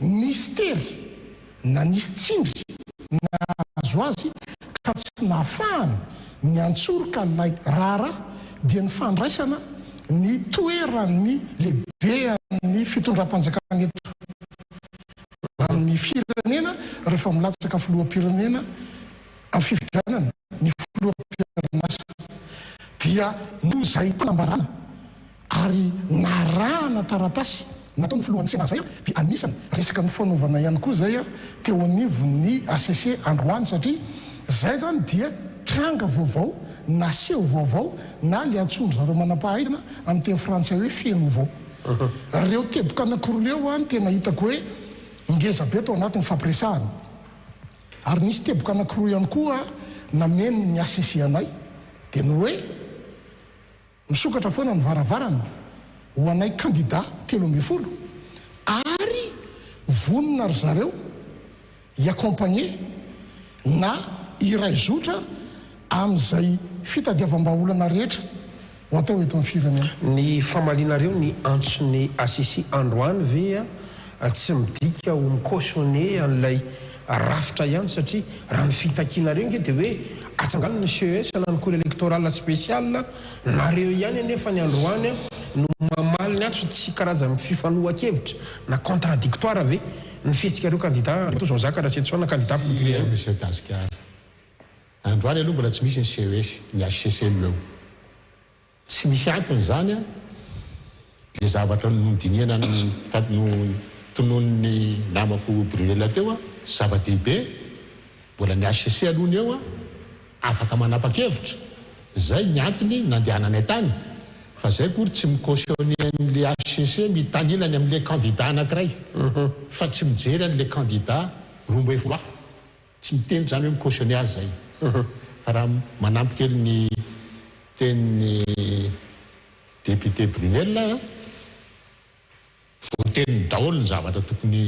nisy tery na nisy tsindry na azo azy ka tsy nahafahany ny antsoroka n'ilay raharaha dia ny fandraisana ny toeran'ny lehibe ny fitondram-panjakana eto amin'ny firenena rehefa milatsaka filoham-pirenena amin'ny fifidianana ny filoham-pirenasa dia no zay mpanambarana ary narahana taratasy nataony filohan'ny sena zay dia anisany resaka ny fanaovana ihany koa zay teo anivon'ny ACC androany satria zay zany dia tranga vaovao naseho vaovao na le antsondro zareo manam-pahaizana amin'ny teny frantsay hoe feno vao reo teboka anakiroleo any tena hitako hoe ngeza be tao anatin'ny fampiresahany ary nisy teboka anakiroa ihany koa nameno ny ACC anay dia no hoe misokatra foana ny varavarana ho anay kandida 13 ary vonona ry zareo hiakompagné na iray zotra amin'izay fitadiavam-baolana rehetra ho atao eto amin'ny firenena. Ny famalinareo ny antson'ny ACC androany ve tsy midika ho micautionné an'ilay rafitra ihany satria raha ny fitakianareo nge dia hoe atsangano ny CES na ny cour électorale spéciale nareo ihany anefa ny androany no mamaliny atso tsy karazany fifanohan-kevitra na contradictoire ve ny fihetsikareo candidat to Jean-Jacques raha tsy etsoana candidat filipiréen monsieur Gasikara androany aloha mbola tsy misy ny CES ny ACC meo tsy misy antony zany le zavatra nodiniana no tonon'ny namako Brunella teo zava-dehibe mbola ny ACC alohany eo afaka manapa-kevitra zay ny antony nandehananay tany fa zay kory tsy micautionné an'le ACC mitanilany amin'le candidat anankiray fa tsy mijery an'le candidat rombo efolo hafa tsy miteny zany hoe micautionné azy zay fa raha manampy kely ny tenin'ny député Brunella voateny daholo ny zavatra tokony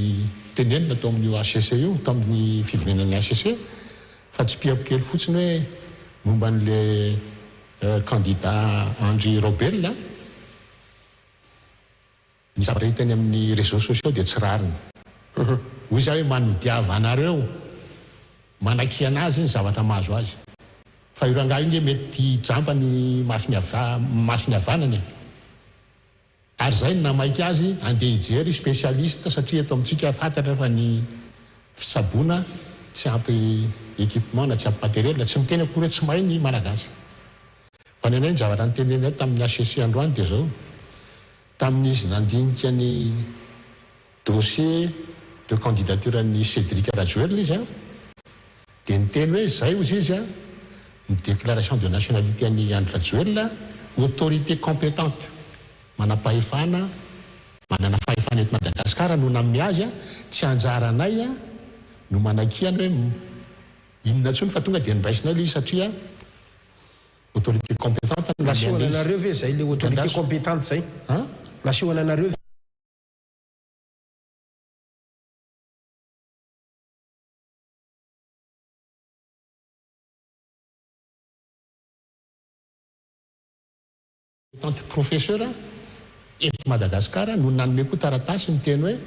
tenenina tao amin'ny ACC io tao amin'ny fivonenan'ny ACC fa tsy piako kely fotsiny hoe momba n'le candidat Andry Robel ny zavatra hitany amin'ny réseaux sociaux dia tsy rariny hoy za hoe manodiava anareo manaky anazy ny zavatra mahazo azy fa io rangahy io nge mety jampa ny masony havanany ary zay namaiky azy andeha hijery spécialiste satria eto amintsika fantatra fa ny fitsaboana tsy ampy équipement na tsy ampy matériel tsy miteny akory tsy mahay ny malagasy fa ny anay ny zavatra nytenenay tamin'ny ACC androany dia zao tamin'izy nandinika ny dossier de candidature an'ny Cédric Rajoel izy dia niteny hoe zay ozy izy ny déclaration de nationalité an'ny Andry Rajoel autorité compétente manam-pahefana manana fahefana eto Madagasikara no namin'ny azy tsy anjaranay no manakiany hoe inona tsony fa tonga dia niraisinay le satria autorité compétente nasehoana anareo ve zay le autorité compétente zay nasehoana anareo professeur eto Madagasikara no nanome koa taratasy miteny hoe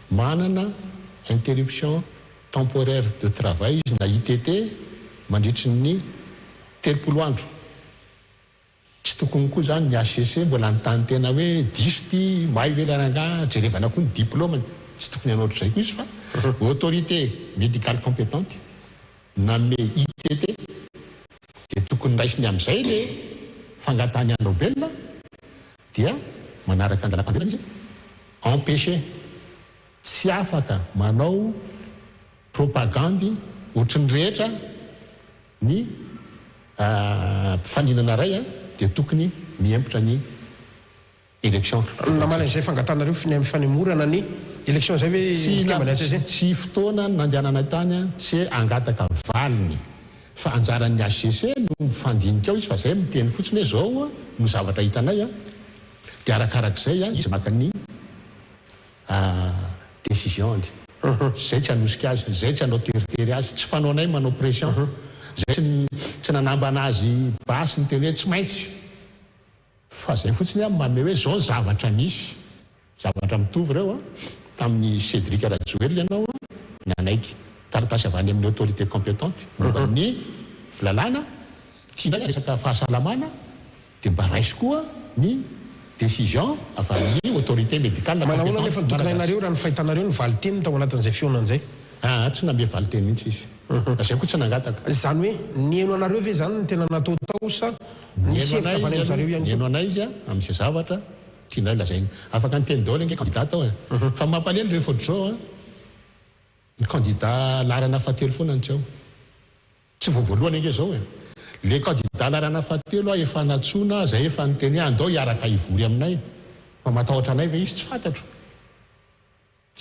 manana interruption temporaire de travail izy na ITT mandritry ny 30 andro tsy tokony koa zany ny ACC mbola nytany tena hoe diso ty mahay velaranga jerevana koa ny diplômany tsy tokony anaotry zay koa izy fa autorité médicale compétente nanome ITT dia tokony raisiny amin'izay le fangatany Andry Robel dia manaraka andalam-pandeha izy empêché tsy afaka manao propagandy ohatry ny rehetra ny faninana ray dia tokony miempotra ny élection namanan'izay fangatanareo fanemorana ny élection zay hoe tsy fotoana nandehananay tany tsy angataka valiny fa anjaran'ny ACC no mifandinika ao izy fa zay miteny fotsiny hoe zao no zavatra hitanay dia arakarak'izay izy maka ny décision zay tsy hanosika azy zay tsy hanao teritery azy tsy fanaonay manao pression zay tsy nanambana azy basy ny teny hoe tsy maintsy fa zay fotsiny manome hoe zao zavatra misy zavatra mitovy reo tamin'ny Cédric Rajoely ianao ny anaiky taratasy avy any amin'ny autorité compétente ny lalàna tiandray resaka fahasalamana dia mba raisy koa ny décision avy amin'ny autorité médicale manahoana nefa nitokananareo raha ny fahitanareo ny valiteny tao anatin'izay fionan'izay tsy namia valiteny mihitsy izy zay koa tsy nangataka zany hoe nieno anareo ve zany no tena natao tao sa nisy hevitra avy any amin'zareo ihany nieno anay izy amin'izay zavatra tianay lazainy afaka ny teny daholo nge candidat ao fa mampalely rehefa ohatr'izao ny candidat larana fahatelo foana ny tsy ao tsy voavoalohany ange zao le candidat larana fahatelo efa natsona zay efa nyteny andao hiaraka ivory aminay fa matahotra anay ve izy tsy fantatro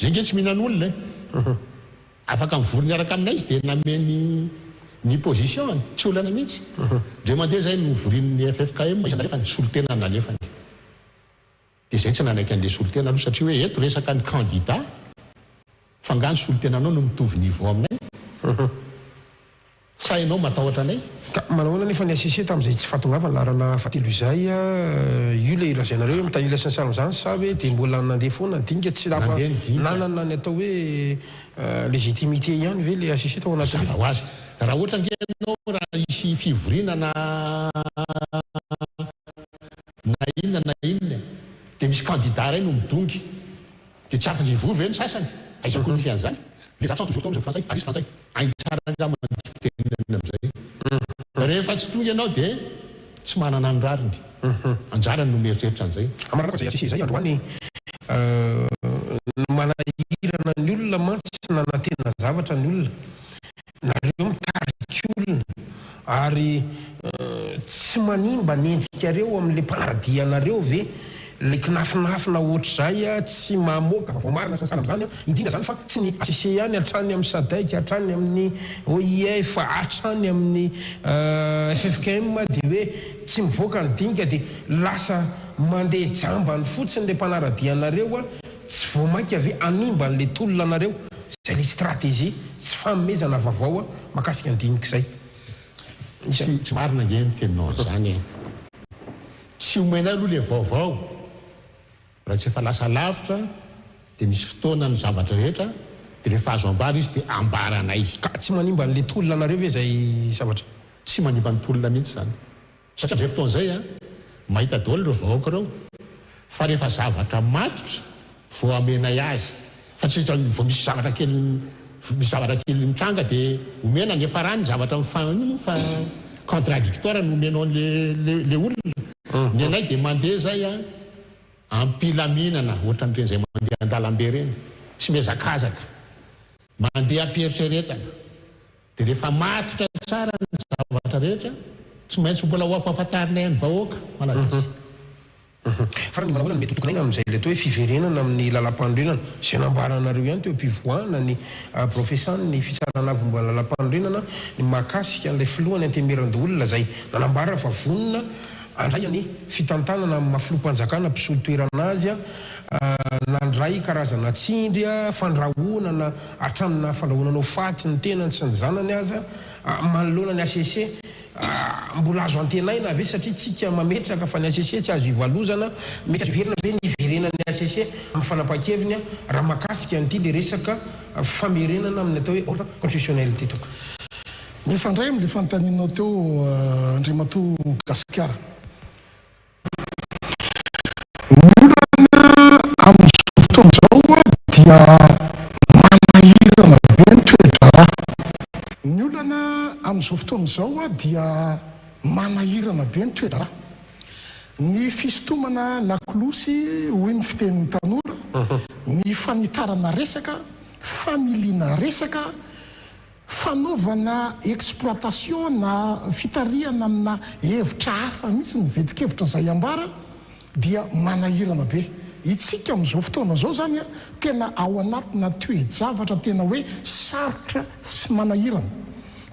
zay nge tsy mihinan'olona afaka mivory niaraka aminay izy dia nameny ny position tsy olana mihitsy dre mandeha zay novorin'ny FFKM izy nalefa ny solotena nalefany dia zay tsy nanaiky an'le solotena aloha satria hoe eto resaka ny candidat fangany solotena anao no mitovy niveau aminay tsy hainao matahotra anay ka manahoana nefa ny ACC tamin'izay tsy fahatongavany larana fahatelo izay io le ilazainareo mitahila sinsara zany sa hoe dia mbola nandeha foana dinga tsy rafa nanana ny atao hoe légitimité ihany ve le ACC tao anaty zava ho azy raha ohatra ngenao raha isy fivorinana na inona dia misy candidat ray no midongy dia tsy afaka ivovy ny sasany aisany koa nisy an'izany le za toujours tao fantsay arisy fantsay aintsarangamatenina amin'izay rehefa tsy tonga ianao dia tsy manana ny rariny anjarany no mieritreritra an'izay amaraka zay ACC zay androany manahirana ny olona mantsy nanantena zavatra ny olona nareo mitariky olona ary tsy manimba nyenjikareo amin'le mpanaradianareo ve le kinafinafina ohatr'izay tsy mamoaka fa voamarina sasana amin'izany indrindra zany fa tsy ny ACC ihany hatrany amin'ny SADC hatrany amin'ny OIF hatrany amin'ny FFKM dia hoe tsy mivoaka ny dinga dia lasa mandeha jambany fotsiny le mpanaradianareo tsy voamaika ave animba n'le tolona anareo zay le stratégie tsy fanomezana vaovao makasika ny dinika izay tsy marina nge miteninao zany tsy omenay aloha le vaovao raha tsy efa lasa lavitra dia misy fotoana ny zavatra rehetra dia rehefa azo ambara izy dia ambaranay ka tsy manimba n'le tolona anareo ve zay zavatra tsy manimba ny tolona mihitsy zany satria zay fotoana izay mahita daholo ireo vahoaka reo fa rehefa zavatra matotra vao amenay azy fa tsy vao misy zavatra kely mitranga dia omena nefa rany zavatra fa contradictoire no omenao le olona ny anay dia mandeha zay ampilaminana ohatran'ireny zay mandeha an-dalambe reny tsy mezakazaka mandeha ampieritrretana dia rehefa matotra tsara ny zavatra rehetra tsy maintsy mbola ho ampahafantarinay ny vahoaka malagasy fa ny manahoana ny mety tokonay amin'izay le atao hoe fiverenana amin'ny lalam-panorenana zay nambaranareo ihany teo ampivoana ny professeur ny fitsarana avy mbola lalam-panorenana ny mahakasika an'ilay filohany antemeran-doolona zay nanambara fa vonona andray any fitantanana mafilom-panjakana mpisolo toerana azy nandray karazana tsindry fandrahonana atramina fandrahonanao faty ny tenany sy ny zanany azy manoloana ny ACC mbola azo antenaina ave satria tsika mametraka fa ny ACC tsy azo ivalozana mety azo iverina ve niverena ny ACC amin'ny fanapa-keviny raha makasika an'ity le resaka famerenana amin'ny atao hoe ordre constitutionnel ty toka mifandray amin'le fanontanianao teo Andriamato Gasikara amin'izao fotoan'izao dia manahirana be ny toe-draharaha ny olana amin'izao fotoan'izao dia manahirana be ny toe-draharaha ny fisintomana lakolosy hoy ny fitenin'ny tanora ny fanitarana resaka familiana resaka fanaovana exploitation na fitariana amina hevitra hafa mihitsy ny vedikevitra zay ambara dia manahirana be itsika amin'izao fotoana zao zany tena ao anatina toe-javatra tena hoe sarotra sy manahirana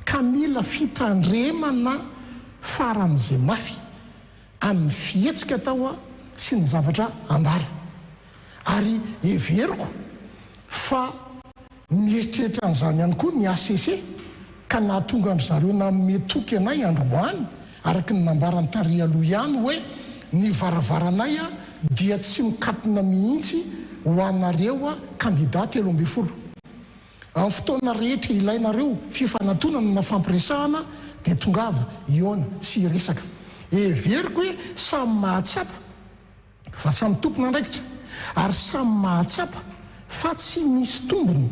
ka mila fitandremana faran'izay mafy amin'ny fihetsika tao sy ny zavatra ambara ary everiko fa mieritreritra an'izany ihany koa ny ACC ka nahatonga andro zareo nametoky anay androany araky ny nambarany tare aloha ihany hoe ny varavaranay dia tsy mikatina mihitsy ho anareo a kandidat 12 amin'ny fotoana rehetra ilainareo fifanantonana na fampiresahana dia tongava iona sy resaka everiko hoe samy mahatsapa fa samy tompona andraikitra ary samy mahatsapa fa tsy misy tombony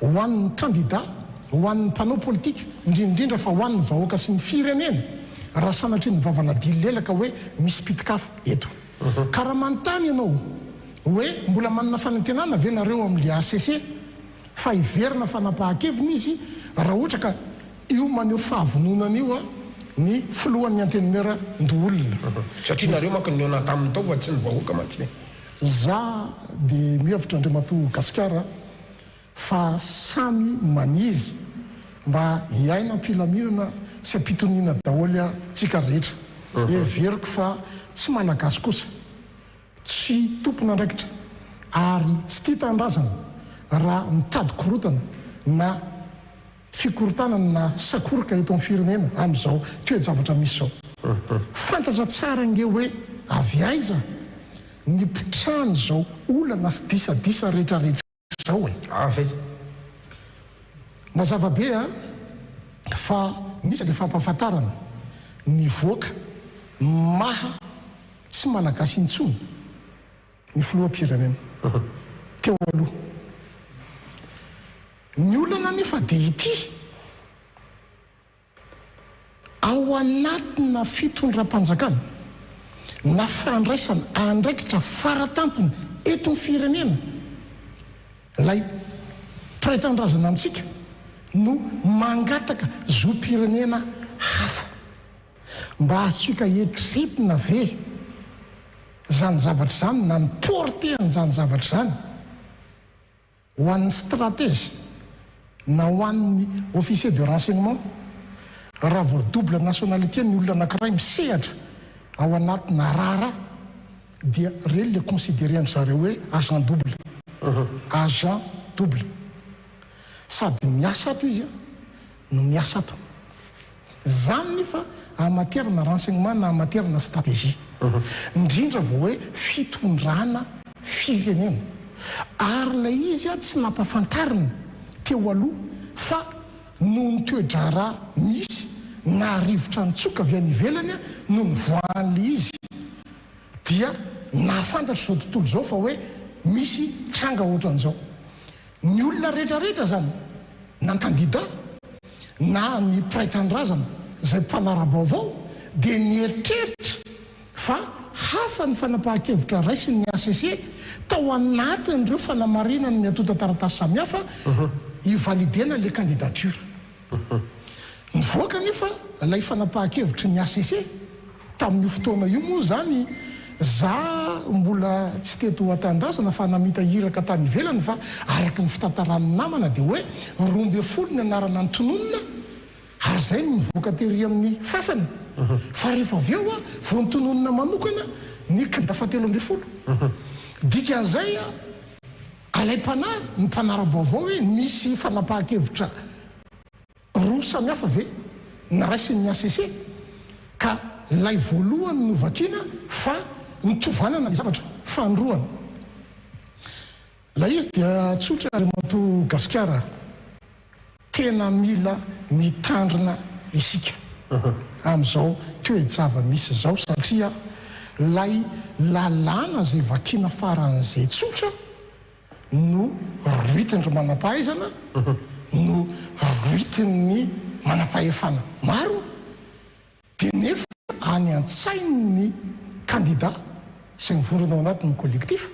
ho an'ny kandidat ho an'ny mpanao politika indrindrindra fa ho an'ny vahoaka sy ny firenena raha sanatry ny vavanadily lelaka hoe misy pitikafo eto ka raha manontany ianao hoe mbola manana fanantenana ve nareo amin'le ACC fa iverina fanapahan-keviny izy raha ohatra ka io maneho fahavononana io a ny filohan'ny antenimera ndoolona satria nareo manko niona tamin'ny tao fa tsy ny vahoaka mantsy za dia mihevitra Andriamatoa Gasikara fa samy maniry mba hiaina am-pilaminana sy ampitoniana daholo a tsika rehetra everiko fa tsy malagasy kosa tsy tompona andraikitra ary tsy tia tandrazana raha mitady korotana na fikorotanana na sakoroka eto amin'ny firenena amin'izao toe-javatra misy zao fantatra tsara nge hoe avy aiza ny mpitrano zao olana sy disadisa rehetrarehetra zao e avaiza mazava be a fa misy le fampahafantarana ny voaka maha tsy malagasy intsony ny filoham-pirenena teo aloha ny olana nefa dia ity ao anatina fitondram-panjakana na fandraisana andraikitra faratampony eto ny firenena lay praitan-drazana amintsika no mangataka zo-pirenena hafa mba azotsika eritretina ve zany zavatra zany na ny porteny zany zavatra zany ho an'ny stratège na ho an'ny officier de renseignement raha vao double nationalité ny olona anankiray misehatra ao anatina rara dia reny le considéré zareo hoe agent double agent double sady miasa ato izy a no miasa ato zany nefa en matière na renseignement na en matière na stratégie indrindra vao hoe fitondrana firenena ary lay izy a tsy nampafantarina teo aloha fa no ny toe-draharaha misy na rivotra nitsoka avy any ivelany a no ny voan'le izy dia nahafantatra zao tontolo zao fa hoe misy tranga ohatran'izao ny olona rehetrarehetra zany na ny kandidat na ny praitan-drazana zay mpanara-baovao dia ny eritreritra fa hafa ny fanapahan-kevitra raisy ny ACC tao anatin'ireo fanamarinany ny atota taratasy samihafa ivalidena le candidature ny voaka nefa lay fanapahan-kevitra ny ACC tamin'io fotoana io moa zany za mbola tsy teto atandrazana fa namita hiraka tany ivelany fa araky ny fitantaran'ny namana dia hoe 12 ny anarana ny tononona ary zay ny mivoaka tery amin'ny fafany fa rehefa avy eo a vo ny tononona manokana ny candidat fa 13 dikan'izay a alay-panahy ny mpanara-baovao hoe misy fanapahan-kevitra roa samihafa ve naraisin'ny ACC ka lay voalohany no vakiana fa mitovanana le zavatra fandroana la izy dia tsotra Andriamatoa Gasikara tena mila mitandrina isika amin'izao toe-java misy zao satria lay lalàna zay vakiana faran'izay tsotra no roitindry manam-pahaizana no roitin'ny manam-pahefana maro dia nefa any an-tsain'ny kandidat sy mivondrona ao anatin'ny collectif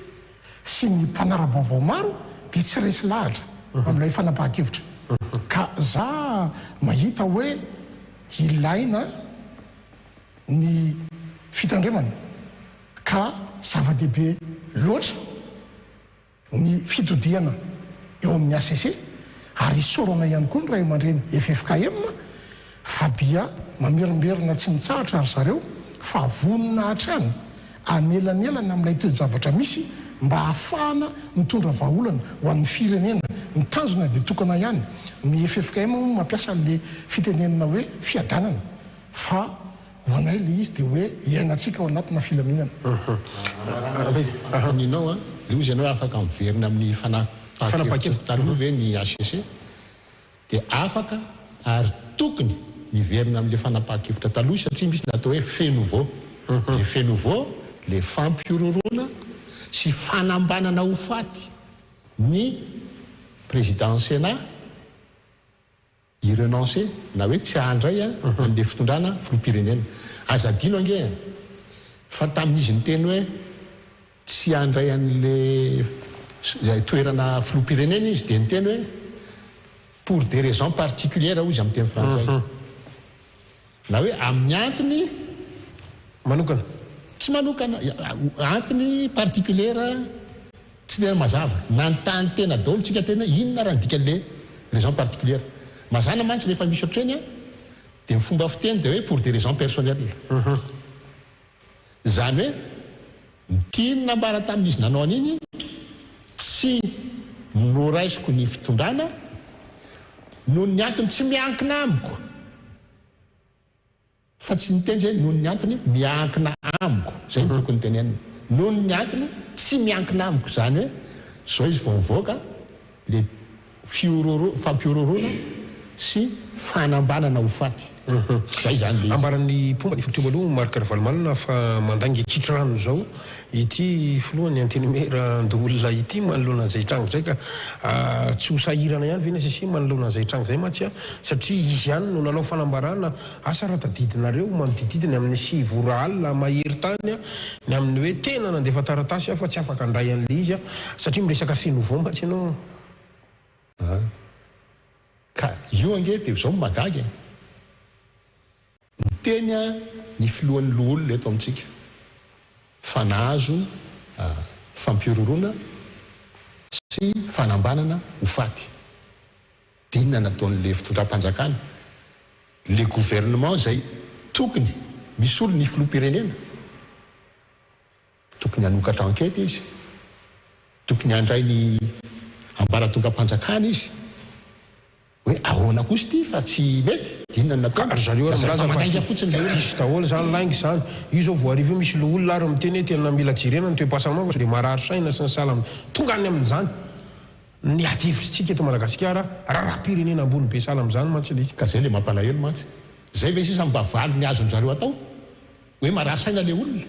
sy ny mpanara-baovao maro dia tsy resy lahatra amin'ilay fanapahan-kevitra ka za mahita hoe ilaina ny fitandremana ka zava-dehibe loatra ny fitodiana eo amin'ny ACC ary isorana ihany koa ny ray aman-dreny FFKM fa dia mamerimberina tsy mitsahatra ary zareo fa vonina hatrany anelanelana amin'ilay toe-javatra misy mba ahafahana mitondra vahaolana ho an'ny firenena ny tanjona dia tokana ihany ny FFKM mampiasa an'le fitenenana hoe fiadanana fa ho anay le izy dia hoe iainantsika ao anatina filaminana ninao a le ozy ianao afaka miverina amin'ny fanapahan-kevitra taloha ve ny ACC dia afaka ary tokony miverina amin'ilay fanapahan-kevitra taloha satria misy natao hoe fait nouveau. Le fait nouveau, le fampiororona sy fanambanana ho faty ny président Sénat i-renoncer na hoe tsy handray an'ilay fitondrana filoham-pirenena. Azadino ange fa tamin'izy ny teny hoe tsy handray an'ilay toerana filoham-pirenena izy dia ny teny hoe pour des raisons particulières ozy amin'ny teny frantsay. Na hoe amin'ny antony manokana tsy manokana antony particulière tsy tena mazava nantany tena daholo tsika tena inona raha ndika le raison particulière mazana mantsy rehefa misy ohatreny dia ny fomba fiteny dia hoe pour des raisons personnelles. Zany hoe nitiny nambara tamin'izy nanao an'iny tsy noraisiko ny fitondrana noho ny antony tsy miankina amiko fa tsy niteny zay noho ny antony miankina amiko zay ny tokony tenenina noho ny antony tsy miankina amiko zany hoe zao izy vao mivoaka le fampiororona sy fanambanana ho faty zay zany le ambaran'ny pomba ny fotoma aloha Marc Ravalomanana fa mandangy kitrano zao ity filohany antenimera ndoolona ity manoloana zay trango zay ka tsy ho sahirana ihany vena sisi manoloana zay trango zay matsy satria izy ihany no nanao fanambarana asa raha tadidinareo manodididiny amin'ny sivora alina mahery tany ny amin'ny hoe tena nandefa taratasy fa tsy afaka andray an'le izy satria miresaka fenouveau matsy ianao ka io ange dia zao magagy miteny ny filohan'ny loholona eto amintsika fa nahazo fampiororona sy fanambanana ho faty dia inona nataon'le fitondram-panjakana le gouvernement zay tokony misy olo ny filoham-pirenena tokony hanokatra enquête izy tokony handray ny ambaratonga-panjakana izy hoe ahoana kosa ty fa tsy mety dinona natao zareo mandainga fotsiny le olo isy daholo zany laingy zany io zao voarivo misy lo olona ary miteny hoe tena mila jirena ny toe-pahasalamanga dia marary saina sy ny salama tonga any amin'izany ny atevitritsika eto Madagasikara raha-pirenena ambony be sala amin'izany mantsy le ka zay le mampalahelo mantsy zay ve sisa mbavaly ny azony zareo atao hoe marary saina le olona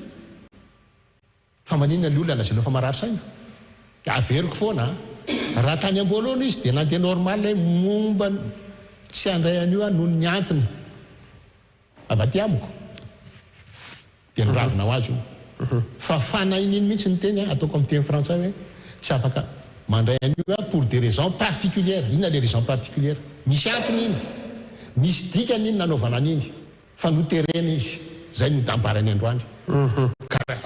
fa maninona le olona lazanao fa marary saina averiko foana raha tany ambolohana izy dia nandeha normal momba tsy handray an'io noho ny antony avaty amiko dia niravina ho azy io fa fanaininy mihitsy ny teny ataoko amin'ny teny frantsay hoe tsy afaka mandray an'io pour des raisons particulières. Inona le raisons particulières misy antony iny misy dikany iny nanaovana an'iny fa noterena izy zay no dambarany androany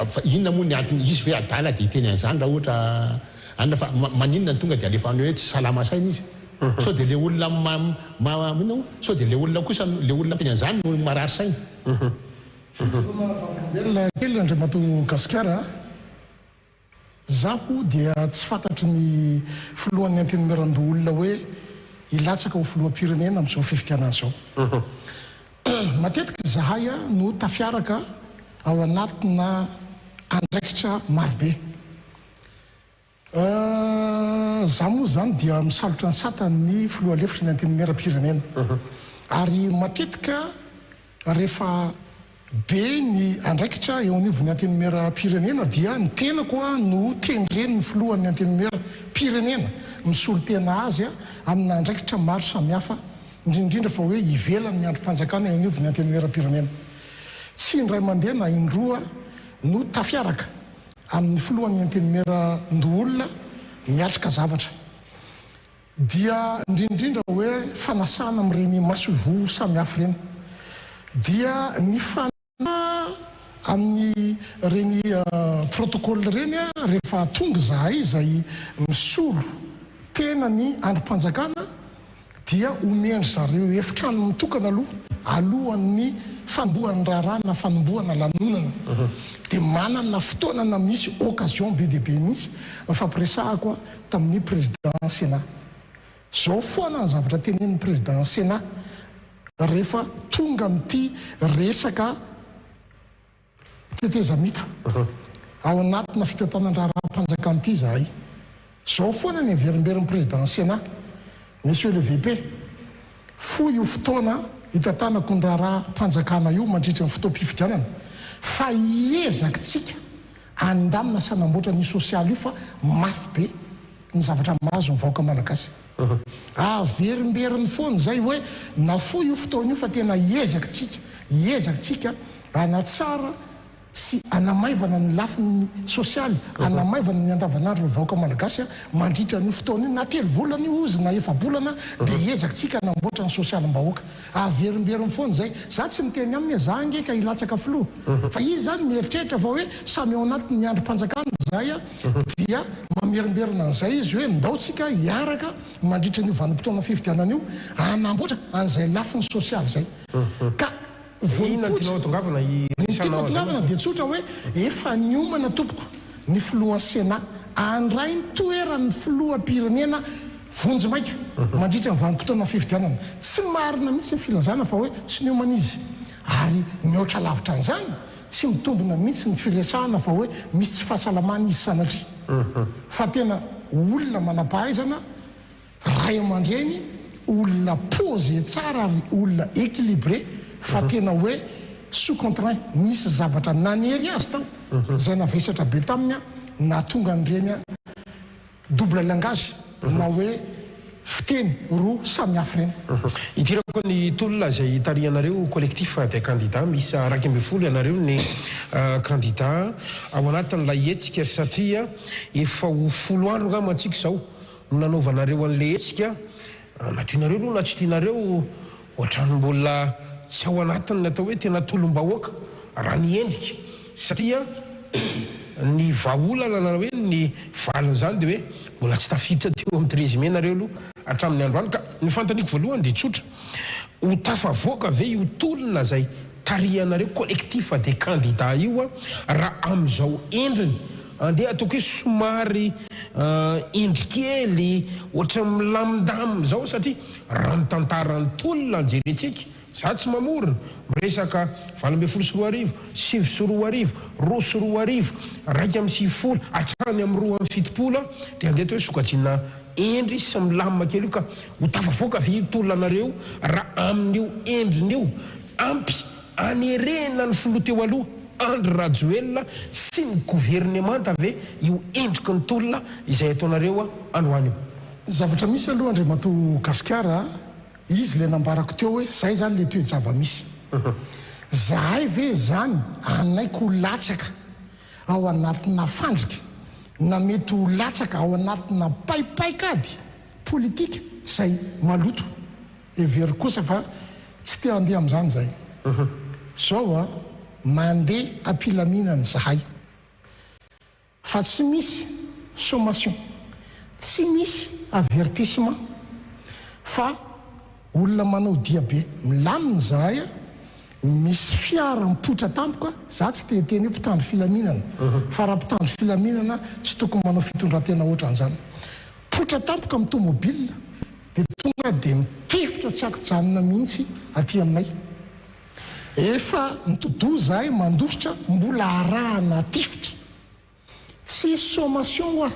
fa inona moa ny antony izy ve adala dia hiteny an'izany raha ohatra anna fa maninona ny tonga dia alefa ny hoe tsy salama saina izy so dia le olona so dia le olona kosa le olona teny an'izany no marary saina velona kely Andriamato Gasikara zaho dia tsy fantatry ny filohan'ny antenimieran-doolona hoe ilatsaka ho filoham-pirenena amin'izao fifidianana zao matetika zahay no tafiaraka ao anatina andraikitra marobe za moa zany dia misalotra ny satany filohalefitra ny antenimieram-pirenena ary matetika rehefa be ny andraikitra eo anivon'ny antenimieram-pirenena dia ny tenako no tendreny ny filohan'ny antenimieram-pirenena misolo tena azy amin'ny andraikitra maro samihafa indrindrindra fa hoe ivelany ny androm-panjakana eo anivon'ny antenimieram-pirenena tsy indray mandeha na indroa no tafiaraka amin'ny filohan'ny antenimieran-doolona miatrika zavatra dia indrindrindra hoe fanasana amin'ireny masovo samihafa ireny dia ny amin'ny reny protocole reny rehefa tonga zahay izay misolo tena ny androm-panjakana dia omendry zareo efitrano mitokana alohan'ny fanombohany raharana fanombohana lanonana dia manana fotoanana misy occasion be dia be mihitsy fampiresahako tamin'ny président Sénat zao foana ny zavatra tenenin'ny président Sénat rehefa tonga amin'ity resaka tetezamita ao anatina fitantanandraraha-mpanjakana ity zahay zao foana ny averimberiny président Sénat monsieur le VP fo io fotoana hitantanako ny raharaha-mpanjakana io mandritra ny fotoam-pifidianana fa iezakitsika andamina sanamboatra ny sosialy io fa mafy be ny zavatra mahazo ny vahoaka malagasy averimberiny foana zay hoe na fo io fotoana io fa tena iezakitsika anatsara sy anamaivana ny lafiny sosialy anamaivana ny andavanandro ny vahoaka malagasy mandritra ny fotoana io na 3 volana io ozy na 4 bolana dia ezakitsika namboatra ny sosialy-mbahoaka averimberiny foana zay za tsy miteny aminy za angeka ilatsaka filoha fa izy zany mieritreritra fa hoe samy ao anatin'ny androm-panjakana zay dia mamerimberina an'izay izy hoe ndaotsika hiaraka mandritra n'io vanim-potoana fifidianana io anamboatra an'izay lafiny sosialy zay ka tongavana dia tsotra hoe efa niomana tompoko ny filohan'ny Sénat andray ny toeran'ny filoham-pirenena vonjy maika mandritra ny vanim-potoana fifidianana tsy marina mihitsy ny filazana fa hoe tsy niomana izy ary mihoatra lavitra an'izany tsy mitombona mihitsy ny firesahana fa hoe misy tsy fahasalamana izy sanatry fa tena olona manam-pahaizana ray aman-dreny olona posé tsara ary olona équilibré fa tena hoe sous contraint misy zavatra nanery azy tao zay navesatra be taminy na tonga nyreny double langage na hoe fiteny roa samy hafa reny itirako ny tolona zay tarianareo collectif des candidats misy 240 ianareo ny candidat ao anatin'ilay etsika satria efa ho 10 andro nga mantsika zao nanaovanareo an'le etsika natianareo aloha na tsy tianareo ohatrany tsy ao anatiny natao hoe tena tolom-bahoaka raha ny endrika satria ny vahaolana na hoe ny valiny zany dia hoe mbola tsy tafiditra teo amin'ny 13 mai nareo aloha hatramin'ny androany ka ny fantaniko voalohany dia tsotra ho tafavoaka ve io tolona zay tarianareo collectif des candidats io raha amin'izao endriny andeha ataoko hoe somary endrikely ohatra milamindamina zao satria raha mitantarany tolona anjerentsika za tsy mamorona miresaka 20 sy 7 2 raika amin'ny 10 hatrany amin'ny 2 amin'ny 7 dia andeha hoe sokajiana endry sy milamina kely io ka ho tafavoaka ve tolona anareo raha amin'io endriny io ampy anerena ny filoha teo aloha Andry Rajoelina sy ny gouvernemanta ve io endriky ny tolona izay ataonareo androany io zavatra misy aloha Andriamato Gasikara izy le nambarako teo hoe zay zany le toe-java-misy zahay ve zany anaiko ho latsaka ao anatina fandrika na mety ho latsaka ao anatina paipaikady politika zay maloto every kosa fa tsy te andeha amin'izany zay zao mandeha ampilaminany zahay fa tsy misy sommation tsy misy avertissement fa olona manao diabe milaminy zahay misy fiara mipotra tampoka za tsy teheteny hoe mpitandro filaminana fa raha mpitandro filaminana tsy tokony manao fitondran-tena ohatra an'izany potra tampoka amin'ny tomobile dia tonga dia mitifitra tsy akijanona mihitsy aty aminay efa nitodoha zahay mandositra mbola arahana tifitra tsisy sommation oa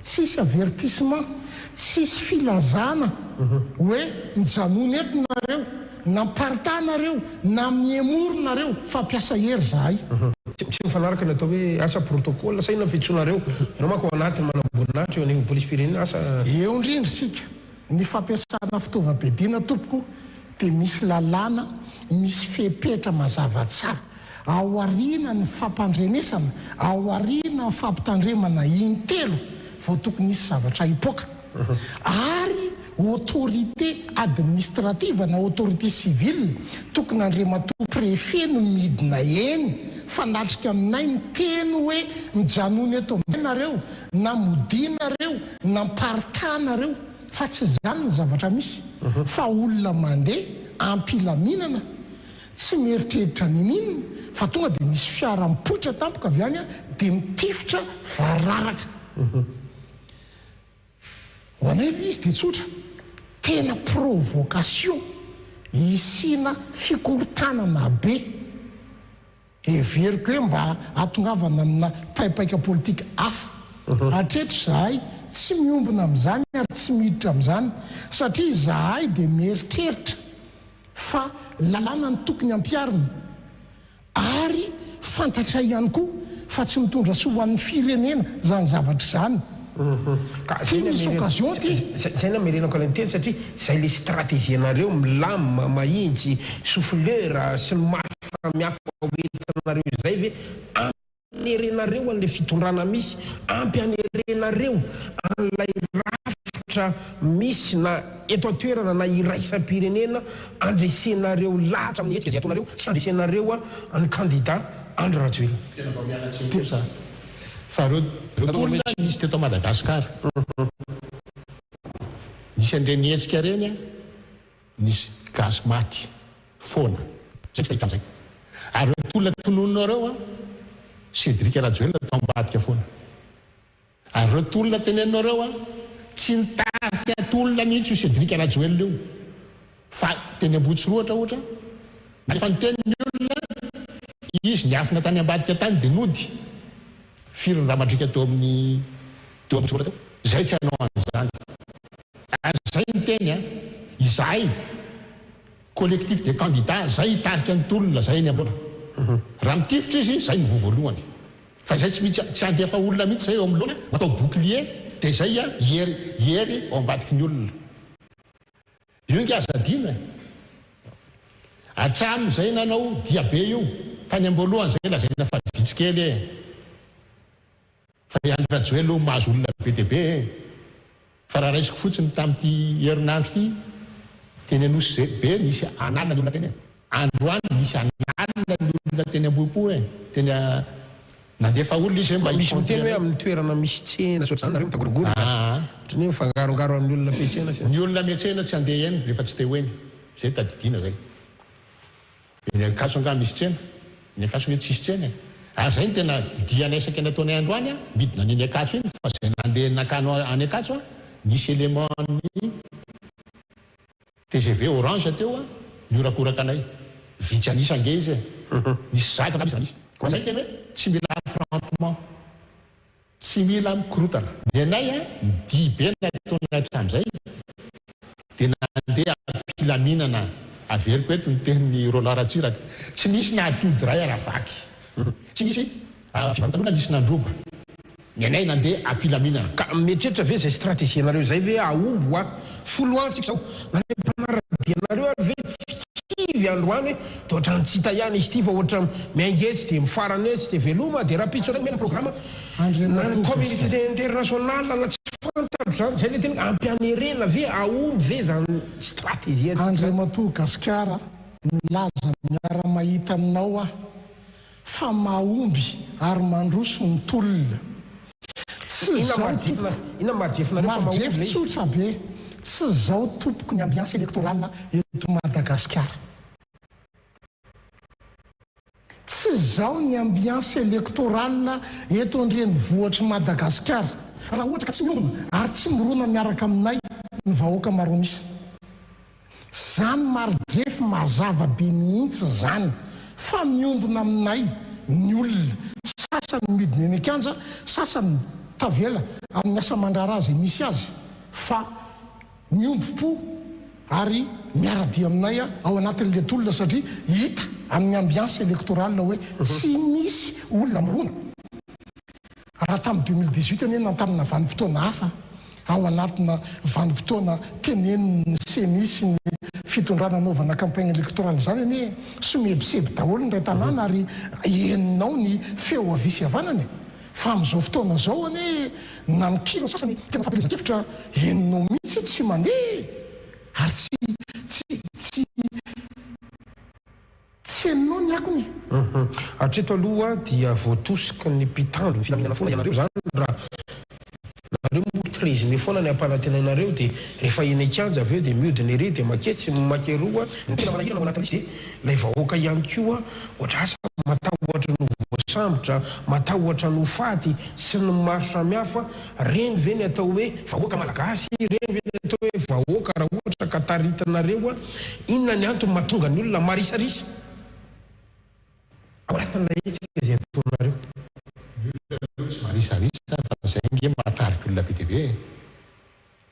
tsisy avertissement tsisy filazana hoe mijanony eto nareo nampartanareo na miemoronareo fampiasa hery zahay tsy mifanaraka natao hoe asa protocole saina fitsonareo ianao manko ao anatiny manamboninahitra eo an'io police pirenena asa eo indrindry sika ny fampiasana fitaovam-piadiana tompoko dia misy lalàna misy fepetra mazava tsara ao arina ny fampandrenesana ao arina ny fampitandremana intelo vao tokony misy zavatra hipoaka ary autorité administrative na autorité civile tokony Andriamato préfet no midina eny fa latrika aminay ny teny hoe mijanony eto aminareo na modinareo na mpartanareo fa tsy zany ny zavatra misy fa olona mandeha ampilaminana tsy mieritreritra ninina fa tonga dia misy fiara mipoitra tampoka avy any dia mitifitra vararaka ho anay izy dia tsotra tena provocation isina fikorotanana be everiko hoe mba atongavana amina paipaika politika hafa hatreto zahay tsy miombona amin'izany ary tsy miditra amin'izany satria zahay dia mieritreritra fa lalàna ny tokony ampiarina ary fantatra ihany koa fa tsy mitondra soa ho an'ny firenena zany zavatra izany ty misy occasion ty zay na merenako ilay teny satria zay le stratégie anareo milama mahitsy souffleur sy ny maro samihafa oentinareo zay ve anerenareo an'le fitondrana misy ampy anerenareo an'ilay rafitra misy na eto atoerana na iraisam-pirenena andresenareo lahatra amin'ny hetsika zay ataonareo sy andresenareo ny candidat Andry Rajoelina. Tena mba mianatsy kosa fa reo olona misy teto Madagasikara nisy an'ireny hetsika reny nisy gasy maty foana zay tsy tahita amin'izay ary reo tolona tonononareo Cédric Rajoelina tao ambadika foana ary reo tolona tenenareo tsy nitarika tolona mihitsy io Cédric Rajoelina io fa teny Ambohitsiroatra ohatra rehefa niteniny olona izy niafina tany ambadika tany dia nody firy raha mandrika teo amin'ny teo Ambohitsiroatra teo zay tsy hanao an'izany ary zay niteny izahay collectif des candidats zay hitarika ny tolona zay ny ambona raha mitifitra izy zay ny vovoalohany fa zay tsy andefa olona mihitsy zay eo amin'ny loana atao bouclier dia zay hery ao ambadiky ny olona io nge azadina hatramin' zay nanao diabe io tany amboalohany zay lazaina fa vitsikely fa Andry Rajoelina mahazo olona be dia be fa raha raisiko fotsiny tamin'ity herinandro ity teny anosy be nisy analina ny olona teny androany misy analina ny olona teny Ambohipo teny nandefa olona izy mba misy miteny hoe amin'ny toerana misy tsena sotra zany nareo mitagorogorona ohatrany hoe mifangarongaro amin'ny olona metsena ny olona metsena tsy andeha eny rehefa tsy te ho eny zay tadidina zay ny akaso anga misy tsena ny akaso mety tsisy tsena ary zay ny tena dianaisaka ny ataonay androany midina ny akaso iny fa zay nandeha nakano any akaso nisy élément-ny TGV orange teo niorakoraka anay vitsy anisa ange izy nisy zato nga misy koa zay tena hoe tsy mila affrontement tsy mila mikorotana ny anay dibe nataonay hatramin'izay dia nandeha ampilaminana averiko eto ny tenin'ny Roland Ratsiraka tsy nisy nahatody ray aravaky tsy nisy fivarotan'olona nisy nandroba ny anay nandeha ampilaminana ka mieritreritra ve zay stratégie anareo zay ve aombo folo andro tsika zao nanampanaradianareo ary ve tsy kivy androany dia ohatrany tsy hita ihany izy ty fa ohatra miaingetsy dia mifarany etsy dia veloma dia raha pitso mena programme na ny communauté internationale na tsy fantatra zany zay le tena ampianerena ve aomby ve zany stratégie André Madagasikara milaza miara-mahita aminao fa mahomby ary mandroso ny tolona ina marjefy tsotra be tsy zao tompoko ny ambiance électorale eto Madagasikara tsy zao ny ambiance électorale eto andreny vohatra Madagasikara raha ohatra ka tsy miombona ary tsy mirona miaraka aminay ny vahoaka maro misy zany marjefy mazava be mihitsy zany fa miombona aminay ny olona sasany midiny eny akanja sasany tavela amin'ny asa mandrara azy misy azy fa miombo-po ary miaradia aminay ao anatin'le tolona satria hita amin'ny ambiance électorale hoe tsy misy olona mirona raha tamin'ny 2018 eny tamina vanim-potoana hafa ao anatina vanim-potoana teneniny senisy ny fitondrana anaovana campagne électorale zany eny somebiseby daholo ny ray tanàna ary eninao ny feo avisy havanany fa amin'izao fotoana zao ane na mikiriny sasany tena fampelezan-kevitra eninao mihitsy tsy mandeha ary tsy eninao ny akony hatreto aloha dia voatosika ny mpitandro ny filaminana foana ianareo zany raha nareo motrezime foana ny ampanatenainareo dia rehefa eny akanja aveo dia miodiny ery dia maketsy makeroa ny tena manahirana ao anatin'izy dia lay vahoaka ihany koa ohatra asa matahotra no voasambotra matahotra no faty sy ny maro samihafa reny ve ny atao hoe vahoaka malagasy reny ve ny atao hoe vahoaka raha ohatra ka taritanareo inona ny antony mahatonga ny olona marisarisa ao anatin'ilay etsika izay ataonareo tsy marisarisa fa zay nge mahatarika olona be dia be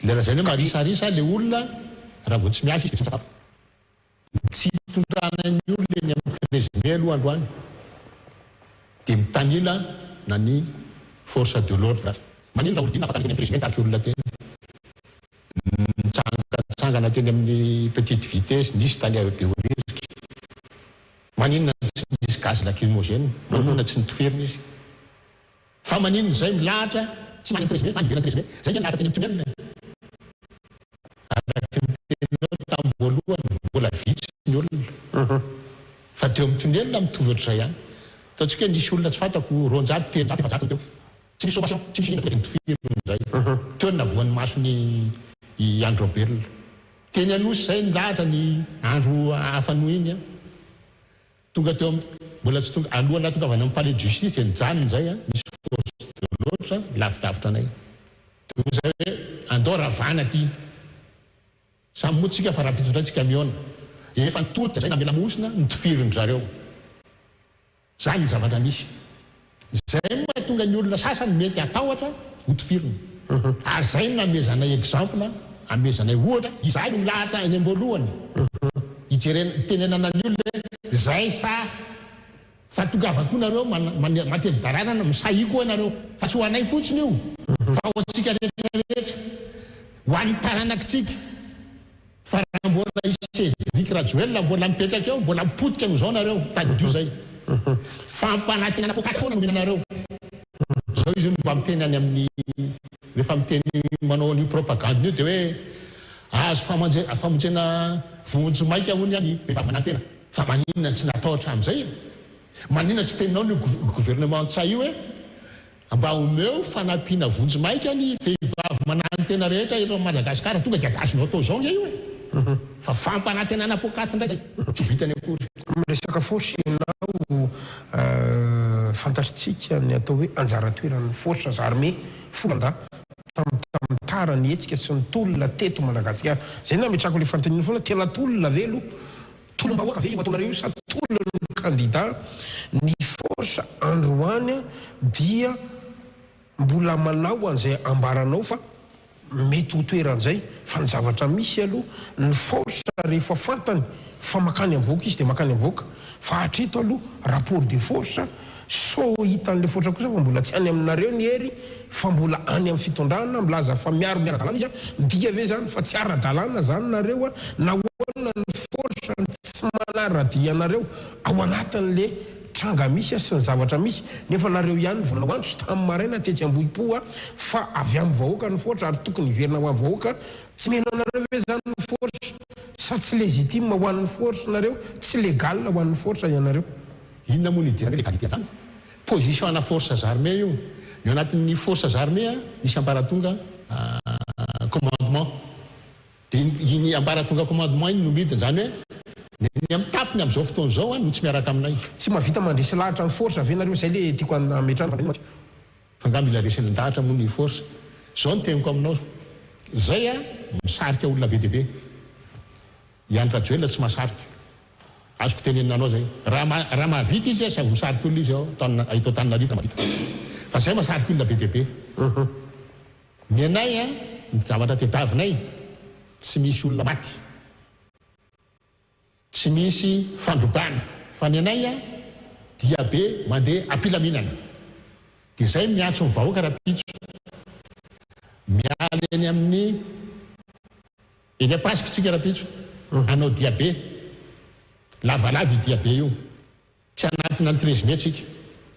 lera zay hoe marisarisa le olona raha vao tsy miasa izy dia tsy misakafo tsy tondrana ny olona eny amin'ny 13 mai aloha androany dia mitanila na ny force de l'ordre manino raha olodina afaka ny 13 mai tarika olona teny mitsangana teny amin'ny petite vitesse nisy tany be oririka maninona tsy nisy gaz lacrymogène manona tsy nitoferina izy fa maninona zay milahatra tsy manana 13 mai fa nivela 13 mai zay nge milahatra teny amin'ny tunnel araky mitenao tamin'ny voalohany mbola vitsy ny olona fa teo amin'ny tunnel mitovy ohatr'izay ihany ataontsika nisy olona tsy fantako roanjato telonjato efajato teo tsy misy sommation tsy misy inona teny nitofirina zay teo ny navoan'ny masony i Andro Bell teny anosy zay nilahatra ny andro afano iny a tonga teo mbola tsy tonga alohana tonga avy any amin'ny palais de justice nijanony zay a misy force de l'ordre lavidavitra anay teo zay hoe andao ravana ty samy moatsika fa raha-pitondrantsika miona efa nitotika zay namela mosina nitofirin zareo zany ny zavatra misy zay mahatonga ny olona sasany mety atahotra hotifirina ary zay namezanay exemple amezanay ohatra izahay no milahatra eny am-voalohany tenenana ny olona zay sa fa tongavako nareo matevy daranana misahiko anareo fa tsy ho anay fotsiny io fa ho antsika rehetrarehetra ho an'ny taranakitsika fa raha mbola isedvik rajoel mbola mipetraka eo mbola mipotika n'izao nareo tadio zay fampanantenana pokaty foana nomena nareo zao izy mba miteny any amin'ny rehefa miteny manao ny propagande io dia hoe azo famonjena vonjy maika hony any vehivavy manantena fa maninona tsy natahotra amin'izay maninona tsy teninao ny gouvernement tsay io hoe mba omeo fanampiana vonjy maika ny vehivavy manantena rehetra eto Madagasikara tonga dia adasinao atao zao nge io fa fampanantenana pokaty indray zay tsy vitany akory resaka force ianao fantatritsika ny atao hoe anjara toeran'ny forces armées folanda tamin'ny tara ny etsika sy ny tolona teto Madagasikara zay nametrako le fantenina foana tena tolona velo tolom-bahoaka ve io ataonareo io sa tolon'ny candidat ny force androany dia mbola manao an'izay ambaranao fa mety ho toeran'izay fa ny zavatra misy aloha ny force rehefa fantany fa makany avoaka izy dia makany avoaka fa hatreto aloha rapport de force so hitan'le force kosa fa mbola tsy any aminareo ny hery fa mbola any amin'ny fitondrana milaza fa miaro ny ara-dalàna izy a dia ve zany fa tsy ara-dalàna zany nareo a na hoana ny force tsy manara-dianareo ao anatin'le tranga misy sy ny zavatra misy nefa nareo ihany volana hoantso tamin'ny maraina tetsy ambohipo a fa avy amin'ny vahoaka ny force ary tokony hiverina ho amin'ny vahoaka tsy mena nareo ve zany ny force sa tsy légitime ho an'ny force nareo tsy légal ho an'ny force ianareo inona moa ny idirana légalité tany position ana forces armées io ny anatin'ny forces armées a misy ambaratonga commandement dia iny ambaratonga commandement iny no midiny zany hoe ny amin'ny tapiny amin'izao fotoana zao no tsy miaraka aminay tsy mahavita mandresy lahatra ny force ave nareo zay le tiako ametrana fa nga mila resy lahatra moa ny force zao ny teniko aminao zay a misarika olona be dia be ihany rajoela tsy mahasarika azoko tenenanao zay raha mahavita izy sa misarika olona izy ahitao Tananarivo mahavita fa zay mahasarika olona be dia be ny anay a ny zavatra tetavinay tsy misy olona maty tsy misy fandrobana fa ny anay a dia be mandeha ampilaminana dia zay miantso ny vahoaka rapitso miala eny amin'ny eny ampasikitsika rapitso anao diabe lavalava diabe io tsy anatina ny 13 mai tsika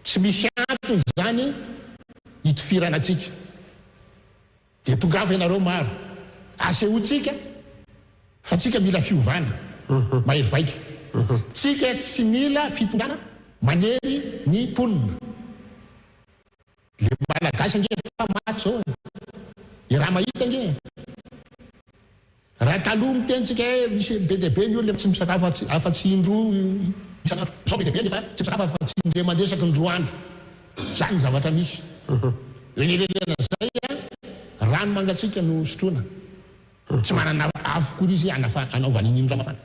tsy misy antony zany hitifirana atsika dia tongava ianareo maro asehotsika fa tsika mila fiovana mahery vaika tsika tsy mila fitongana manery ny mponina le malagasy nge fa maty zao i raha mahita nge raha taloha mitentsika misy be dia be ny olona tsy misakafo afa-tsy indroa isanandro zao be dia be nefa tsy misakafo afa-tsy indray mandesaky ny roa andro zany ny zavatra misy enelelena zay a rano mangatsika no sotroana tsy manana avokory izy anaovany iny ramafana.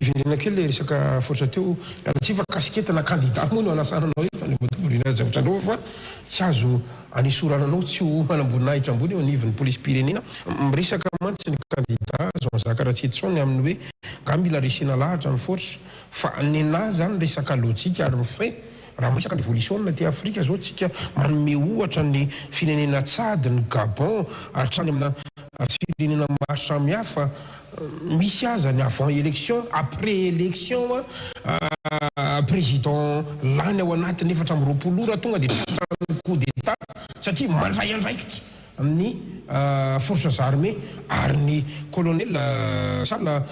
Iverena kely le resaka fotra teo tsy fa kasiketana candidat moa no anasananao eto any Ambotombory zavatra fa tsy azo anisorananao tsy ho manamboninahitra ambony eo anivon'ny polisy pirenena miresaka mantsy ny candidat Jean Jacques Ratsetson amin'ny hoe nga mila resena lahatra ny force fa nenahy zany resaka lojika ary mifay raha miresaka révolution ty Afrika zao tsika manome ohatra ny firenena Tchad, ny Gabon hatrany amina firenena maro samihafa misy aza ny avant élection après élection président lany ao anatin'ny 420 ora tonga dia tratran'ny coup d'état satria mandray andraikitra amin'ny forces armées ary ny colonel Sala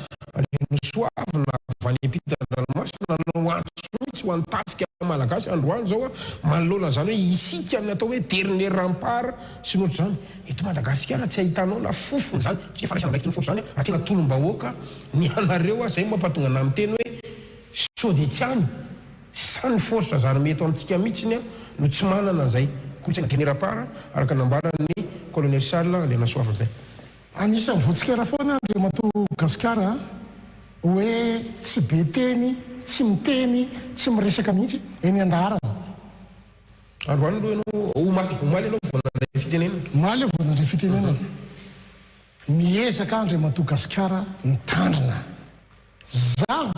Soavy na avany ampitan-dranomasina nanao antsoitsy ho an'ny tafika malagasy androany zao manoloana zany hoe isika amin'ny atao hoe dernier rempart sy ny ohatry zany eto Madagasikara tsy ahitanao na fofony zany tsy faraisana andraikitra ny force zany raha tena tolom-bahoaka ny anareo zay mampatonga ana amin'ny teny hoe sode tsy any sa ny forces armées eto amintsika mihitsiny no tsy manana zay kolotsaina dernier rempart araka nambaran'ny colonel Sala Lena Soavy zay. Anisan'ny voatsikara foana Madagasikara hoe tsy be teny, tsy miteny, tsy miresaka mihitsy eny andaharana. Androany aloha ianao omaly ianao voanandray fitenenana. Omaly voanandray fitenenana. Miezaka Andry Madagasikara mitandrina. Zaho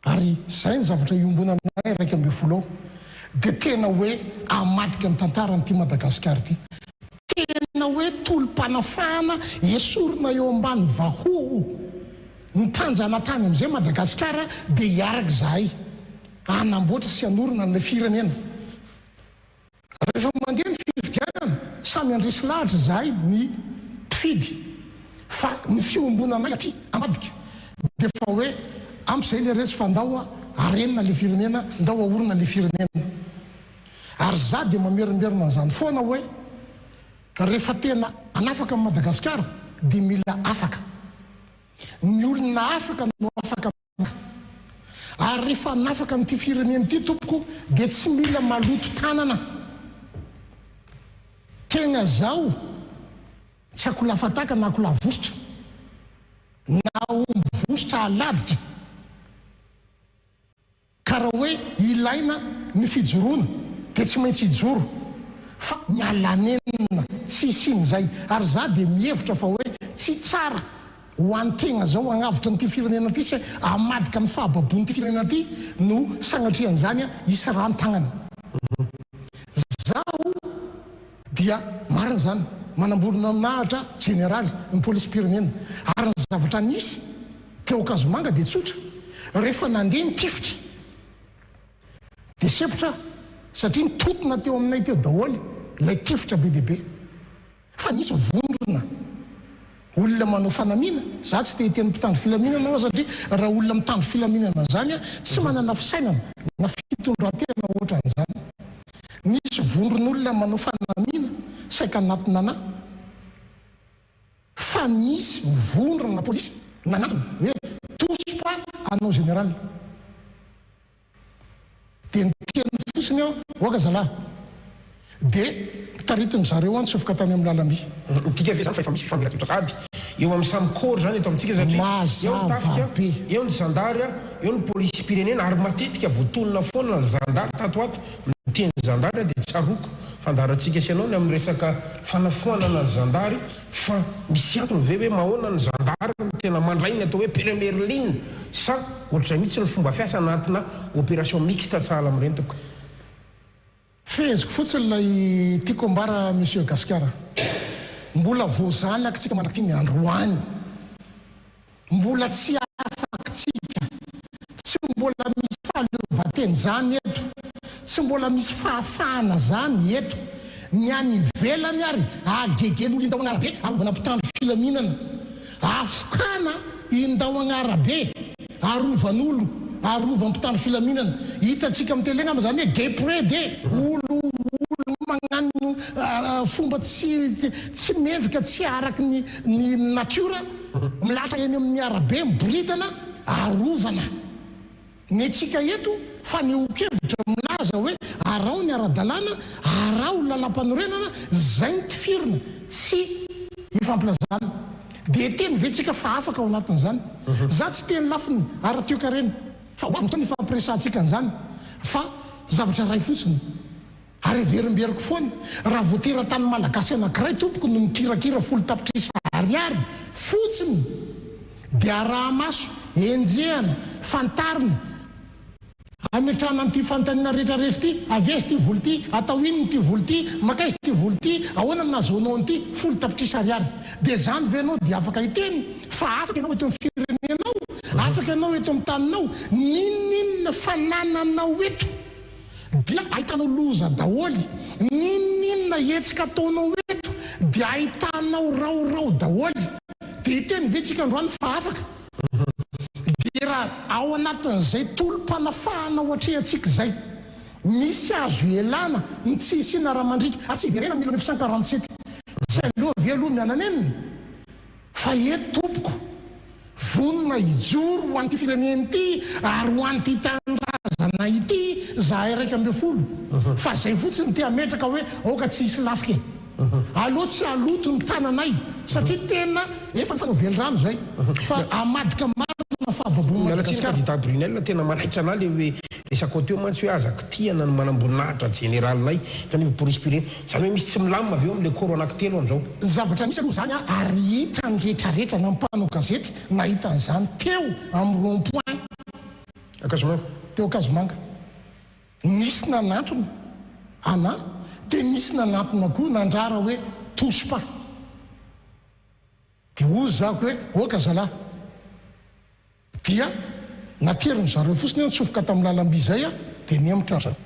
ary zay ny zavatra iombona aminay 1.10 dia tena hoe amadika ny tantarany Madagasikara ty. Tena hoe tolom-panafahana esorina eo ambany vahoho nitanjana tany amin'izay Madagasikara dia hiaraka zahay anamboatra sy anorina n'ilay firenena. Rehefa mandeha ny fifidianana samy andresy lahatra zahay ny mpifidy fa ny fiombonanay aty amadika dia fa hoe amp'izay le resy fandao arenina le firenena ndao aorina le firenena. Ary za dia mamerimberina an'izany foana hoe rehefa tena anafaka amin'ny Madagasikara dia mila afaka. Ny olona afaka no afaka. Ary rehefa anafaka amin'ity firenena ity tompoko dia tsy mila maloto tanana. Tegna zao tsy akolafataka na akolavositra na omby vositra aladitra. Karaha hoe ilaina ny fijoroana dia tsy maintsy hijoro fa mialanenina tsy isin'izay. Ary za dia mihevitra fa hoe tsy tsara ho antegna zao agnavitra n'ity firenena ity sy amadika amin'ny fahababon'ity firenena ity no sagnatrian'izany isy rano tagnana. Zaho dia marina zany manambolona aminahatra generaly ny polisy pirenena ary ny zavatra nisy teo Kazomanga dia tsotra rehefa nandeha ny tifitra dia sepotra satria nitotona teo aminay teo daholo lay tifitra be dia be fa nisy vondrona olona manao fanamina za tsy te-teny mpitandro filaminana ao satria raha olona mitandro filaminana zany tsy manana fisainana na fitondran-tena ohatran'izany. Nisy vondron'olona manao fanamina saika anatina ana fa nisy vondrona polisy nanatona hoe touche pas anao général dia niteny fotsiny ao oaka zalahy dia taritiny zareo any tsofoka tany amin'ny lalamby. Tika ve zany fa efa misy fifandilatsotra sady eo amin'ny samy kôry zany eto amintsika satria eo tafika eo ny zandary eo ny polisy pirenena ary matetika voatonona foana ny zandary tato ato miteny zandary dia tsaroko fandarantsika sy anao ny amin'ny resaka fanafoanana ny zandary fa misy antony ve hoe mahoana ny zandary ny tena mandray ny atao hoe première ligne sa ohatr'izay mihitsy ny fomba fiasa anatina opération mixte sahala amin'ireny tompoko. Feheziko fotsiny ilay tiako ambara monsieur Gasikara. Mbola voazanaka tsika manakity ny androany. Mbola tsy afakytsika. Tsy mbola misy fahaleovan-teny zany eto. Tsy mbola misy fahafahana zany eto. Ny any ivelany ary agegen'olo indao agnarabe arovana mpitandro filaminana. Afokana indao agnarabe arovan'olo arova mpitandro filaminana. Hitantsika amin'ny télé ngamba zany hoe déprédé olo magnano fomba tsy mendrika tsy araky ny natiora milatra eny amin'ny arabe miboridana arovana. Ny antsika eto fa ny okevitra milaza hoe arao ny ara-dalàna arao lalam-panorenana zay ny tifirina tsy ifampilaza zany dia teny vetsika fa afaka ao anatin'izany za tsy teny lafiny ary tioka reny fa ho avy fotoana ifampiresantsika n'izany fa zavatra ray fotsiny ary verimberiko foana raha voatera-tany malagasy anankiray tompoko no mikirakira 10 tapitrisa ariary fotsiny dia raha maso enjehana fantarina ametrahana an'ity fanontaniana rehetrarehetra ity avesy ty voly ty atao inony ty voly ty makaizy ty voly ty ahoana nazaonao an'ity 10 tapitrisa ariary dia zany venao dia afaka hiteny fa afaka ianao eto amin'ny firenenao afaka ianao eto amin'ny taninao ninninona fanananao eto dia ahitanao loza daholy ninninona etsika ataonao eto dia ahitanao raorao daholy dia hiteny vetsika androany fa afaka dia raha ao anatin'izay tolom-panafahana ohatrehantsika zay misy azo elana ny tsy isiana raha mandrika ary tsy iverena 1947 tsy aloha ve aloha mialaneniny fa eto tompoko vonona hijoro ho an'ity fireneny ity ary ho an'ity tanindrazana ity zahay 1 fa zay fotsiny ty ametraka hoe aoka tsy hisy lafika aloha tsy aloto ny tananay satria tena efa ny fanaovelirano zay fa amadika marina fahababonatsika Brunel tena manaitra ana le hoe resako teo mantsy hoe azaka tiana ny manamboninahitra generalinay kanefa police pireny zany hoe misy tsy milamina aveo am'le koro anankitelo am'izao zavatra misy aloha zany ary hitany rehetrarehetra na mpanao gazety nahitan'izany teo amin'ny rond-point Akazomanga teo Akazomanga nisy nanatona ana dia nisy nanatona koa nandrara hoe tospa dia ozy zako hoe oka zalahy dia nateriny zareo fotsiny nitsofoka tamin'ny lalam-by zay a dia niemotra zany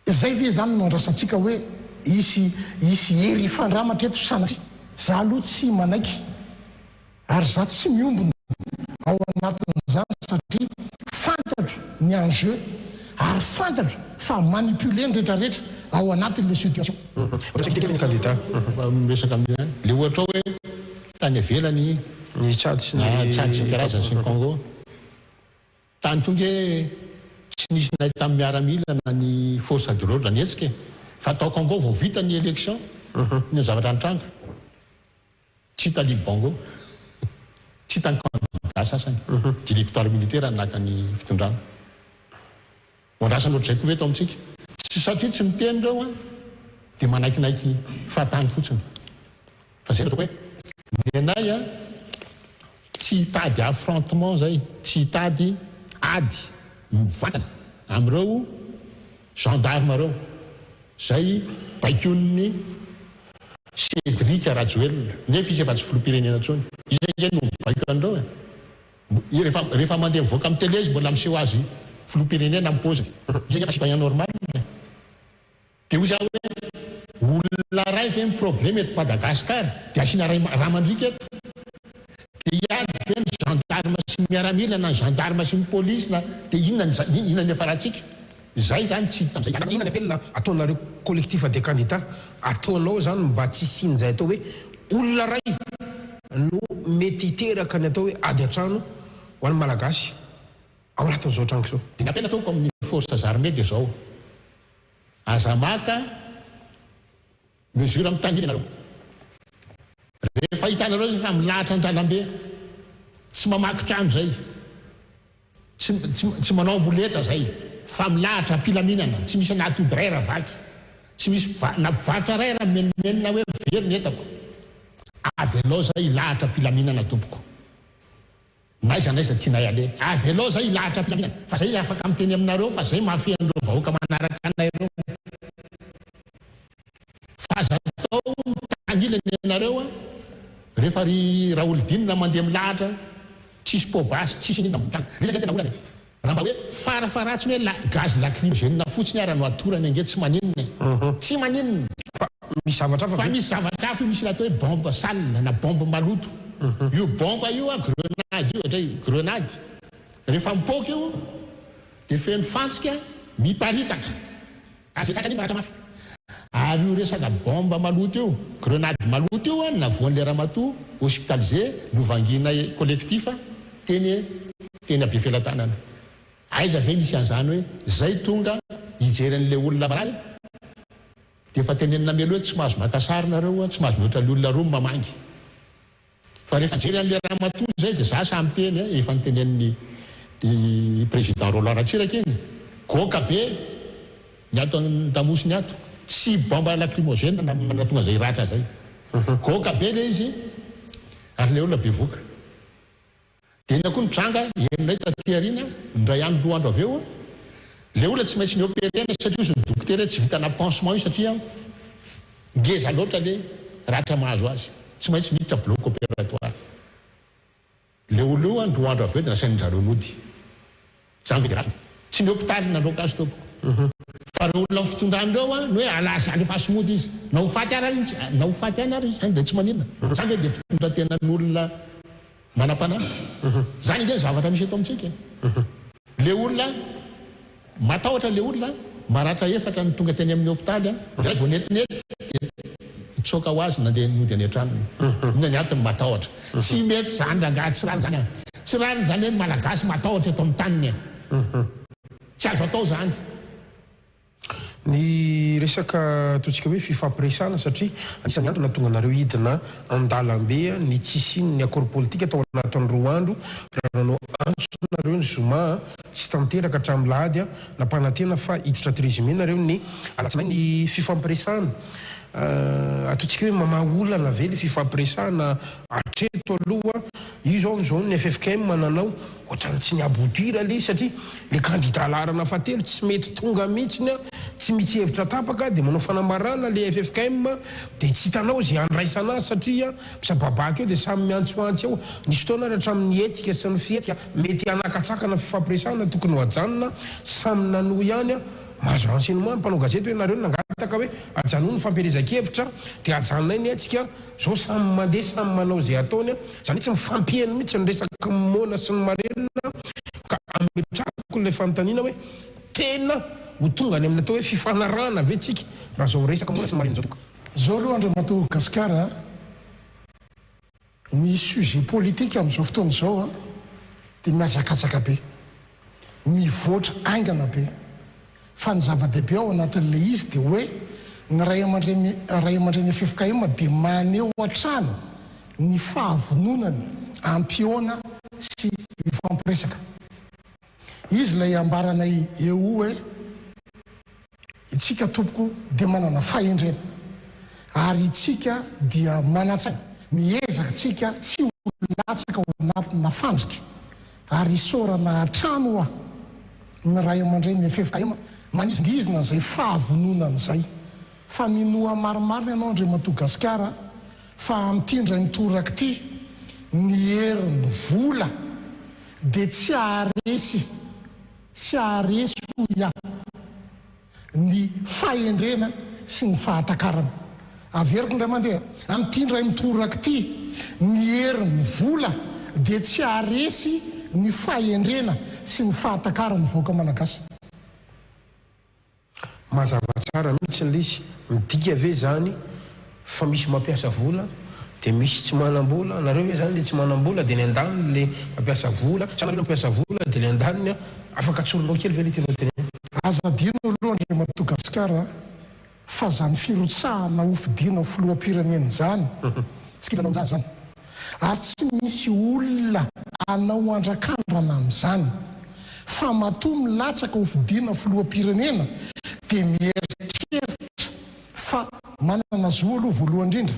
zay ve zany no andrasantsika hoe isy hery fandramatra eto sanatria za aloha tsy manaiky ary za tsy miombona ao anatin'izany satria fantatro ny enjeu ary fantatro fa manipulé ny rehetrarehetra ao anatin'le situation resaka amin'izany le ohatra hoe tany avelany ny Tchad sy ny karazany sy ny Congo tany tonga tsy nisy nay tamin'ny miaramila na ny force de l'ordre nietsika fa tao Congo vao vita ny élection ny zavatra nitranga tsy tali Bongo tsy tany candidat sasany directoire militaire naka ny fitondrana mondrasany ohatr'izay koa veto amintsika tsy satria tsy miteny reo a dia manaikinaiky fahatany fotsiny fa zay ataoko hoe ny anay a tsy hitady affrontement zay tsy hitady ady mivantana am'ireo gendarme reo zay baikion'ny Cédric Rajoel nefa izy efa tsy filoham-pirenena intsony izay no mibaiko an'ireo rehefa mandeha mivoaka amin'ny télé izy mbola miseho azy filoham-pirenena mipôzy izay efa citoyen normal dia hoy zaho hoe olona ray ve ny problème eto Madagasikara dia asiana raha mandrika eto dia iady ve ny gendarme sy ny miaramila na ny gendarme sy ny police na dia inona ny efa rahantsika zay zany tsy inona ny apelina ataonareo collectif des candidats ataonao zany mba tsy siny zay atao hoe olona ray no mety hiteraka ny atao hoe ady an-trano ho an'ny malagasy ao anatin'izao trango izao dia napena ataoko amin'ny forces armées dia zao aza maka mesure amin'ny tangina nareo rehefa hitanareo zay fa milahatra an-dalambe tsy mamaky trano zay tsy manao amboletra zay fa milahatra ampilaminana tsy misy anatody ray raha vaky tsy misy nampivarotra ray raha menimenina hoe very ny etako avy alao zay ilahatra ampilaminana tompoko naiza naiza tianay ale avy alao zay ilahatra ampilaminana fa zay afaka miteny aminareo fa zay mafian'ireo vahoaka manaraka anareo fa za atao tangilany anareo a rehefa ry raolodinina mandeha milahatra tsisy pobasy tsisy nina motrana resaka tena olana raha mba hoe farafaratsiny hoe gaz lacrymogène fotsiny ara no atorany ange tsy maninona tsy maninona fa misy zavatra fa misy zavatra hafa misy atao hoe bombe sale na bombe maloto io bomba io a grenade io atray grenade rehefa mipoka io dia feno fantsika miparitaka azetraka ny maratra mafy ary io resaka bomba maloto io grenade maloto io a navoan'le ramatoa hospitalisé novangina collectif teny abe felatanana aiza ve nisy an'izany hoe zay tonga hijeren'le olona marary dia efa tenenina melo hoe tsy mahazo maka sary nareo, tsy mahazo mihoatra olona roa mamangy. Fa rehefa jery an'le ramatoa zay dia za samy teny efa nytenen'ny président Roland Ratsiraka iny. Goka be ny ato an-damosiny ato, tsy bomba lacrymogène na tonga zay ratra zay. Goka be le izy ary le olona bevoka. Dia ina koa nitranga herinay taty arina ndray andro 2 andro avy eo, le olona tsy maintsy niopérena satria izy ny dokotera tsy vitana pansement io satria ngeza loatra le ratra mahazo azy, tsy maintsy miditra bloc opératoire. Le olo io andro andro avy eo dia nasainy zareo mody zany dia tsy ny hôpitaly nandroaka azy tompoko. Fa reo olona fitondrandreo ny hoe alasa alefa somody izy na ho faty ara izy, na ho faty any ary izy zany dia tsy maninona zany hoe dia fitondrantenan'olona manam-panahy. Zany nge zavatra misy eto amintsika. Le olona matahotra, le olona maratra efatra ny tonga teny amin'ny hôpitaly a vao netinety dia mitsoka ho azy nandeha nody any an-tranony. Inona ny antony matahotra. Tsy mety zany rangahy tsy rariny zany. Tsy rariny zany hoe malagasy matahotra eto amin'ny taniny tsy azo atao zany. Ny resaka ataontsika hoe fifampiresana satria anisan'ny antony natonga anareo hidina an-dalambe ny tsisy ny akord politika tao anatin'ny 2 andro raha nanao antso nareo ny zoma tsy tanteraka hatramin'ny lahady nampanantena fa hiditra trésime nareo ny alatsinainy ny fifampiresana. Ataontsika hoe mamaolana ve le fifampiresana atreto aloha io zao ny FFKM mananao ohatrany tsy niabodira le satria le candidat larana fatelo tsy mety tonga mihitsiny tsy misy hevitra tapaka dia manao fanamarana le FFKM dia tsy hitanao zay andraisana azy satria misababaka eo dia samy miantsoantsy eo nisy fotoana ary hatramin'ny hetsika sy ny fihetsika mety hanakatsakana fifampiresana tokony ho ajanona samy nanoho ihany mahazo renseignement mpanao gazety hoe nareo nangataka hoe ajanono ny fampielezan-kevitra dia ajanonay ny hetsika zao samy mandeha samy manao zay ataony zany tsy mifampieny mihitsy ny resaka mona sy ny marenina ka ametrako le fanontaniana hoe tena ho tonga any amin'ny atao hoe fifanarana ve tsika raha zao resaka mona sy ny marenina zao toka zao aloha Andriamatoa Gasikara ny sujet politique amin'izao fotoana izao dia miazakatsaka be, mivoatra aingana be. Fa ny zava-dehibe ao anatin'le izy dia hoe ny ray aman-dreny FFKM dia maneho hatrany ny fahavononany ampiona sy ifampiresaka. Izy ilay ambaranay eo hoe itsika tompoko dia manana fahendrena ary itsika dia manatsaina miezaka tsika tsy ho latsaka ao anatina fandrika ary isorana hatrano ny ray aman-dreny FFKM manizingizina zay fahavononana zay. Fa minoa maromaro ianao Andriamatoa Gasikara fa amtindra ny toraka ty ny herin'ny vola dia tsy aresy hoia ny fahendrena sy ny fahatakarana. Averiko ndray mandeha amtindra ny toraka ty ny herin'ny vola dia tsy aresy ny fahendrena sy ny fahatakarana vahoaka malagasy. Mazava tsara mihitsy n'le izy midika ve zany fa misy mampiasa vola dia misy tsy manam-bola. Nareo hoe zany le tsy manam-bola dia ny andaniny le mampiasa vola, sa nareo mampiasa vola dia ny andaniny afaka tsorinao kely ve le tena tena. Azadino aloha Andriamatoa Gasikara fa zany firotsahana hofidiana filoham-pirenena zany tsy kilanao an'izany zany ary tsy misy olona anao andrakandrana amin'izany fa matoa milatsaka hofidiana filoham-pirenena dia mieritreritra fa manana zo aloha voalohany indrindra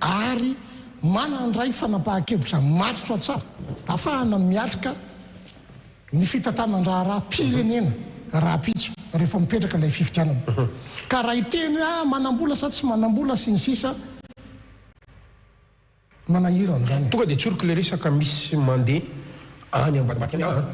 ary manandray fanapahan-kevitra matotra tsara ahafahana miatrika ny fitantanan-draharaha pirenena raha pitso rehefa mipetraka ilay fifidianana. Ka raha hiteny manam-bola sa tsy manam-bola sy ny sisa manahirana zany. Tonga dia tsoriko le resaka misy mandeha any ambadimbadika any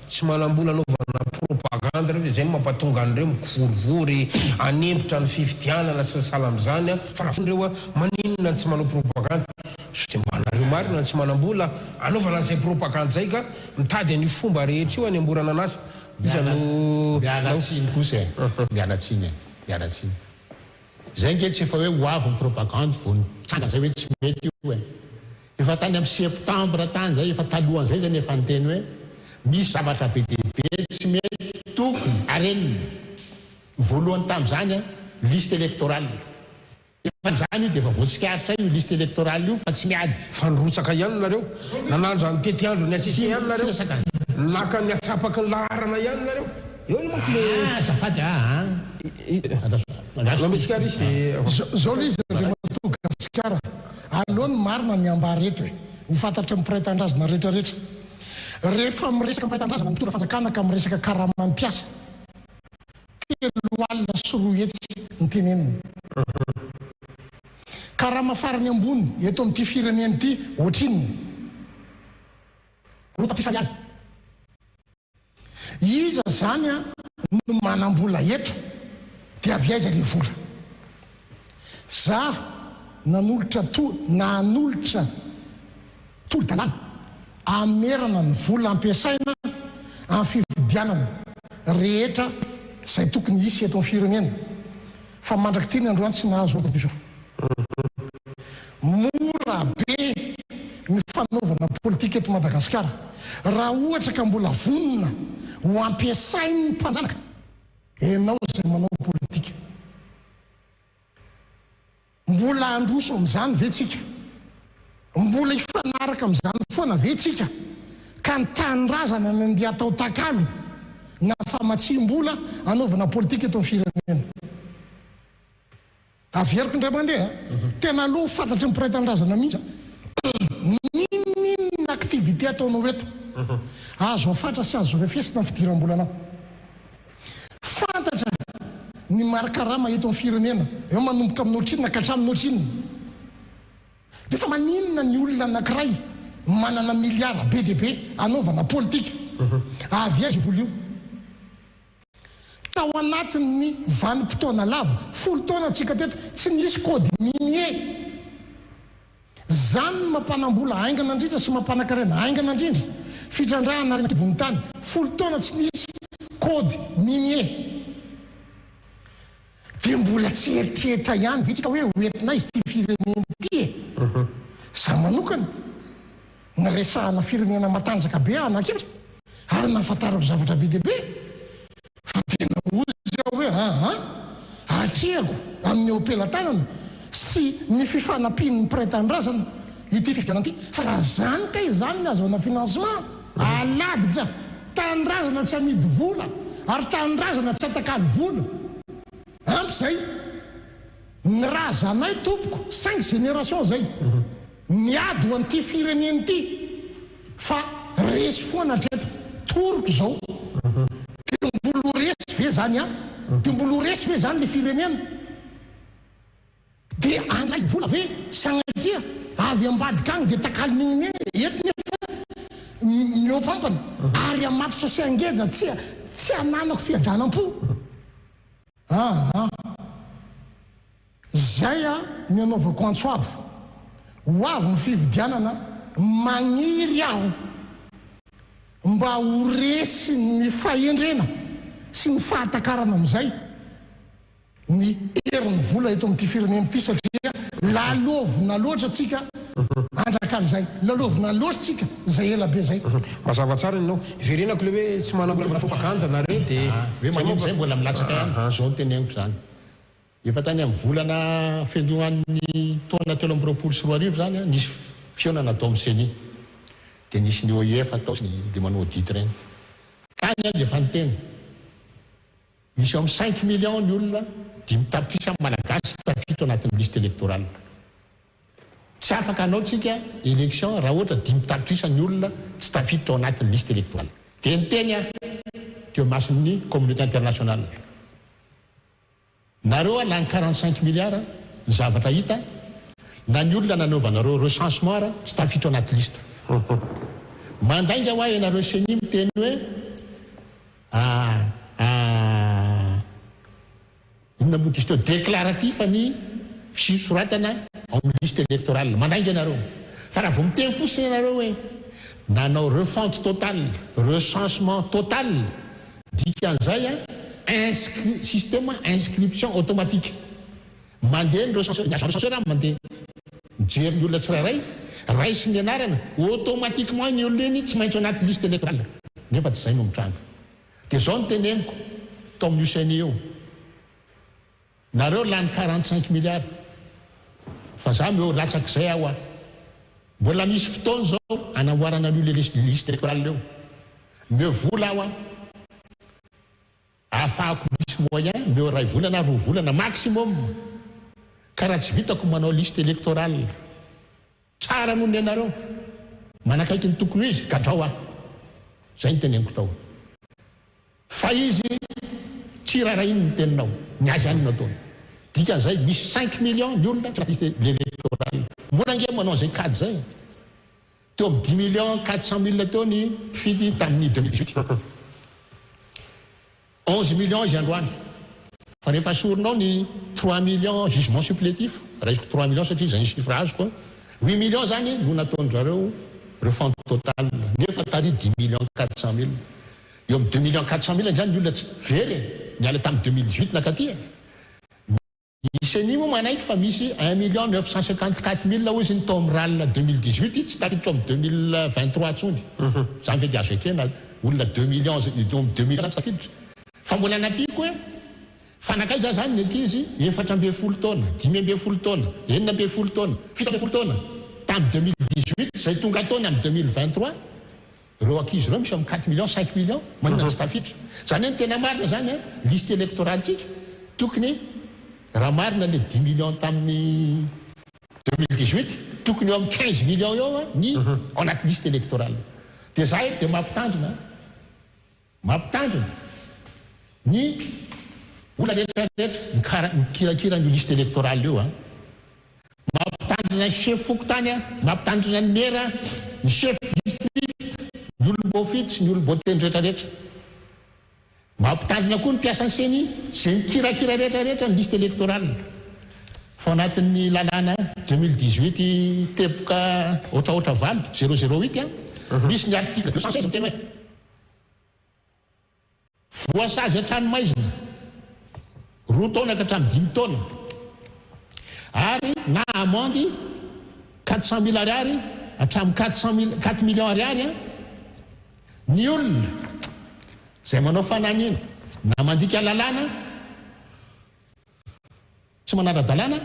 tsy manam-bola anaovana propaganda reo zay mampatonga an'ireo mikivorivory anempotra ny fifidianana sy ny sala amin'izany fa raha fon'ireo maninona tsy manao propaganda so dia manareo marina tsy manam-bola anaovana zay propaganda zay ka mitady ny fomba rehetra io any amborana anazy. Mialatsiny kosa mialatsiny zay nge tsy efa hoe ho avy ny propaganda vo tranga zay hoe tsy mety io efa tany amin'ny septembre tany zay efa talohan'izay zany efa nyteny hoe misy zavatra be dehibe tsy mety tokony arenina voalohany tamin'izany liste électorale efa zany dia efa voatsikaritra io liste électorale io fa tsy miady fandrotsaka ihany nareo nanandra ny tetiandro ny atsisy ihany nareo naka ny atsapaka ny laharana ihany nareo eo ny manko le zafady lametsika risy zao le izy rehefa Gasikara alohany marina ny ambara eto ho fantatra mipraitan-drazana rehetrarehetra rehefa miresaka mipraitan-drazana mitondra fanjakana ka miresaka karamanympiasa telo alina sy roa hetsy ny teneniny karama farany ambony eto amin'ity fireneny ity ohatrininy rotatrisa azy iza zany a no manam-bola eto dia avy aiza le vola za nanolotra tolo-dalàna amerana ny vola ampiasaina amin'ny fividianana rehetra zay tokony isy eto amin'ny firenena fa mandraky ty ny androany tsy nahazo opposition mora be ny fanaovana politika eto Madagasikara raha ohatra ka mbola vonona ho ampiasainy ny mpanjanaka enao zay manao politika mbola androso amin'izany ve tsika mbola ifanaraka amin'izany foana ve tsika ka ny tanindrazana ny andeha atao takalo na famatsim-bola anaovana politika eto amin'ny firenena averiko indray mandeha tena aloha fantatra ny piraitan-drazana mihitsy ninona activité ataonao eto azo afatra sy azo refesina ny fidiram-bolanao fantatra ny marakarama eto amin'ny firenena eo manomboka amin'notrinina ka hatramin'notrinina dia fa maninona ny olona anankiray manana miliara be dia be anaovana politika avy aiza vola io tao anatin'ny vanim-potoana lava 10 taona antsika teto tsy nisy kody minier zany mampanambola aingana indrindra sy mampanakarena aingana indrindra fitrandrahana ary antibony tany 10 taona tsy nisy kody minier dia mbola tsy eritreritra ihany vitsika hoe hoentina izy ty firenena ty za manokana ny resahana firenena matanjaka be anakivitra ary nahafantarako zavatra be dia be fa tena ozy aho hoe atrehako amin'ny opela-tanana sy ny fifanampiany ny piraitan-drazana ity fifidianana ity fa raha zany ka izany ny azahoana financement aladitra tanindrazana tsy amidy vola ary tanindrazana tsy atakaly vola ampy zay ny raha zanay tompoko 5 génération zay miady ho an'ity fireneny ity fa resy foana treto toroko zao dia mbolo resy ve zany dia mbolo resy ve zany le firenena dia andray vola ve sanatria avy ambadika agny dia takaly mignine etiny fa miopampana ary amato sasy angeja tsy ananako fiadanam-po zay ny anaovako antsoavo ho avy ny fividianana magniry aho mba ho resy ny fahendrena sy ny fahatakarana amin'izay ny herin'ny vola eto amin'ity firenena ity satria lalovina loatra atsika andrakany zay lalovina loatra tsika zay ela be zay mazava tsara inao verenako le hoe tsy manapropaganda nareo dia hoe manino zay mbola milatsaka ihany zao ny teneniko zany efa tany amin'ny volana fenohan'ny taona 3 zany nisy fionana atao amin'ny CENI dia nisy ny OIF atao dia manao audit reny tany dia efa nyteny misy eo amin'ny 5 millions ny olona 5 tapitrisa malagasy tafito anatin'ny liste électorale tsy afaka anao tsika élection raha ohatra 5 tapitrisa ny olona tsy tafito anatin'ny liste électorale dia nyteny teo mason'ny communauté internationale nareo lany 45 milliards ny zavatra hita na ny olona nanaovanareo recensement tsy tafitro anaty liste mandainga ho ahy nareo CENI miteny hoe inona moa izy teo déclaratif ny fisoratana amin'ny liste électorale mandainga nareo fa raha vao miteny fosiny ianareo hoe nanao refonte totale recensement total dikan'izay système inscription automatique mandeha ny recenseur mandeha mijery ny olona tsirairay raisy ny anarana automatiquement ny olona eny tsy maintsy anaty liste électorale nefa tsy zay no mitranga dia zao ny teneniko tao amin'ny CENI eo nareo lany 45 milliards fa za meo latsak'izay aho a mbola misy fotoana zao anamboarana an'io le liste électorale leo meo vola aho a ahafahako misy moyen meo ray volana 2 volana maximum ka raha tsy vitako manao liste électorale tsara noho ny anareo manakaiky ny tokony izy kadrao aho zay ny teneniko tao fa izy tsy raha iny ny teninao ny azy any nataony dikan'izay misy 5 millions ny olona tsy liste électorale mona nge manao zay kady zay teo amin'ny 10 millions 400 000 teo ny mpifidy tamin'ny 2018 11 millions izy androany fa rehefa sorinao ny 3 millions jugement supplétif raisiko 3 millions satria zay ny chiffre azoko 8 millions zany no nataon'zareo refond total nefa tary 10 millions 400 000 eo amin'ny 2 millions 400 000 zany ny olona tsy very niala tamin'ny 2018 nakaty isenimo manaiky fa misy 1 million 954 000 ozy ny tao amin'ny ralina 2018 tsy tafiditra amin'ny 2023 tsony zany ve di azo ekena olona 2 millions eo amin'ny 2 millions tsy tafiditra fa mbola napiko hoe fanakay za zany ny ankizy 4 taona 5 taona 9 taona 7 taona tamin'ny 2018 zay tonga taony amin'ny 2023 reo ankizy reo misy amin'ny 4 millions 5 millions manina tsy tafiditra zany hoe ny tena marina zany liste électorale tsika tokony raha marina le 10 millions tamin'ny 2018 tokony eo amin'ny 15 millions eo ny ao anaty liste électorale dia zay dia mampitandrina ny olona rehetrarehetra mikirakirany liste électorale io mampitandrina ny chef fokotany mampitandrina ny mera ny chef district ny olom-bofity sy ny olom-boteny rehetrarehetra mampitandrina koa ny mpiasany seny zay mikirakira rehetrarehetra ny liste électorale fa anatin'ny lalàna 2018 teboka ohatraohatra valo 008 misy ny article 216 miteny hoe voasazy hatranomaizina 2 taona ka hatramin'ny 5 taona ary na amende 400 000 ariary hatramin'ny 4 millions ariary ny olona zay manao fananina na mandika lalàna tsy manara-dalàna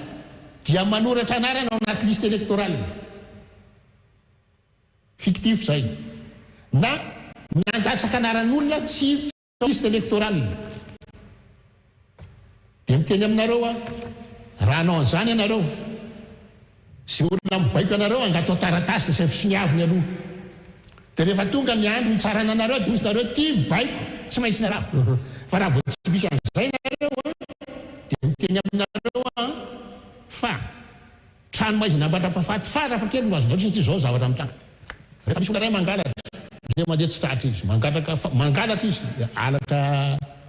dia manoratra anarana ao anaty liste électorale fictif zay na nandasaka anaran'olona tsy liste électorale dia miteny aminareo raha anao an'izany ianareo sy olona mibaiko anareo angatao taratasy zay fisoniaviny aloha dia rehefa tonga ny andro nitsarana anareo dia misy nareo ty mibaiko tsy maintsy narako fa raha vao tsy misy an'izay nareo dia miteny aminareo fa tranomaizina ambatra-pahafaty farafa kely no azonao satria zao zavatra mitranga rehefa misy olona ray mangalatra re mandeha tsy tratra izy mangalatra izy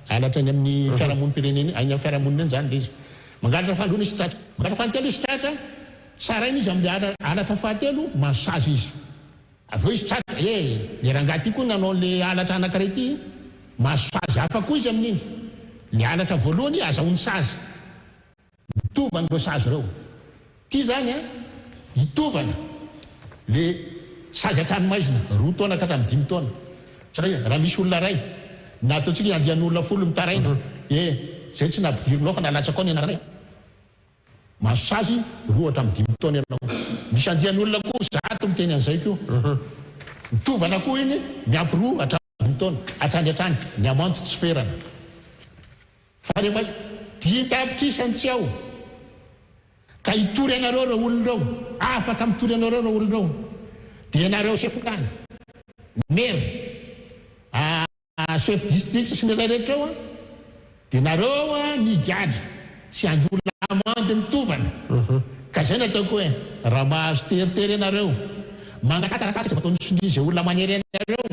alatra ny amin'ny fiarahamonim-pireneny any amin'ny fiarahamonina eny zany le izy mangalatra fandroana izy tratra mangalatra fahatelo izy tratra tsara iny izy amin'ny alatra fahatelo masazy izy aveo izy tratra le rangaty koa nanao le alatra anankiray ty masazy hafa koa izy amin'iny le alatra voalohany azahoany sazy mitovana reo sazy reo ty zany hitovana le sazy atranomaizina 2 taona ka hatramin'ny 5 taona satria raha misy olona ray na ataontsika andian'olona folo mitaraina zay tsy nampidirinao fa nalatsaka ao ny anaray masazy 2 hatramin'ny 5 taona ianao misy andian'olona koa 100 miteny an'izay koa mitovana koa iny miampy 2 hatramin'ny 5 taona hatrany ny amande tsy ferana fa rehefa 10 tapitrisa ny tsy ao ka hitory anareo reo olona reo afaka mitory anareo reo olona reo dia nareo chef fokany maire chef district sy ny rehetra reo dia nareo ny gadra sy andola amande mitovana ka zay nataoko hoe raha mahazo teritery anareo mangatataratasa sy ataony sonizy olona manery anareo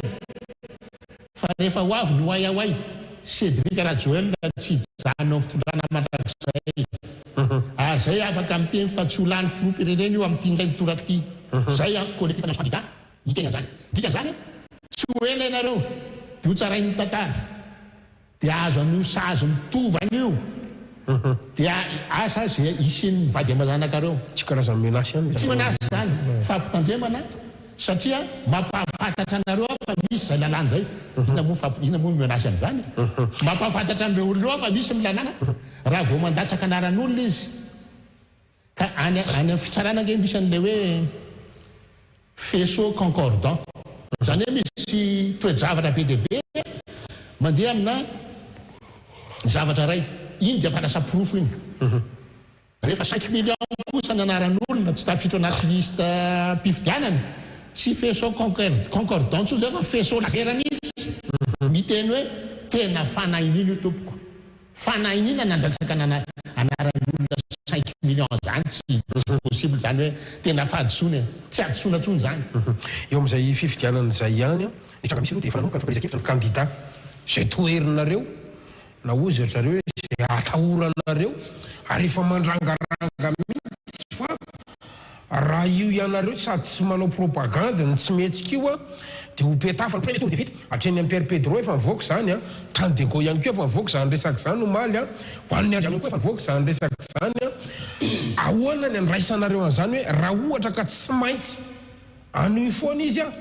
fa rehefa ho avy ny oay ahoay Cédric Rajoel tsy janao fitondrana mandrakizay ary zay afaka miteny fa tsy ho lany filoham-pirenena io amin'ny indray mitoraka ty zay collectif national candidat hitena zany dikan'izany tsy ho ela ianareo dia ho tsarain'ny tantara dia azo an'io sazo mitovana io dia asa zay isin'ny vady amazanakareo tsy karazany menasy ihany tsy menasy zany fampitandremana satria mampahafantatra anareo fa misy zay lalàna zay ina moa menasy an'izany mampahafantatra an'ireo olona eo fa misy milalàna raha vao mandatsaka anaran'olona izy ka any amin'ny fitsarana nge misy an'le hoe faisceau concordant zany hoe misy toe-javatra be deaibe mandeha amina zavatra ray iny dia fa lasa pirofo iny rehefa 5 millions kosa ny anaran'olona tsy tafiditra anaty lista mpifidianana tsy faisceau concordant tso zay fa faisceau laser mihitsy miteny hoe tena fanahin'iny io tompoko fanahin'ina nandatsaka anaran'olona 5 millions zany tsy possible zany hoe tena fahadisoana tsy adisoana tsony zany eo amin'izay fifidianan'izay ihany nitranga misy aloha dia efa nanomboka ny fampirezakevitra ny candidat zay toherinareo na ozy zareo hoe zay atahoranareo ary efa mandrangaranga mihitsy fa raha io ianareo sady tsy manao propagande ny tsy metsika io a dia ho petafa ny premier tour de vite hatreny amin'ny Père Pedro efa nivoaka zany a tany de go ihany koa efa nivoaka zany resaka zany omaly a ho an'ny andriano koa efa nivoaka zany resaka zany a ahoana ny andraisanareo an'izany hoe raha ohatra ka tsy maintsy anoy foana izy a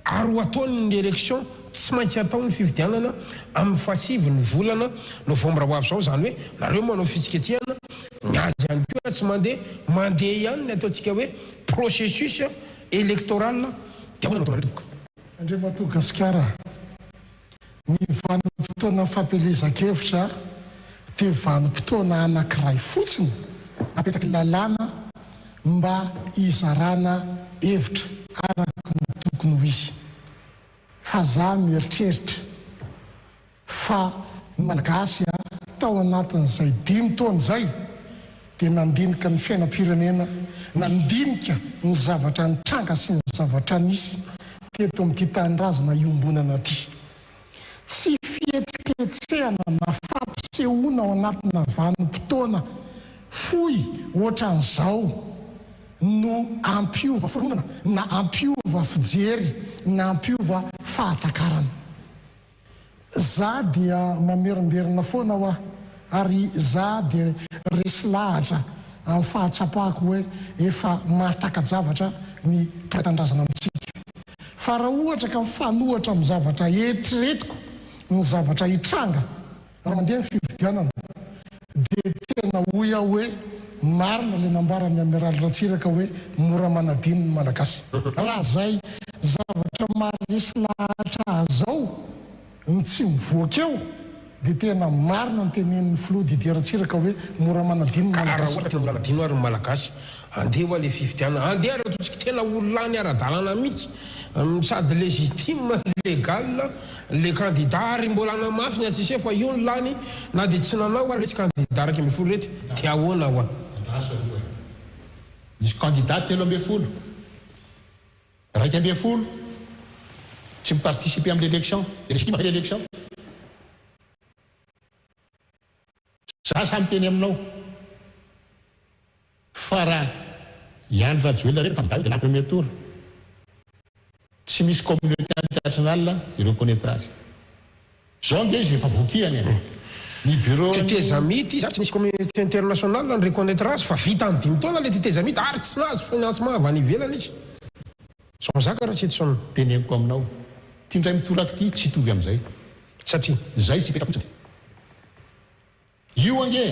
ary ho ataony ny élection tsy maintsy atao ny fifidianana amin'ny fasivy ny volana novembre ho avy zao zany hoe nareo manao fisiketsehana miazy ihany koa tsy mandeha ihany ny ataontsika hoe processus électoral dia ahoana nataonareo toboka Andriamato Gasikara ny vanim-potoana fampelezan-kevitra dia vanim-potoana anankiray fotsiny apetraky lalàna mba hizarana hevitra araky ny tokony ho izy fa za mieritreritra fa ny malagasy tao anatin'izay 5 taona zay dia nandinika ny fiainam-pirenena nandinika ny zavatra nitranga sy ny zavatra nisy teto amin'ity tanindrazana iombonana ty tsy fihetsiketsehana na fampisehoana ao anatina vanim-potoana foy ohatran'izao no ampiova fironana na ampiova fijery na ampiova fahatakarana za dia mamerimberina foana ho ary za dia resy lahatra amin'ny fahatsapahako hoe efa mahatakajavatra ny mpiray-tandrazana amintsika fa raha ohatra ka mifanohatra amin'ny zavatra eritreretiko ny zavatra hitranga raha mandeha ny fividianana dia tena hoy aho hoe marina le nambarany amiral Ratsiraka hoe mora manadiny ny malagasy raha zay zavatra maresy lahatra zao ny tsy mivoaka eo dia tena marina ny tenen'ny Filoha Didier Ratsiraka hoe mora manadiny ny malagasy ohatra tena manadino ary ny malagasy andeha ho ale fifidianana andeha ary ataontsika tena olona ny ara-dalàna mihitsy sady légitime légal le candidat ary mbola namafy ny atsise fa io ny lany na dia tsy nanao ary retsy candidat raiky amby folo rety dia ahoana ho misy candidat 13 raiky amby folo tsy miparticiper amin'ny l'élection légitime avy l'élection za samy teny aminao fa raha Iany Rajoelina reny candidat de la premier tour tsy misy communauté internationale ireconnaîtra azy zao nge izy efa vokiany ny bureau tetezamity za tsy misy communauté internationale ny reconnaîtra azy fa vita ny 5 taona le tetezamity ary tsy nazy financement avy any ivelany izy son zaka raha tsy etsona teneniko aminao ty ndray mitoraka ty tsy hitovy amin'izay satria zay tsy petrapotsiny io ange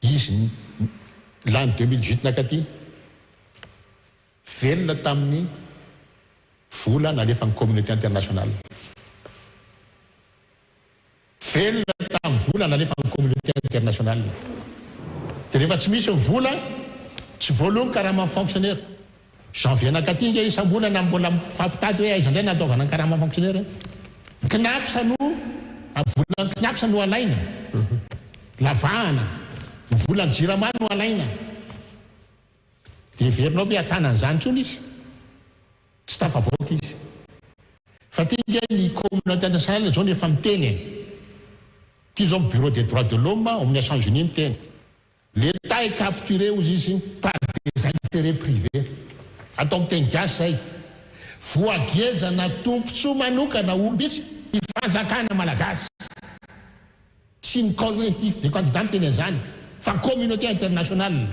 izy l'any 2018 nakaty velona tamin'ny vola nalefa ny communauté internationale velona tamin'ny vola nalefa ny communauté internationale dia rehefa tsy misy ny vola tsy voalony karama fonctionnaire janvier nakaty nge isam-bolana mbola fampitady hoe aiza indray nataovana ny karama fonctionnaire knapsa no volany knapsa no alaina lavahana ny volany jirama no alaina dia verinao ve atanan'izany tsony izy tsy tafavoaka izy fa ty nge ny communauté internationale zao nefa miteny ty zao bureau des droits de l'homme ao amin'ny Nations Unies miteny l'état est capturé aux izy par des intérêts privés atao miteny gasy zay voagezana tompontsoa manokana olombitsy ifanjakana malagasy tsy ny collectif de candidat miteny an'izany fa communauté internationale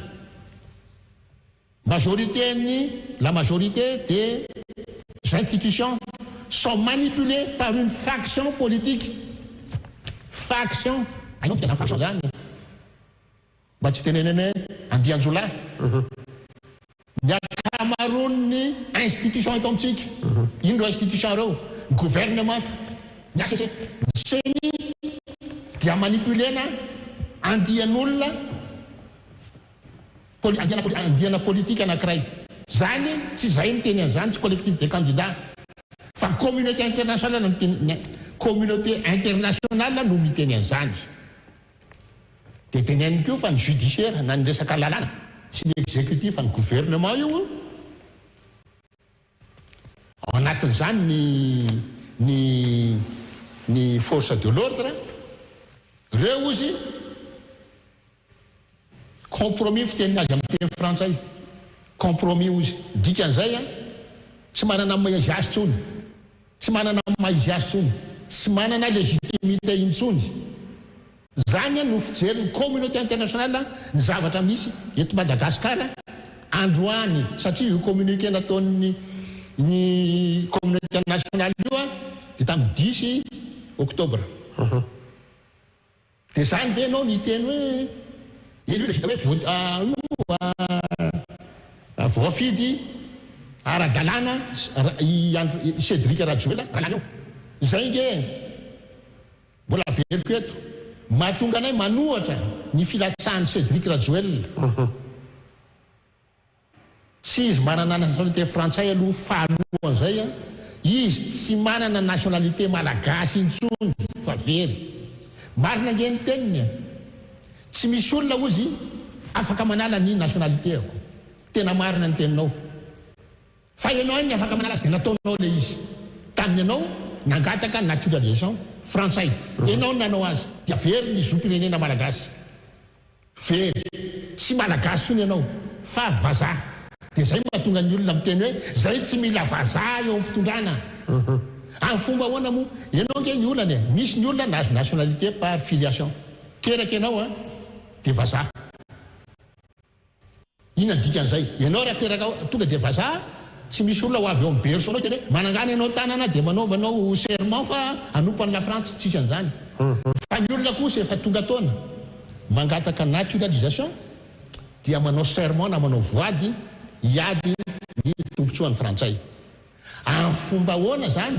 la majorité des institutions sont manipulées par une faction politique faction ainao tia zany faction zany mba tsy tenenene andianjolahy ny akamaroan'ny institution eto amitsika ino reo institution reo gouvernement ny ACC ny CENI dia manipulena andian'olona andiana politique anankiray zany tsy zay miteny an'izany tsy collectif des candidats fa communauté internationale communauté internationale no miteny an'izany dia teneniny koa fa ny judiciaire na ny resaka lalàna sy ny exécutif ny gouvernement io ao anatin'izany ny force de l'ordre reo izy compromis fitenina azy amin'ny teny frantsay compromis izy dikan'izay tsy manana maizasy tsony tsy manana maizasy tsony tsy manana légitimité intsony zany no fijeriny communauté internationale ny zavatra misy eto Madagasikara androany satria io communiqué nataony ny communauté nationale io dia tamin'ny 10 octobre dia zany ve anao ny teny hoe ilo le vita hoe voafidy ara-dalàna Cédric Rajoelina rahalany eo zay nge mbola veriko eto mahatonga anay manohatra ny filatsahany Cédric Rajoelina tsy izy manana nationalité frantsay aloha fahalohan'izay izy tsy manana nationalité malagasy intsony fa very marina nge ny teniny tsy misy olona ozy afaka manala ny nationalité ako tena marina ny teninao fa ianao ny afaka manala azy dia nataonao le izy taminy ianao nangataka naturalisation frantsay ianao nanao azy dia very ny zom-pirenena malagasy very tsy malagasy tsony ianao fa vazaha dia zay mahatonga ny olona miteny hoe zay tsy mila vazaha eo amin'ny fitondrana amin'ny fomba ahoana moa ianao nge ny olana misy ny olona nazo nationalité par filiation teraka ianao dia vazaha ina dikan'izay ianao raha teraka tonga dia vazaha tsy misy olona ho avy eo amin'ny berceau anao teny hoe manangana ianao tanana dia manaovanao serment fa anompany la France tsisy an'izany fa ny olona kosa efa tonga taona mangataka naturalisation dia manao serment na manao voady hiady ny tombotsoan'ny frantsay amin'ny fomba ahoana zany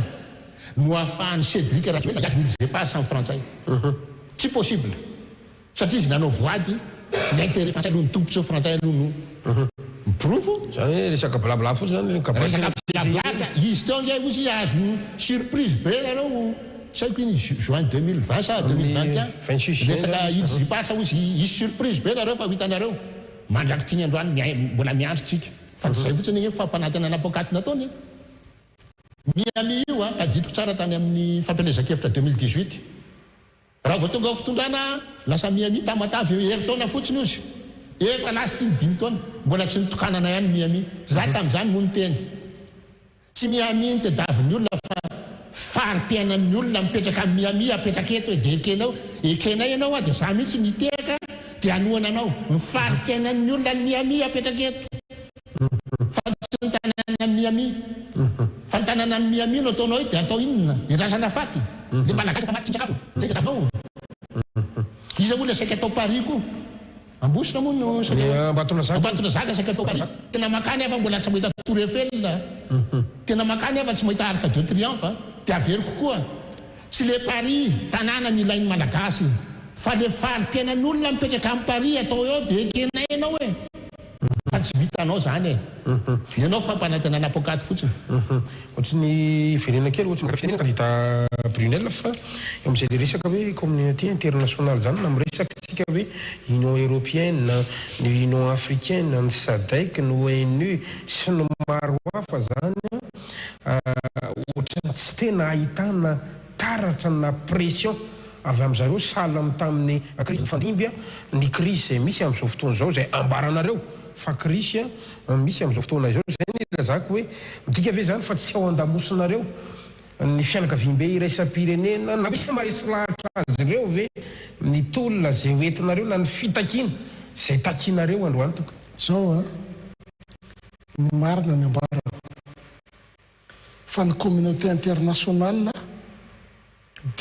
no ahafahan'ny Cédric Rajoelina hiady milise passe amin'ny frantsay tsy possible satria izy nanao voady ny intérêt frantsay aloha ny tombotsoa frantsay aloha no miprovo zany resaka blabla fotsy zany resaka blabla izy teo nge izy azo surprise be nareo tsy haiko iny juin 2020 sa 2021 resaka izy pasa izy isy surprise be nareo fa hitanareo mandraky tiany androany mbola miandro tsika fa tsy zay fotsiny hoe fampanatana napokati nataony Miami io tadidiko tsara tany amin'ny fampelezakevitra 2018 raha vao tonga fitondrana lasa Miami tamatavy hery taona fotsiny izy efa lasy 5 taona mbola tsy nitokanana ihany Miami za tamin'izany moa ny teny tsy Miami ny tediavin'ny olona fa fari-piainan'ny olona mipetraka amin'ny Miami apetraka eto dia ekenay ianao dia za mihitsy niteraka dia anohana anao mifari-piainan'ny olona ny Miami apetraka eto fa tsy ny tanàna ny Miami fa ny tanàna ny Miami no ataonao dia atao inona irasana faty le malagasy fa maty tsy sakafo zay tediavinao iza olona saika atao Paris koa ambosina moa no ambatona zaka saika atao Paris tena makany afa mbola tsy mahita Tour Eiffel tena makany afa tsy mahita Arc de Triomphe dia avery kokoa tsy le Paris tanàna ny ilain'ny malagasy fa le fari-piainan'olona mipetraka amin'ny Paris atao eo dia ekenay ianao fa tsy vitanao zany ianao fampanatana napokady fotsiny ohatry ny firenena kely ohatry ny ka vita Brunel fa eo amin'izay le resaka hoe communauté internationale zany na miresaka tsika hoe Union européenne ny Union africaine ny SADC ny ONU sy ny maro hafa zany ohatry tsy tena ahitana taratra na pression avy amin'izareo sahala amin'ny tamin'ny crise fandimby ny crise misy amin'izao fotoana izao zay ambaranareo fa crise misy amin'izao fotoana izao zay ny lazako hoe midika ve zany fa tsy ao andamosinareo ny fianakaviam-be iraisam-pirenena na hoe tsy maharesy lahatra azy ireo ve ny tolona zay hoentinareo na ny fitakiana zay takianareo androany toka zao ny marina ny ambarako fa ny communauté internationale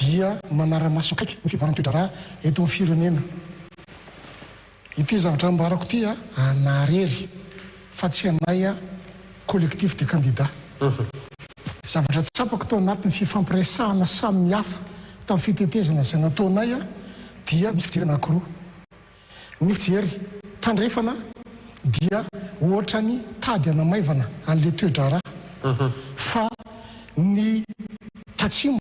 dia manara-maso kaiky ny fivaran-toedrara eto amin'ny firenena. Ity zavatra ambarako ity anarery fa tsy anay collectif de candidats. Zavatra tsapako tao anatin'ny fifampiresahana samihafa tamin'ny fitetezana izay nataonay dia misy fijery anankiroa. Ny fijery tandrefana dia ohatrany tady anamaivana an'le toedrara, fa ny tatsimo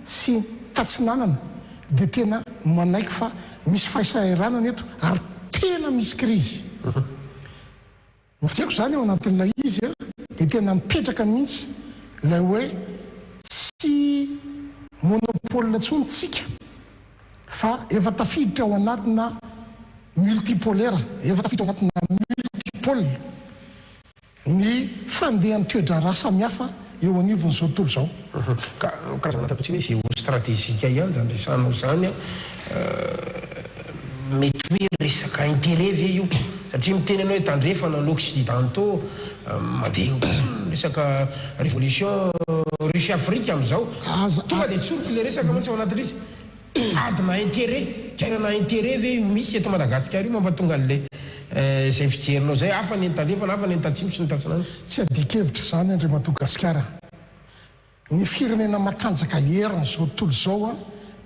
sy tatsinanana dia tena manaiky fa misy fahasahiranana eto ary tena misy krizy. Mifiteriko zany ao anatin'ilay izy dia tena mipetraka mihitsy ilay hoe tsy monopole intsony tsika fa efa tafiditra ao anatina multipolaire, efa tafiditra ao anatina multipole ny fandehan'ny toedrara samihafa eo anivon'izao tontolo izao. Karazana tapitsy hoe zay stratégique ihany zany resanao zany mety hoe resaka intérêt ve io satria miteny anao hoe tandrefana l'occidentaux mandeha resaka révolution Russie Afrique am'izao tonga dia tsoroky le resaka mantsy ao anatin'izy adina intérêt kairana intérêt ve misy eto Madagasikara io mampatonga an'le zay fijerinao zay hafa ny tandrefana hafa ny tatsimo sy ny tatsinana. Tsy adikevitra zany andre Madagasikara. Ny firenena matanjaka herina zao tontolo izao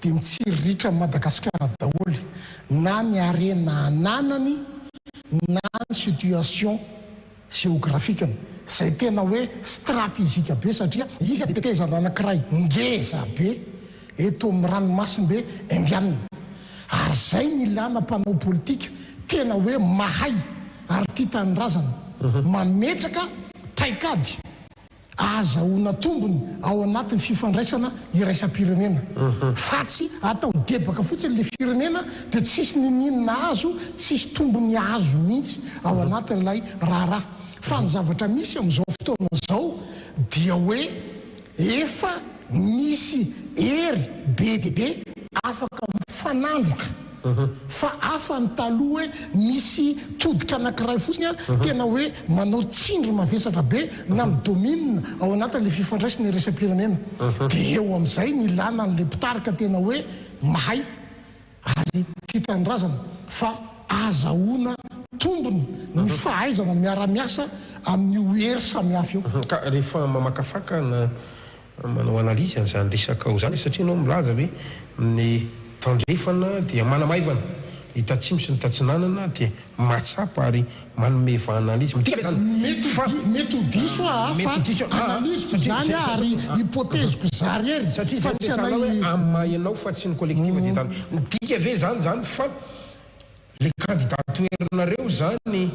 dia mitsiriritra Madagasikara daholy, na ny arena ananany na ny situation géographiqueny izay tena hoe stratégique be satria izy dia tetezana anankiray ngeza be eto amin'ny ranomasimbe Indiana. Ary zay ny ilana mpanao politika tena hoe mahay ary tia tanindrazana mametraka taikady azahoana tombony ao anatin'ny fifandraisana iraisam-pirenena. Fa tsy atao debaka fotsiny le firenena dia tsisy nininona azo, tsisy tombony azo mihitsy ao anatin'ilay raharaha. Fa ny zavatra misy amin'izao fotoana izao dia hoe efa misy hery be dia be afaka mifanandroka. Fa afa ny taloha hoe misy todika anankiray fotsiny tena hoe manao tsindry mavesatra be na midominina ao anatin'le fifandraisana iraisam-pirenena. Dia eo amin'izay ny ilana n'le mpitarika tena hoe mahay ary tia tanindrazana fa azahoana tombony ny fahaizana miara-miasa amin'ny hery samihafa io. Ka rehefa mamakafaka na manao analyse an'izany resaka ao zany satria anao milaza hoe ny tandrefana dia manamaivana, ny tatsimo sy ny tatsinanana dia matsapa ary manome va-analyse. Midika ve zany? Mety ho diso fa analysiko zany ary hypothèseko zarery satria fa tsy anay hoe amainao fa tsy ny collectif dia tany. Midika ve zany fa le candidaturernareo zany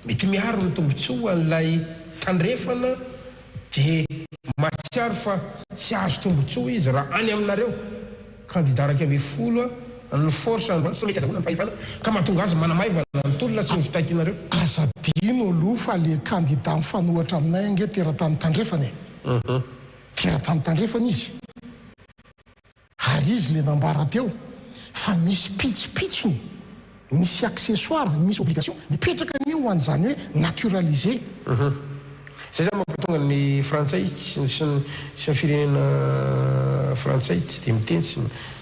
mety miaro ny tombotsoa an'ilay tandrefana dia matsiaro fa tsy azo tombotsoa izy raha any aminareo candidat raika amby folo ny force androany sy mety azahoana ny fahefana ka mahatonga azy manamaivana ny tolona sy ny fitakinareo. Azadino aloha fa le candidat mifanohatra aminay ange teratany tandrefana teratany tandrefana izy ary izy le nambara teo fa misy pitsopitsony, misy accessoire, misy obligation mipetraka anio ho an'izany hoe naturalisé. Zay zany mampatonga ny frantsay sy ny firenena frantsay tsy dia miteny sy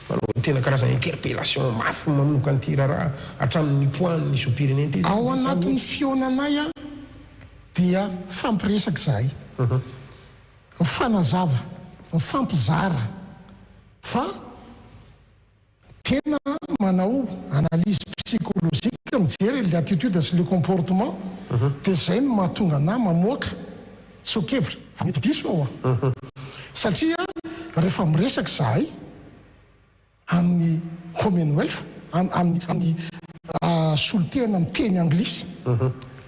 manao tena karazana interpellation mafy manomboka an'ity raharaha hatramin'ny poids ny zo-pirenena ty. Ao anatin'ny fionanay dia fampiresaka zahay, mifanazava, mifampizara fa tena manao analyse psychologique mijery le attitude sy le comportement dia zay no mahatonga ana mamoaka tsokevitra fa mety diso ao satria rehefa miresaka zahay amin'ny commonwealth amin'ny solotena miteny anglisy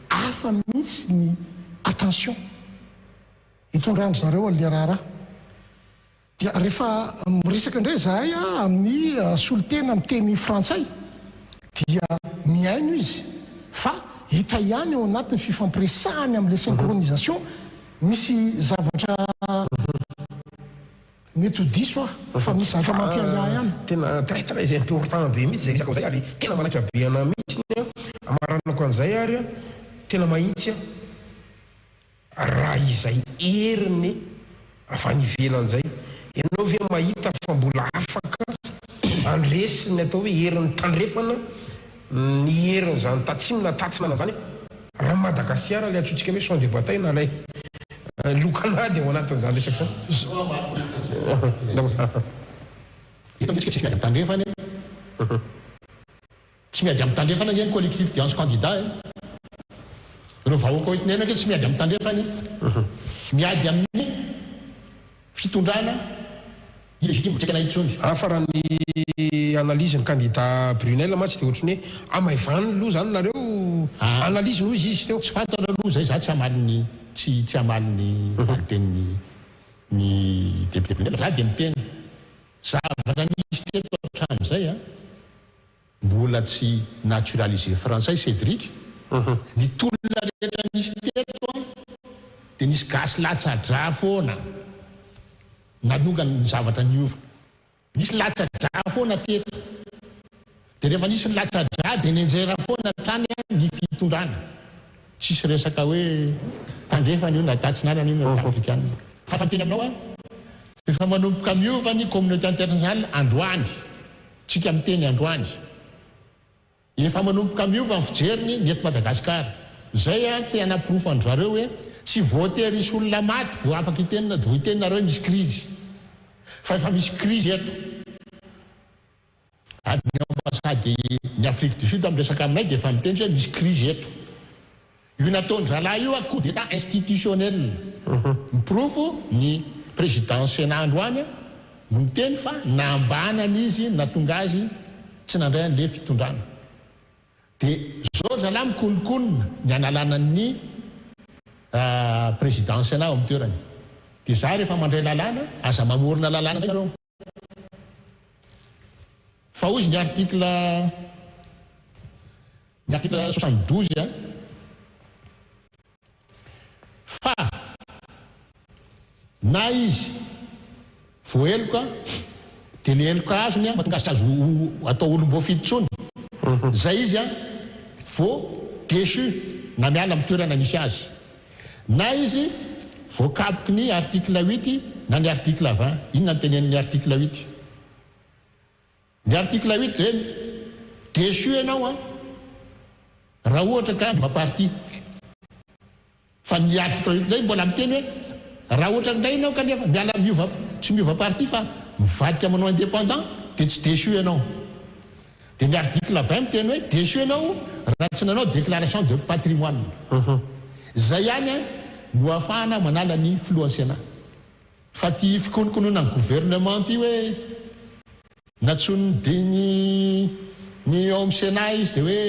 afa mihitsy ny attention hitondrano zareo an'le raharaha. Dia rehefa miresaka indray zahay amin'ny solotena miteny frantsay dia miaino izy fa hita ihany ao anatin'ny fifampiresahany amin'le synchronisation misy zavatra mety ho diso fa misy zavatra mampiaia ihany. Tena très important be mihitsy zay resaka zay ary tena manatra be ana mihitsy amaranako an'izay ary tena mahitsy raha izay heriny avy any ivelan'izay ianao ve mahita fa mbola afaka andresy ny atao hoe herin'ny tandrefana ny herin'izany tatsimina tatsinana zany raha Madagasikara ilay atsotsika hoe champ de bataille na lay lokanady ao anatin'izany resaka zany tandrefana tsy miady amin'ny tandrefana ny collectif de 11 candidat reo vahoaka hoentinena ke tsy miady amin'ny tandrefany miady amin'ny fitondrana ilégitime intsony afara ny analyse ny candidat Brunel ma tsy de ohatrany hoe amaivany loha zany nareo analyse noho izy teo tsy fantana aloha zay za tsy amaliny tsy amaliny valiteniny ny député Brunel za de miteny zavatra nisy teto hatramin'izay mbola tsy naturalisé français Cédric ny tolona rehetra nisy teto dia nisy gasy latsa-dra foana nanonga ny zavatra niova nisy latsa-dra foana teto dia rehefa nisy latsa-dra dia nenjera foana trany ny fitondrana tsisy resaka hoe tandrefana io na tatsinarana io na afrikana fa fateny aminao rehefa manomboka miova ny communauté internationale androany tsika miteny androany efa manomboka miova ny fijeriny ny eto Madagasikara zay te hanaprofo andrareo hoe tsy voatery olona maty vo afaka itenareo misy crise fa efa misy crise eto ary ny ambassade ny Afrique du Sud amin'ny resaka aminay dia efa miteny hoe misy crise eto io nataon-dralahy io coup d'état institutionnel miprofo ny président Sénat androany no miteny fa nambanana izy natonga azy tsy nandray an'le fitondrana dia zao zalahy mikonokonona ny analana ny président Sénat ao amin'ny toerany dia za rehefa mandray lalàna aza mamorona lalàna areo fa ozy ny article 72 fa na izy voaheloka dia le heloka azony mahatonga azy azo atao olom-boafiditsony zay izy vo déchu na miala amin'ny toerana misy azy na izy voakapoky ny article 8 na ny article 20 inona ny tenen'ny article 8 ny article 8 hoe déchu ianao raha ohatra ka miova parti fa ny article 8 zay mbola miteny hoe raha ohatra ndray ianao kanefa miala miova tsy miova parti fa mivadika manao indépendant dia tsy déchu ianao dia ny article 20 miteny hoe déchu ianao raha tsy nanao déclaration de patrimoine zay ihany no ahafahana manala ny filohan'ny Sénat fa ty fikonokonona ny gouvernement ty hoe natsony di ny ao amin'ny Sénat izy dia hoe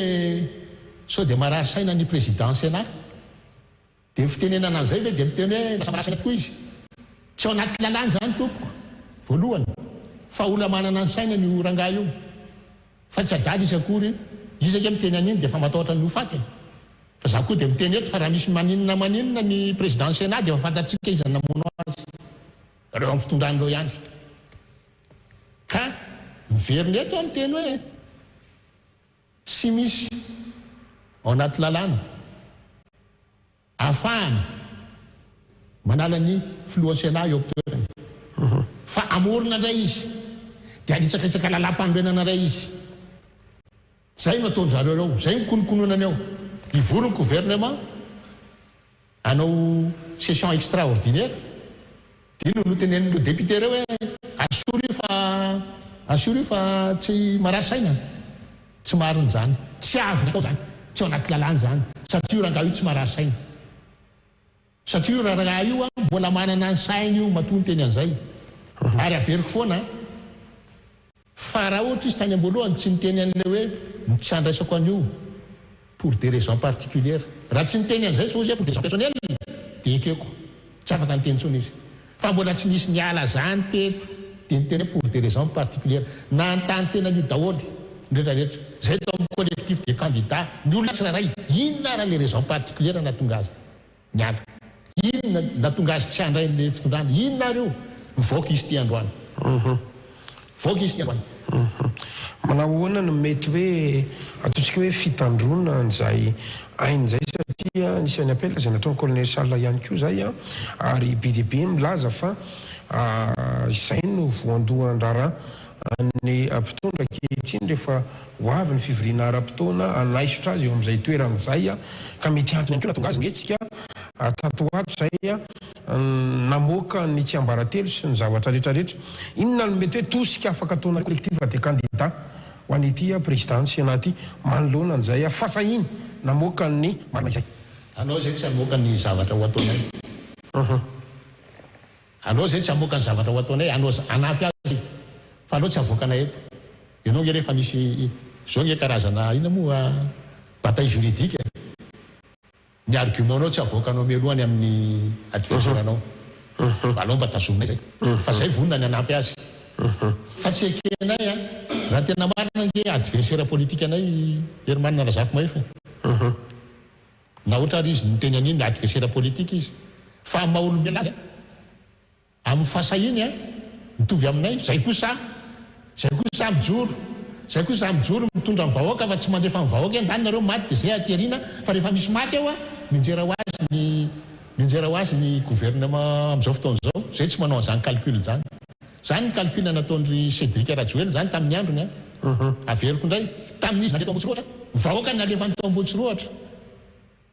sao dia marary saina ny président Sénat dia fitenenana an'izay ve dia miteny hoe lasa marary saina tokoa izy tsy ao anaty lalàna zany tompoko voalohany fa olona manana ny saina ny orangah io fa tsy adady izy akory izake miteny an'iny dia fa matahotra ny hofaty fa za koa dia miteny eto fa raha misy maninona ny président Sénat dia mafantatsika izy namono azy reo amin'ny fitondran'ireo ihany ka miveriny eto amin'ny teny hoe tsy misy ao anaty lalàna ahafahana manala ny filohan'ny Sénat eo am-toerany fa amorona indray izy dia alitsakaitsaka lalam-panorenana iray izy zay no ataon-jareo reo zay mikonokononany ao ivorony gouvernement anao session extraordinaire dia no tenen'ireo député reo hoe assury fa tsy marary saina tsy mariny zany tsy avy atao zany tsy ao anaty lalàna zany satria io rangaha io tsy marary saina satria io rangaha io mbola manana ny saina io matony teny an'izay ary averiko foana fa raha ohatra izy tany am-boalohany tsy niteny an'le hoe tsy andraisako an'io pour des raisons particulières raha tsy niteny an'izay so izy pour des raisons personnelles dia ekeko tsy afaka niteny tsony izy fa mbola tsy nisy niala zany teto dia niteny pour des raisons particulières na antany tena n'io daholy nrehetrarehetra zay tao amin'ny collectif des candidats ny olona tsiraray inona raha le raisons particulières natonga azy niala inona natonga azy tsy handray le fitondrana inona reo mivoaka izy ty androany voaka izy ty androany manao ahoana no mety hoe ataontsika hoe fitandrona n'izay ain'izay satria nisan'ny appel zay nataony colonel Salla ihany koa zay ary be dia be milaza fa izay no voandohan-drara ny mpitondra kehitriny rehefa ho avy ny fivoriana ara-potoana anaisotra azy eo amin'izay toeran'izay ka mety antony ihany koa natonga azy mihetsika tatoato zay namoaka ny tsy ambaratelo sy ny zavatra rehetrarehetra inona no mety hoe tosika afaka ataona kolektiva de candidat ho an'ity présidentsy anaty manoloana an'izay fasahiny namoaka ny marina izay anao zay tsy hamoaka ny zavatra ho ataonay anao zay tsy hamoaka ny zavatra ho ataonay anao anampy azy fa anao tsy avoakanay eto ianao nge rehefa misy zao nge karazana ina moa bataille juridique ny argumentanao tsy avoakanao mialohany amin'ny adversaire anao anao mba tazominay zay fa zay vonona ny anampy azy fa tsy ekenay raha tena marina nge adversaire politique anay ery marina razafy maefa na ohatra ary izy niteny an'iny adversaire politique izy fa maha-olombelona azy amin'ny fasahiny mitovy aminay zay kosa mijoro mitondra ny vahoaka fa tsy mandefa ny vahoaka endany nareo maty de zay aterina fa rehefa misy maty eo minjera ho azy ny gouvernement amin'izao fotoana zao zay tsy manao an'izany calcul zany ny calcul nataondry Cédric Rajoelina zany tamin'ny androny averiko indray tamin'izy nandeha Ambohitsiroatra vahoaka nalefany tao Ambohitsiroatra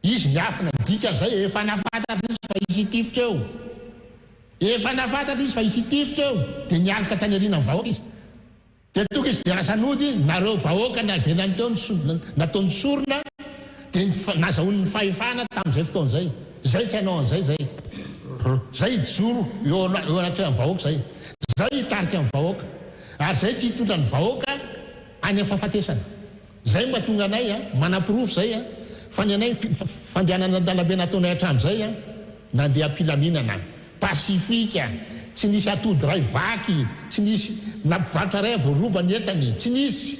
izy niafina dika zay efa nafantatra izy fa izy tifitra eo de nialaka tany arina ny vahoaka izy de toka izy de rasanody nareo vahoaka navelany teo nataony sorona de nazahoany ny fahefana tamin'izay fotoana zay tsy hanao an'izay zay joro eo anatray amin'ny vahoaka zay hitarika amin'ny vahoaka ary zay tsy hitondra ny vahoaka any fahafatesana zay mba tonga anay manapirofo zay fa ny anay fandehanana an-dalambe nataonay hatramin'izay nandeha ampilaminana pasifika tsy nisy atody ray vaky tsy nisy nampivarotra ray voaroba ny entany tsy nisy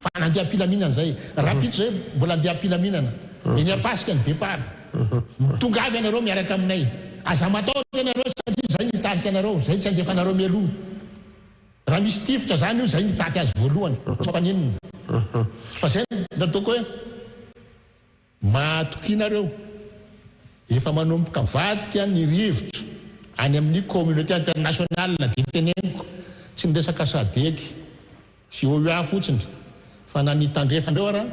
fa nandeha ampilaminana zay rapitro zay mbola andeha ampilaminana eny apasika ny départ tonga avy anareo miaraka aminay aza mataotra anareo satria zay nitarika anareo zay tsy andefa anareo mialoha raha misy tifitra zany io zay nitaty azy voalohany sopaninina fa zay nataoko hoe matokinareo efa manomboka mivadika ny rivotra any amin'ny communauté internationale de teneniko tsy niresaka SADC sy OUA fotsiny fa na nitandrefandreo raha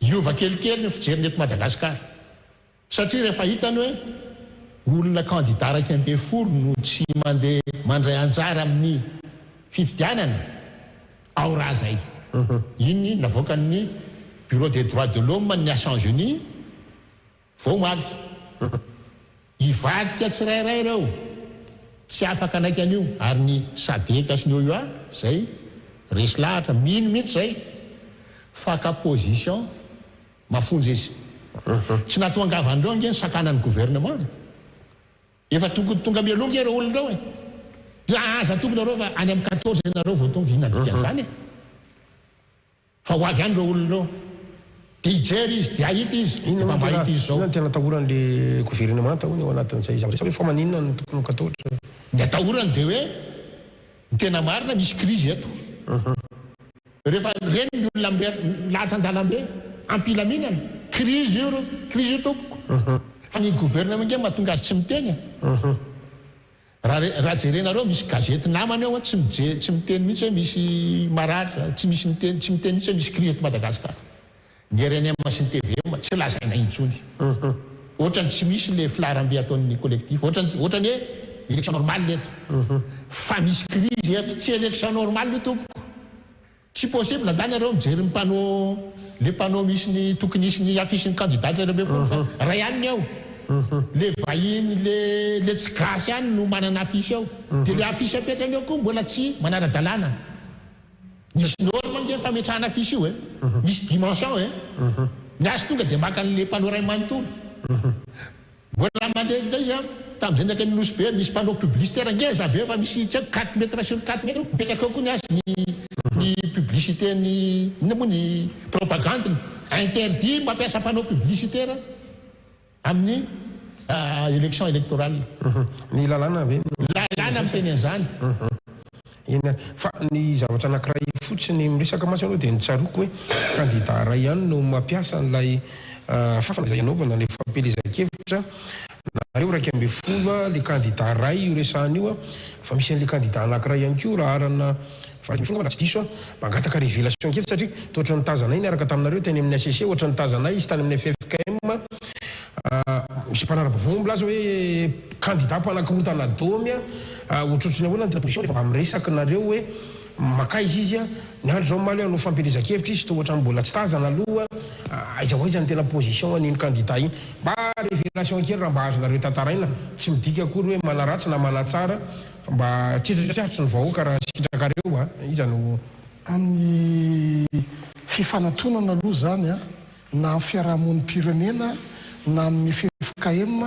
iova kelikely ny fijeriny eto Madagasikara satria rehefa hitany hoe olona candidat raiky ambe folo no tsy mandeha mandray anjara amin'ny fifidianana ao raha zay iny navoakan'ny bureau des droits de l'homme ny Nations Unies vao maly ivadika tsirairay ireo tsy afaka anaiky an'io ary ny SADC sy ny OUA zay resy lahatra mino mihitsy zay faka position mafonjy izy tsy natoangavandreo nge ny sakanan'ny gouvernement efa tonga mialonga ireo olonareo aza tongonareo fa any amin'ny 14 nareo vao tonga inadikan'izany fa ho avy any reo olonareo de hijery izy de ahita izy fa mahita izy zao tena atahoran'le gouvernement tahony ao anatin'izay zavatra hoe fa maninona no tokony ho katahatra ny atahorany de hoe ny tena marina misy crise eto rehefa reny ny olona lahatra an-dalambe ampilaminana crise io tompoko fa ny gouvernement nge mahatonga azy tsy miteny raha jerenareo misy gazety namany ao tsy miteny mihitsy hoe misy maratra tsy miteny mihitsy hoe misy crise eto Madagasikara ny RNM sy ny TVM tsy lazaina intsony ohatrany tsy misy le filaharam-be ataon'ny collectif ohatrany hoe élection normale eto fa misy crise eto tsy élection normale io tompoko tsy possible andany areo mijery le panneau misy ny tokony isy ny affiche ny candidat lehibe folo fa raha ihany ny ao le vahiny le tsy gasy ihany no manana affiche ao de le affiche apetrany eo koa mbola tsy manara-dalàna misy norme nge fametrahana affiche io misy dimension ny azy tonga de maka an'le panneau ray manontolo mbola mandeha ndray za tamin'izay ndaka ny nosy be misy panneau publicitaire ngeza be fa misy tsy 4 mètres sur 4 mètres mipetraka ao koa ny azy ny publicité ny propagande interdit mampiasa panneau publicitaire amin'ny élection électorale ny lalàna ave lalàna miteny an'izany fa ny zavatra anankiray fotsiny miresaka masy anao dia nitsaroko hoe candidat ray ihany no mampiasa n'ilay fafana izay anaovana le fampelezan-kevitra nareo raiky ambe folo le candidat ray io resahana io fa misy an'le candidat anankiray ihany koa raha arana farafolomba tsy diso mangataka révélation kely satria toatra ny tazanay niaraka taminareo teny amin'ny ACC ohatry ny tazanay izy tany amin'ny FFKM misy mpanarabovombo laza hoe candidat mpanankirontana domia ohatrotriny ahoana ny position rehefa miresaky nareo hoe maka izy ny andro zao maly no fampelezakevitra izy to ohatra mbola tsy tazana aloha aiza ho izy ny tena position an'iny candidat iny mba révélation kely raha mba azonareo tantaraina tsy midika akory hoe manaratsy na manatsara mba tsitratsiatry ny vahoaka raha sitrakareo iza no amin'ny fifanantonana aloha zany na amin'ny fiarahamon'ny pirenena na amin'ny FFKM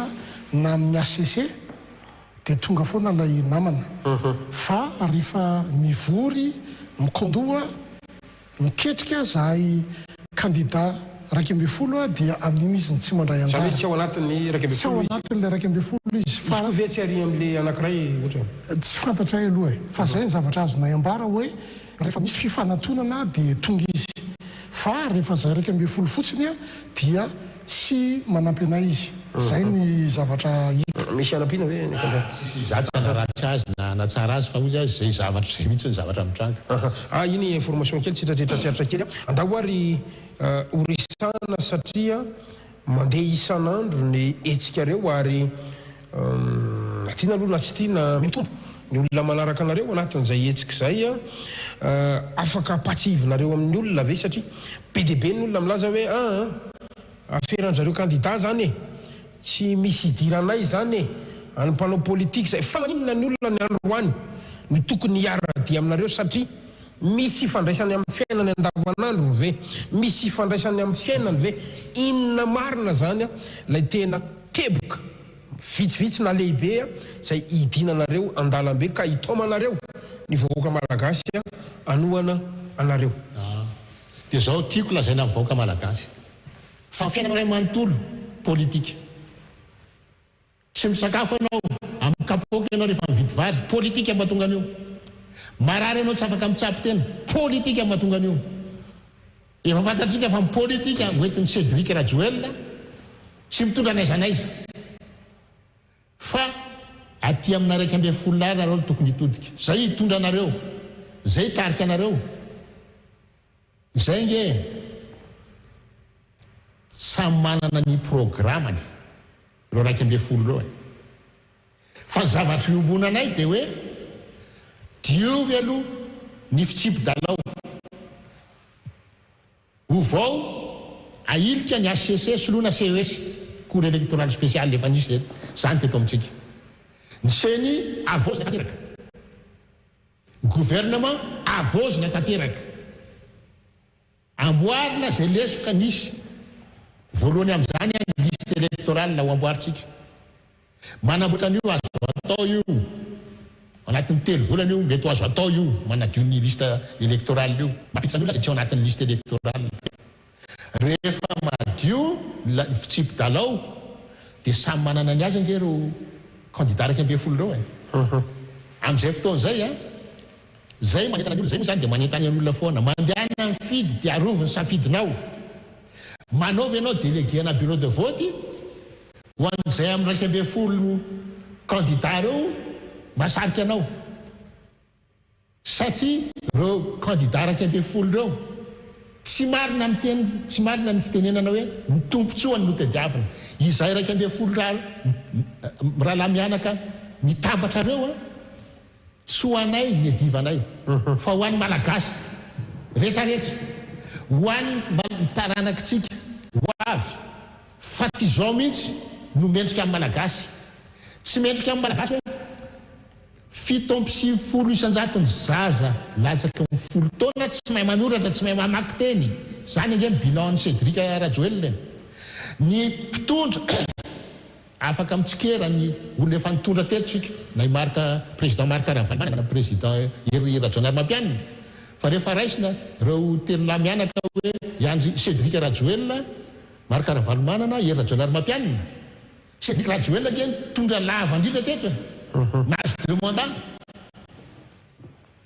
na amin'ny ACC dia tonga foana ilay namana fa rehefa mivory mikondoa miketrika zahay candidat raiky amby folo dia amin'iny izy tsy mandray anjara tsy ao anatin'ny raiky amby folo ao anatin'le raiky amby folo izy fa ve tsy ary amin'le anankiray ohatra tsy fantatra hay aloha fa zay ny zavatra azonay ambara hoe rehefa misy fifanantonana dia tonga izy fa rehefa zay raiky amby folo fotsiny dia tsy manampy anay izy zay ny zavatra hita misy anampiana hoe za tsy anaratsy azy na tsara azy fa ozy azy zay zavatra zay mihitsy ny zavatra mitranga iny information kely tsitratsitratsiatra kely andahoary horisana satria mandeha isan'andro ny etsikareo ary tiana aloha na tsy tiana mitombo ny olona manaraka anareo anatin'izay etsika zay afaka apatsivinareo amin'ny olona ve satria be dia be ny olona milaza hoe aferanjareo candidat zany tsy misy idiranay zany any mpanao politique zay fa maninona ny olona ny androany ny tokony hiara-dia aminareo satria misy ifandraisany amin'ny fiainany andavanandro ve misy ifandraisany amin'ny fiainany ve inona marina zany lay tena teboka vitsivitsy na lehibe zay idinanareo andalambe ka itomanareo ny vahoaka malagasy anohana anareo dia zao tiako lazaina amin'ny vahoaka malagasy fa fiainana ray manontolo politika tsy misakafo ianao amin'ny kapoka ianao rehefa mividy vary politika mahatonga an'io marary ianao tsy afaka mitsapy tena politika mahatonga an'io efa fantatrika fa politika hoentin'ny Cédric Rajoel tsy mitondra n'aiza n'aiza fa aty amina raiky amby folo nareo tokony hitodika zay hitondra anareo zay hitarika anareo zay nge samy manana ny programmany reo raiky amby folo reo fa zavatra iombonanay dia hoe diovy aloha ny fitsipy-dalao ho vao ailika ny ACC soloana CES cour électoral spécial efa nisy zany teto amintsika ny seny avozina tanteraka gouvernement avozina tanteraka amboarina zay lesoka nisy voalohany amin'izany liste électorale ho amboaritsika manamboatra an'io azo atao io anatin'ny telo volana io mety azo atao io manadio ny liste électorale io mampitsa ny olona zay tsy ao anatin'ny liste électorale rehefa madio fitsipy-dalao dia samy manana ny azy angereo candidat raiky amby folo reo amin'izay fotoana zay zay manentana ny olona zay moa zany dia manentany an'olona foana mandehana amin'ny fidy dia aroviny safidinao manaovy ianao délégué na bureau de vote ho an'izay amin'ny raiky amby folo candidat reo masarika anao satria reo candidat raiky amby folo reo tsy marina amin'ny teny tsy marina ny fitenenana hoe mitompotsoany no tediavina izay raiky amby folo rahalahy mianaka mitambatra reo tsy ho anay ny edivanay fa ho an'ny malagasy rehetrarehetra ho an'ny mitaranakitsika ho avy fa ty zao mihitsy no mendrika amin'ny malagasy tsy mendrika amin'ny malagasy hoe 70 isanjatony zaza latsaka ny folo taona tsy mahay manoratra tsy mahay mamaky teny zany ange bilan Cédric Rajoel ny mpitondra afaka mitsikera ny olona efa nitondra tetosika na marka président Marc Ravalomanana na président Rajoelina Mampianina fa rehefa raisina reo telolahy mianaka hoe iandry Cédric Rajoel Marc Ravalomanana Rajoelina Mampianina Cédric Rajoel nge tondra lava indrindra teto nazo 2 mandat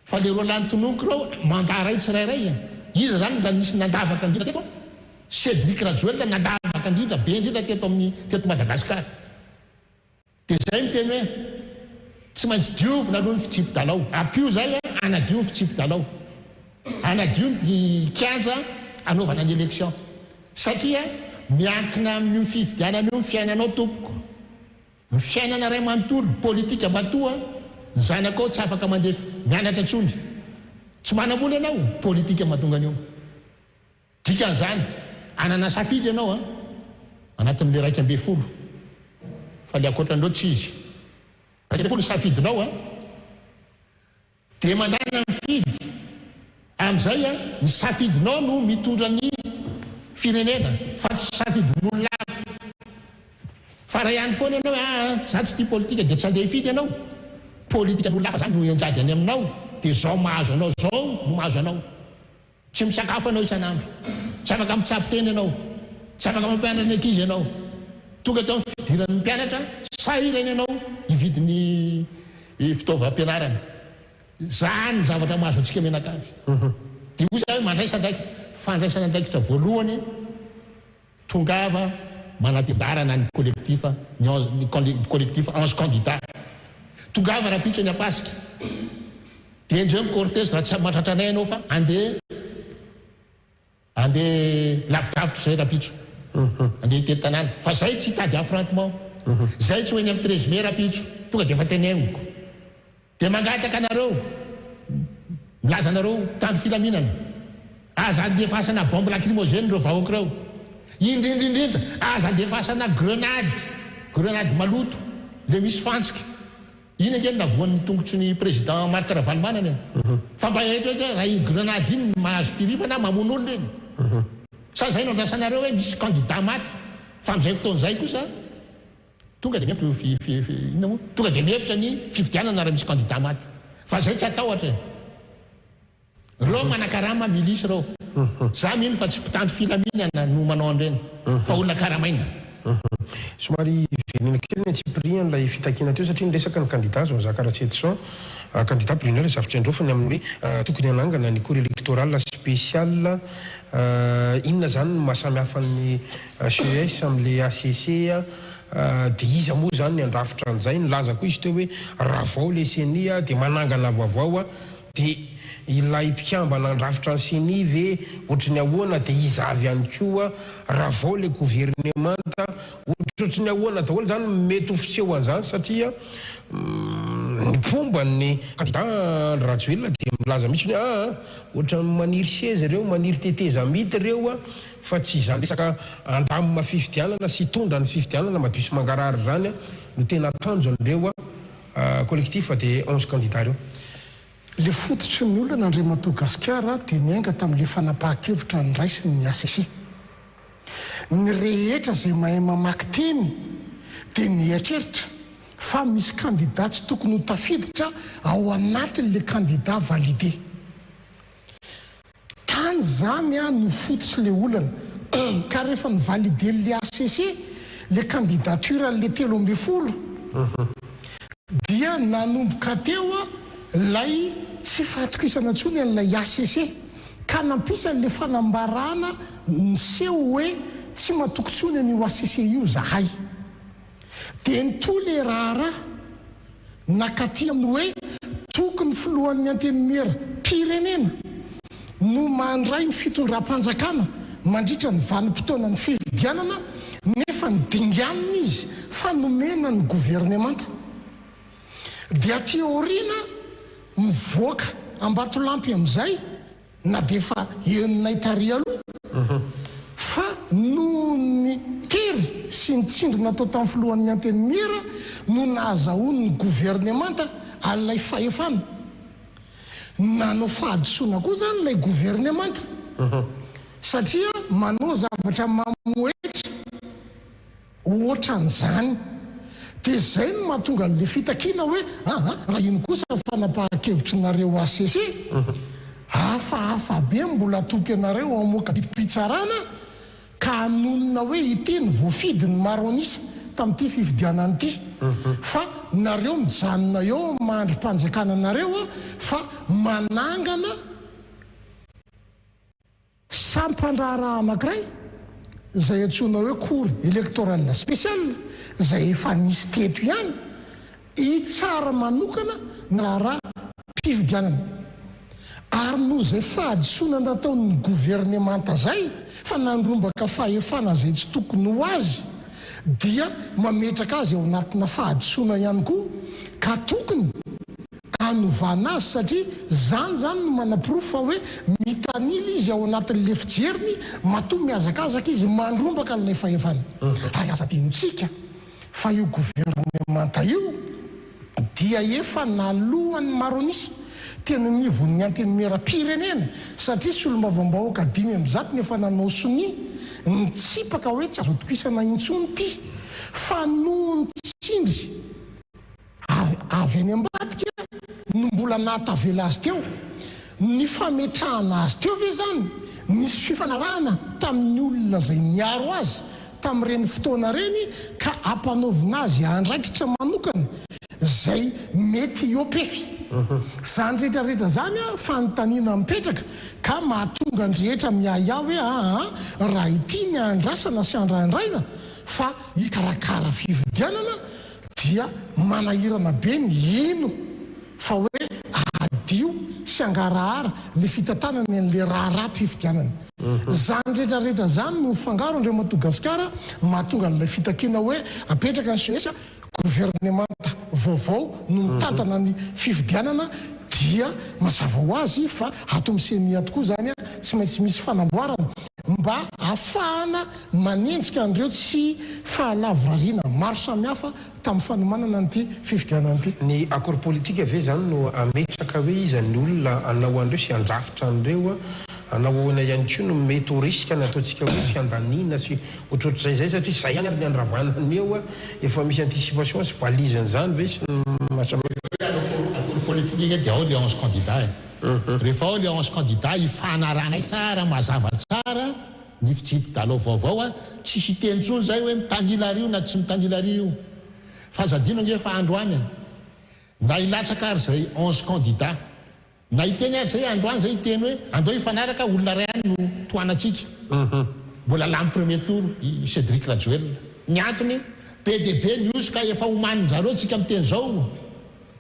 fa le roa lany tononiko reo mandat ray tsirairay iza zany raha nisy nandavaka indrindra teto Cédric Rajoel nandavaka indrindra be indrindra teto Madagasikara dia zay miteny hoe tsy maintsy diovina aloha ny fitsipy-dalao. Ampio zay anadio ny fitsipy-dalao, anadio ny kianja anaovana ny élection, satria miankina amin'ny fifidianana io ny fiainanao tompoko. Ny fiainana ray manontolo politika matoa ny zanakao tsy afaka mandeha mianatra tsony, tsy manambola ianao politika mahatonga an'io. Dikan'izany anana safidy ianao anatin'le 12 fa le akoatran'ireo tsy izy 12 safidinao dia mandana mifidy amin'izay ny safidinao no mitondra ny firenena fa tsy safidin'olona hafa. Fa raha ihany foana ianao za tsy tia politika dia tsy andeha hifidy ianao, politika n'olona hafa zany no enjady any aminao, dia zao mahazo anao zao no mahazo anao. Tsy misakafo anao isan'andro, tsy afaka mitsapy teny ianao, tsy afaka mampianatra ny ankizy ianao. Tonga tao amin'ny fidiran'ny mpianatra sahirany ianao hividy ny fitaovam-pianarana. Zany zavatra mahazo antsika menakavy. Dia ozy hoe mandraisa ndraiky, fandraisana ndraikitra voalohany tongava manatevarana ny collectif, ny collectif 11 candidats. Tongava rapitso ny apasika. Dia indreo ny cortège raha tsy mahatratra anay ianao fa andeha lavidavitra zay rapitso. Andeha hitety tanàna. Fa zay tsy hitady affrontement. Zay tsy hoeny amin'ny 13 mai rapitso. Tonga dia efa tenegniko. Dia mangataka anareo, milaza anareo tany filaminana. Aza andefasana bombe lacrymogène ireo vahoaka ireo. Indrindrindrindra aza andefasana grenade maloto le misy fantsika. Iny angeny navoan'ny tongotry ny président Marc Ravalomanana. Fa mba eto raha iny grenade iny mahazo firifana mamono olona iny. Sa zay no andrasanareo hoe misy candidat maty. Fa amin'izay fotoan'izay kosa tonga dia tonga dia mihepitra ny fifidianana raha misy candidat maty. Fa zay tsy atahotra. Reo manakarama milisy reo. Za mino fa tsy mpitandro filaminana no manao an'ireny fa olona karamaina. Somary venina kely ny antsipirina n'ilay fitakiana teo satria niresaka ny candidat zao Zakaratsy Edson, candidat brunel zavatra androfany amin'ny hoe tokony hanangana ny cour électorale spéciale. Inona zany no mahasamihafa ny CES amin'le ACC dia iza moa zany ny andrafitra an'izay. Nilaza koa izy teo hoe raha vao le CENI dia manangana vaovao dia ilay mpikambana andrafitra ny CENI ve ohatry ny ahoana dia izy avy ihany koa raha vao le gouvernemanta ohatry ny ahoana daholo zany mety ho fiseho an'izany satria ny fomba ny candidat Rajoelina dia milaza mihitsy hoe ohatra maniry seza ireo, maniry teteza mity ireo fa tsy izany resaka andamina fifidianana sy tondra ny fifidianana madio sy mangarary zany no tena tanjo an'ireo collectif dia 11 candidats ireo. Le fototry ny olona n'Andriamatoa Gasikara dia niainga tamin'le fanapahan-kevitra ny raisiny ny ACC. Ny rehetra izay mahay mamaky teny dia nietreritra fa misy candidat tsy tokony ho tafiditra ao anatin'le candidat validé. Tany zany no fototsy le olana ka rehefa nivalidé le ACC le candidature le 13 dia nanomboka teo lay tsy fahatokisana ntsony an'ilay ACC ka nampisan'le fanambarana miseho hoe tsy matokontsony an'io ACC io zahay. Dia nytoa le raharaha nakaty amin'ny hoe tokony filohan'ny antenimera pirenena no mandray ny fitondram-panjakana mandritra ny vanim-potoana ny fifidianana nefa nydinga aminy izy fa nomena ny gouvernemanta. Dia aty aoriana mivoaka Ambatolampy amin'izay na dia efa enonay tary aloha fa no ny tery sy ny tsindrina atao tamin'ny filohan'ny antenimera no nahazahoany ny gouvernemanta alay fahefana. Nanao fahadisoana koa zany ilay gouvernemanta satria manao zavatra mamoetra ohatran'izany. Dia zay no mahatonga n'le fitakiana hoe raha iny kosa fanapahan-kevitrinareo ACC hafahafa be mbola toky anareo amoaka pitsarana ka anonona hoe ity ny voafidy ny maro anisa tamin'ity fifidianana ity fa nareo mijanona eo mahandro mpanjakana anareo fa manangana sampandraharaha anankiray izay antsoina hoe cour électorale spéciale zay efa nisy teto ihany itsara manokana ny raharaha mpividianana ary noho zay fahadisoana nataon'ny governemanta zay fa nandrombaka fahefana zay tsy tokony ho azy dia mametraka azy ao anatina fahadisoana ihany koa ka tokony anovana azy satria zany no manapirofo fa hoe mitanila izy ao anatin'le fijeriny matoa miazakazaka izy mandrombaka n'lay fahefana ary aza dinontsika fa io governemanta io dia efa nalohany maronisy tena nivon'ny antenimera-pirenena satria sy olo-mavambahoaka 5 nefa nanao soni nitsipaka hoe tsy azo tokisana intsony ty fa noho nitsindry avy any ambadika no mbola nahatavela azy teo ny fametrahana azy teo ve zany nisy fifanarahana tamin'ny olona zay miaro azy tamin'ireny fotoana reny ka ampanaovina azy andraikitra manokana zay mety iopefy zany rehetrarehetra zany a fanontaniana mipetraka ka mahatonga andrehetra miaya hoe raha ity ny andrasana sy andraindraina fa hikarakara fividianana dia manahirana be ny ino fa hoe adio sy angarahara le fitantanany an'le raharaha mpividianana zany rehetrarehetra zany no fangaro andreo Madagasikara mahatonga n'ilay fitakina hoe apetraka ny Suècia gouvernemanta vaovao no mitantana ny fividianana dia mazava ho azy fa ato misenia tokoa zany a tsy maintsy misy fanamboarana mba ahafahana manenjika an'ireo tsy fahalavorariana maro samihafa tamin'ny fanomanana n'ity fividianana ity. Ny akora politika ve zany no ametraka hoe izy ny olona anao an'ireo sy andrafitra an'ireo anao ahoana ihany koa no mety ho risika ny ataontsika hoe fiandanina sy ohatrohatr'izay zay satria zay ihany ary ny andravanana ny eo efa misy anticipation sy balizany zany ve sy akora politika iny dia ao le 11 candidat rehefa ao le 11 candidat ifanarana tsara mazava tsara ny fitsipy-dalao vaovao tsy hitentsony zay hoe mitanila rio na tsy mitanila rio fa zadinonge efa androany na ilatsaka ary zay 11 candidat na iteny ary zay androany zay iteny hoe andao ifanaraka olona ray any no toanatsika mbola lamy premier tour i Cédric Rajoel ny antony PDB niosoka efa homanin-jareo tsika miteny zao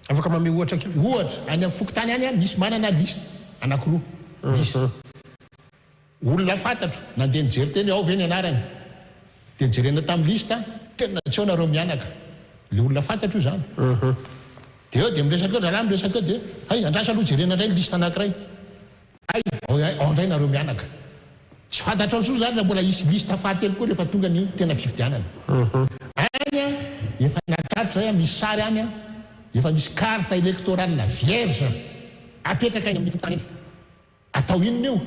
afaka mame ohatra kely ohatra any amin'ny fokotany any misy manana liste anankiroa misy olona fantatro nandeha nijery teny ao ve ny anarany dia nijerena tamin'ny liste tena tsy ao nareo mianaka le olona fantatro io zany dia eo dia miresaka rahalahy miresaka eo dia hay andrasa aloha jerena indray liste anankiray hay ao indray nareo mianaka tsy fantatra ao so zany raha mbola isy liste fahatelo koa rehefa tonga ny tena fividianana any efa natatro zay misy sary any efa misy carte électorale vierge apetraka iny amin'ny fotany atao inona io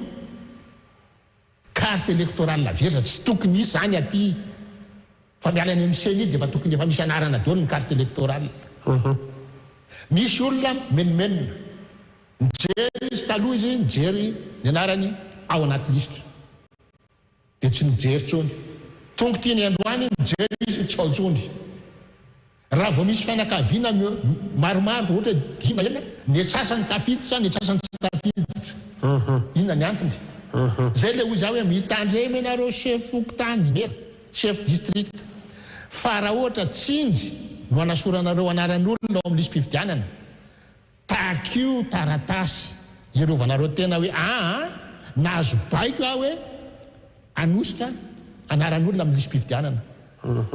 carte électorale vierge tsy tokony isy zany aty fa miala any amin'ny seny dia efa tokony efa misy anarana daholo ny carte électorale misy olona menomenona nijery izy taloha izy nijery ny anarany ao anaty liste dia tsy nijery tsony tonga tia ny androany nijery izy tsy ao tsony raha vao misy fianakaviana maromaro ohatra 10 ela ny atsasany tafiditra ny atsasany tsy tafiditra inona ny antony zay le hoy za hoe mitandremy ianareo chef fokotany mera chef district fa raha ohatra tsindy no anasoranareo anaran'olona ao amin'ny lisy mpividianana takio taratasy iarovanareo tena hoe nahazo baiko aho hoe anosika anaran'olona amin'ny lisy mpividianana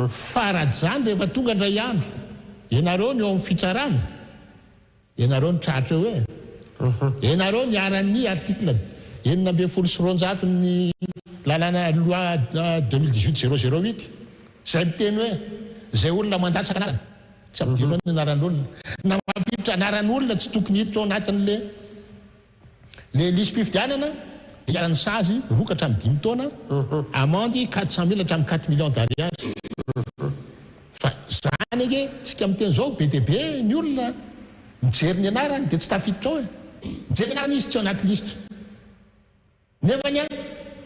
farajany rehefa tonga ndray andro ianareo ny eo amin'ny fitsarana ianareo ny tratra hoe ianareo ny aran'ny article 920 ny lalàna loi 2018-008 zay miteny hoe zay olona mandatsaka anarana tsy amdino ny anaran'olona na mampiditra anaran'olona tsy tokony hiditra ao anatin'le lisy mpividianana dia iarany sazy rokatra amin'ny 5 taona amende 400 000 hatramin'ny 4 millions d'ariary fa zany ege tsika miteny zao BDB ny olona mijery ny anarany dia tsy tafiditra ao mijery ny anarany izy tsy ao anaty liste nefa ny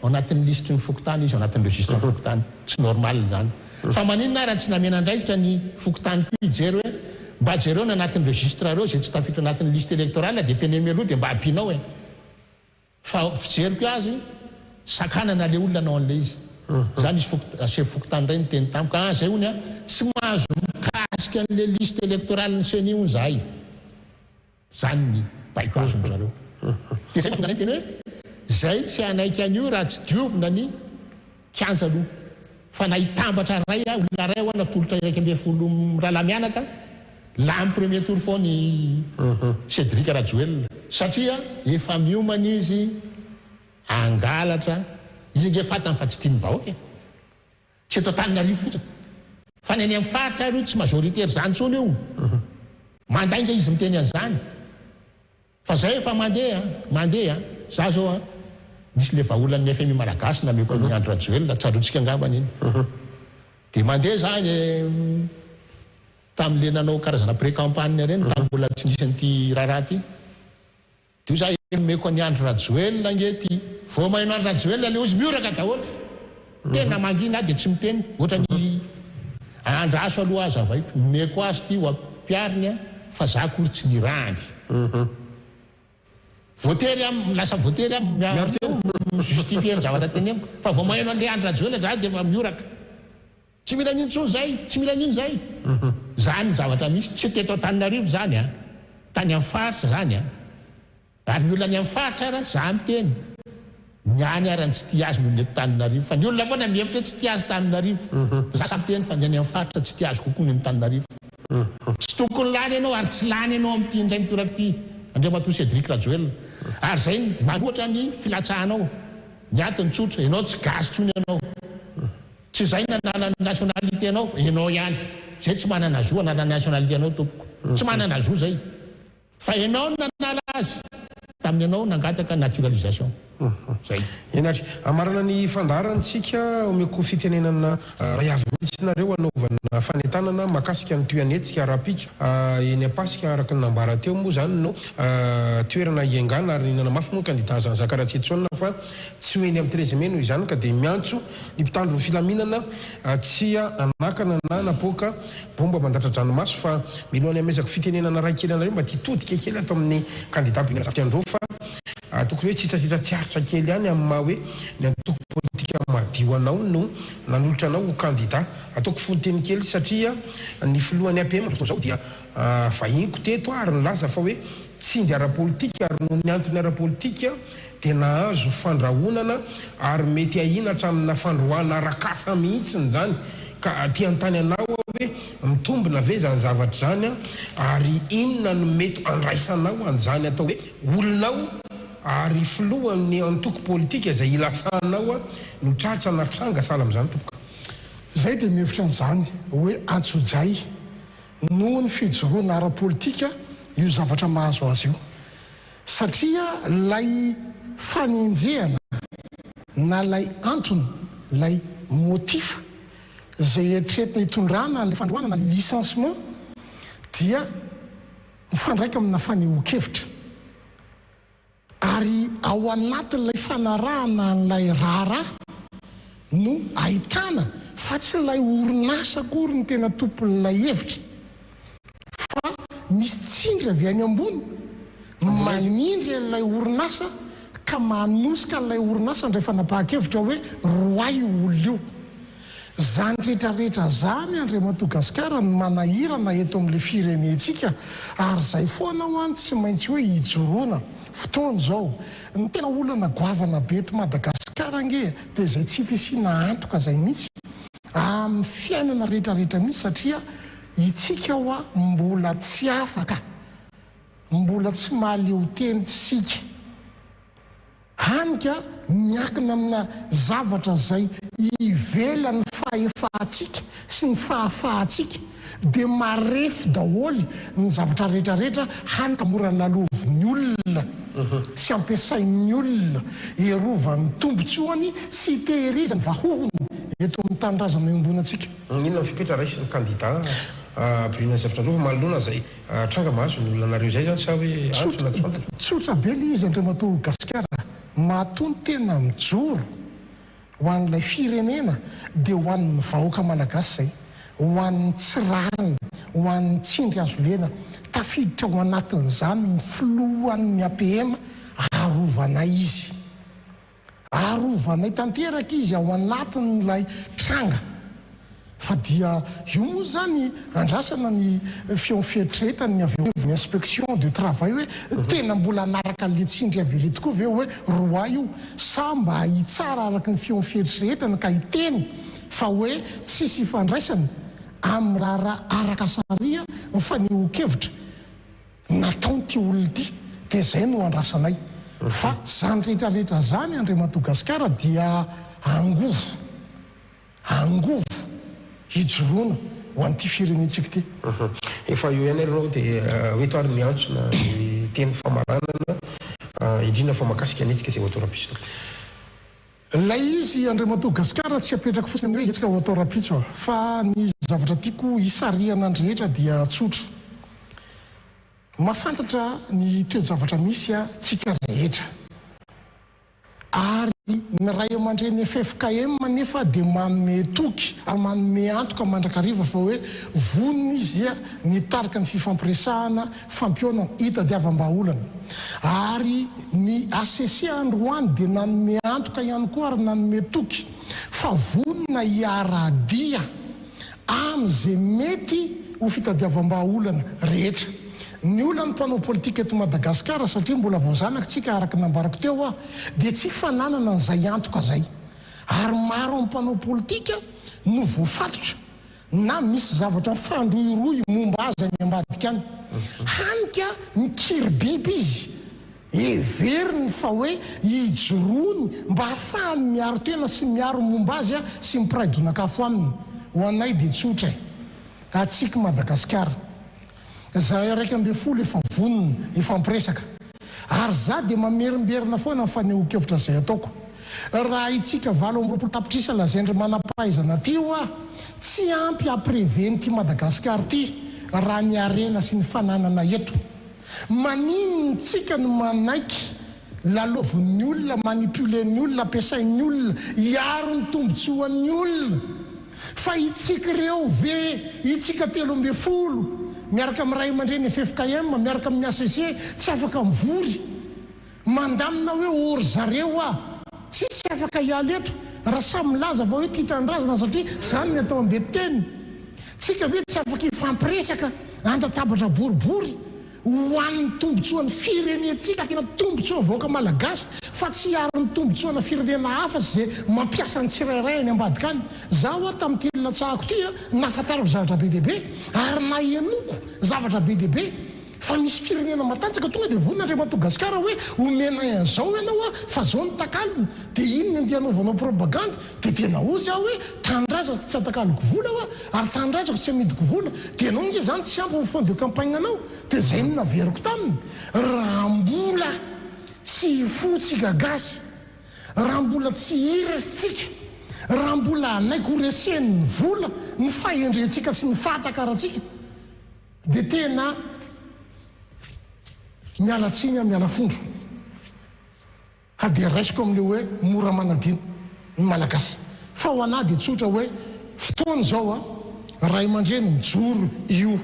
ao anatin'ny liste ny fokotany izy ao anatin'ny registre ny fokotany tsy normal zany fa maninona raha tsy namena andraikitra ny fokotany koa ijery hoe mba jereo ny anatin'ny registre reo zay tsy tafiditra anatin'ny liste électorale dia teny meloha dia mba ampinao fa fijery ko azy sakanana le olona anao an'le izy zany izy aseh fokotany ray ny teny tamiko zay hony a tsy mahazo mikasika an'le liste électorale ny seniony zahay zany ny baiko azony zareo de zay mahatonga ny teny hoe zay tsy anaiky an'io raha tsy diovina ny kianja aloha fa nahitambatra ray a olona ray ho natolotra 1.20 rahalamianaka la ny premier tour fao ny Cédric Rajoel satria efa miomana izy angalatra izy nge fatany fa tsy tiany vahoaka tsy atao Antananarivo fotsiny fa ny any amin'ny faritra io tsy majoritaire zany tsony io mandainga izy miteny an'izany fa zay efa mandeha za zao misy le vaholan'ny FMI malagasy na meko ny Andro Rajoel tsarotsika angambany iny de mandeha zany tam'le nanao karazana pré-campagne reny tam mbola tsy nisy an'ity raharaha ty de za meko ny Andro Rajoel angety vao maheno Andro Rajoel le ozy mioraka daholo tena mangina de tsy miteny ohatra ny andraso aloha azy avaiko meko azy ty ho ampiariny fa za kory tsy nirangy votery lasa votery justifier ny zavatra teneniko fa vao maheno an'le Andro Rajoel raha de efa mioraka tsy mila nintsony zay tsy mila niny zay zany ny zavatra misy tsy teto Antananarivo zany tany amin'ny faritra zany ary ny olona ny amin'ny faritra ara za miteny ny any arany tsy ti azy noho ny eto Antananarivo fa ny olona foana mihevitra tsy ti azy Antananarivo za samy teny fa ny any amin'ny faritra tsy ti azy kokoa ny Antananarivo tsy tokony lany ianao ary tsy lany ianao amin'ity indray mitoraka ity Andriamatoa Cédric Rajoel ary zay manohatra ny filatsahanao ny antony tsotra ianao tsy gasy tsony ianao tsy zay nanala nationalité anao ianao ihany zay tsy manana zo anala nationalité anao tompoko tsy manana zo zay fa ianao nanala azy tamin'ny ianao nangataka naturalisation zay enatry amarana ny fandarantsika omeko fitenenana ray avy mihitsy nareo anaovana fanentanana makasika ny toanetsika rapitso eny apasika araka ny nambara teo moa zany no toerana iangana ary nanamafy moa candidat zany Zakaratsietsona fa tsy hoeny amin'ny 13 mai noho izany ka de miantso ny mpitandro ny filaminana tsia anakana na napoka bomba mandatra dranomaso fa milohany amezako fitenenana ray kely anareo mba titodika kely atao amin'ny candidat Andro fa tokony hoe tsitsasitra tsiaritra kely ihany amin'ny maha hoe ny antoko politika madio anao no nanolotra anao ho candidat ataoko fonteny kely satria ny filohan'ny APM zao dia vahiniko teto ary nilaza fa hoe tsy ndi ara-politika ary noho ny antony ara-politika dia nahazo fandrahonana ary mety ahina hatramina fandroana rakasa mihitsiny zany ka tiantany anao hoe mitombina ve zany zavatra zany ary inona no mety andraisanao an'izany atao hoe olonao ary filohan'ny antoko politika izay ilatsanao no tratra natranga sala amin'izany tompoka zay dia mihevitra an'izany hoe antsojay noho ny fijoroana ara-politika io zavatra mahazo azy io satria lay fanenjehana na lay antony lay motifa zay etretina hitondrana le fandroana na licencement dia mifandraika amina fanehoan-kevitra ary ao anatin'ilay fanarahana n'lay raharaha no ahitana fa tsy lay orinasa kory ny tena tompon'ilay hevitra fa misy tsindry avy any ambony manindry an'ilay orinasa ka manosika n'ilay orinasa ndray fanapahan-kevitra hoe roay olona io zany rehetrarehetra zany Andriamatoa Gasikara ny manahirana eto amin'le firenentsika ary zay foana ho any tsy maintsy hoe hijoroana fotoana zao ny tena olana goavana be eto Madagasikara nge dia zay tsy fisina antoka zay mihitsy amin'ny fiainana rehetrarehetra mihitsy satria itsika ho a mbola tsy afaka mbola tsy mahaleo teny tsika hanika miakina amina zavatra zay ivelany fahefahatsika sy ny fahafahatsika dia marefy daholy ny zavatra rehetrarehetra hanika mora lalovin'ny olona sy ampiasain'ny olona erovany tombotsoany sy tehirizany vahohony eto amin'ny tanindrazana iombonantsika inona fipetra raisy ny candidat pirina zavatra androva malona zay tranga mahazo ny olona nareo zay zany sa hoe tsotra be le izy Andriamatoa Gasikara mahatony tena mijoro ho an'ilay firenena dia ho an'ny vahoaka malagasy zay ho an'ny tsirariny ho an'ny tsindry azo lena tafiditra ho anatin'izany ny filohan'ny APM arovana izy arovanay tanteraka izy ao anatin'lay tranga fa dia io moa zany andrasana ny feofieritreretany avny inspection de travail hoe tena mbola anaraka le tsindry avele tokoa ve hoe roa io sa mba hitsara araka ny feofieritreretany ka hiteny fa hoe tsisy fandraisany amin'ny raha araka saria mifanehokevitra nataony ty olona ty dia zay no andrasanay fa zany rehetrarehetra zany André Madagasikara dia angovo hijoroana ho an'ity firenentsika ty efa io ihany arao dia hoetoary miantsona ny teny famaranana idrina fa makasika anetsika zay oatorapitso lay izy André Madagasikara tsy apetraka fotsiny hoe etsika oatorapitso fa ny zavatra tiako hisariana andrehetra dia tsotra mafantatra ny toe-javatra misy tsika rehetra ary ny ray aman-dreny FFKM nefa dia manome toky ary manome antoka mandrakariva fa hoe vonona izy nitarika ny fifampiresahana fampiona hitadiavam-baolana ary ny ACC Androany dia nanome antoka ihany koa ary nanome toky fa vonona hiaradia amin'izay mety ho fitadiavam-baolana rehetra ny olona ny mpanao politika eto Madagasikara satria mbola voazanaka tsika araka nambarako teo dia tsy fananana n'izay antoka zay ary maro amin'ny mpanao politika no voafatotra na misy zavatra fandroiroy momba azy any ambadika any hanika mikiribiby izy everiny fa hoe hijoroany mba hafahany miaro tena sy miaro momba azy sy mipiraidonakafo aminy ho anay dia tsotra atsika Madagasikara zahay raiky ambe folo efa vonona efa mpiresaka ary za dia mamerimberina foana mifanehokevitra zay ataoko raha itsika 20 tapitrisa lazaindry manampahaizana ty tsy ampy apreveny ty Madagasikara ty raha ny arena sy ny fananana eto maninony tsika no manaiky lalovin'ny olona manipulen'ny olona ampiasain'ny olona hiaro ny tombontsoan'ny olona fa itsika reo ve itsika 13 miaraka amin'ny ray aman-dreny FFKM miaraka amin'ny ACC tsy afaka mivory mandamina hoe ory zareo tsy afaka hialy eto raha samy milaza va hoe tiatandrazana satria zany ny atao ambetiteny tsika ve tsy afaka ifampiresaka andatabatra boribory ho an'ny tombotsoan'ny firenentsika kena tombotsoa vaoaka malagasy fa tsy ary ny tombotsoana firenena hafa zay mampiasa ny tsirairay any ambadika any zaho tamin'ny telolatsahako ty nafatarako zavatra be deaibe ary na enoko zavatra be deaibe fa misy firenena matanjaka tonga dia vonina André Madagasikara hoe omena an'izao ianao fa zao ny takaliny dia iny ny andianaovanao propaganda dia tena ozy aho hoe tandraza tsy atakaliko vola ary tandrazako tsy amidiko vola dia anao nge zany tsy ampy fond de campagne anao dia zay no naveriko taminy raha mbola tsy fotsika gasy raha mbola tsy irasitsika raha mbola anaiko resen'ny vola ny fahendrentsika sy ny fahatakaratsika dia tena mialatsiny miala fondro dia raisiko amin'le hoe mora manadino ny malagasy fa ho anahy dia tsotra hoe fotoana zao ray aman-dreny mijoro io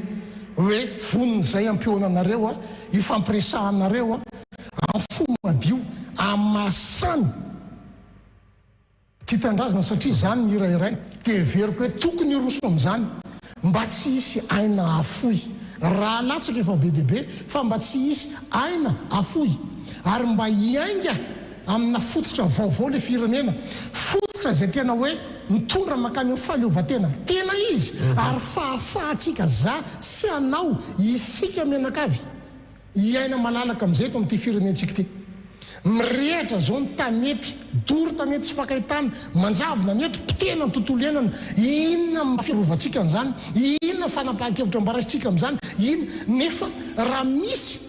hoe voniny zay ampiona anareo ifampiresahanareo amin'ny fo madio amasany tiatandrazana satria zany ny irairainy dia veriko hoe tokony roso amin'izany mba tsy hisy aina afoy raha latsaka efa be deaibe fa mba tsy hisy aina afoy ary mba hiainga amina fototra vaovao le firenena fototra zay tena hoe mitondra makany amin'ny fahaleovatena tena izy ary fahafahatsika za sy anao isika menakavy hiaina malalaka amin'izay to amin'ity firenentsika ty mirehatra zao ny tanety dory tanety tsy fakahitana manjavona ny eto mpitena ny tontolo iainana inona mafiarovantsika an'izany inona fanapahan-kevitra ambarasintsika amin'izany ino nefa raha misy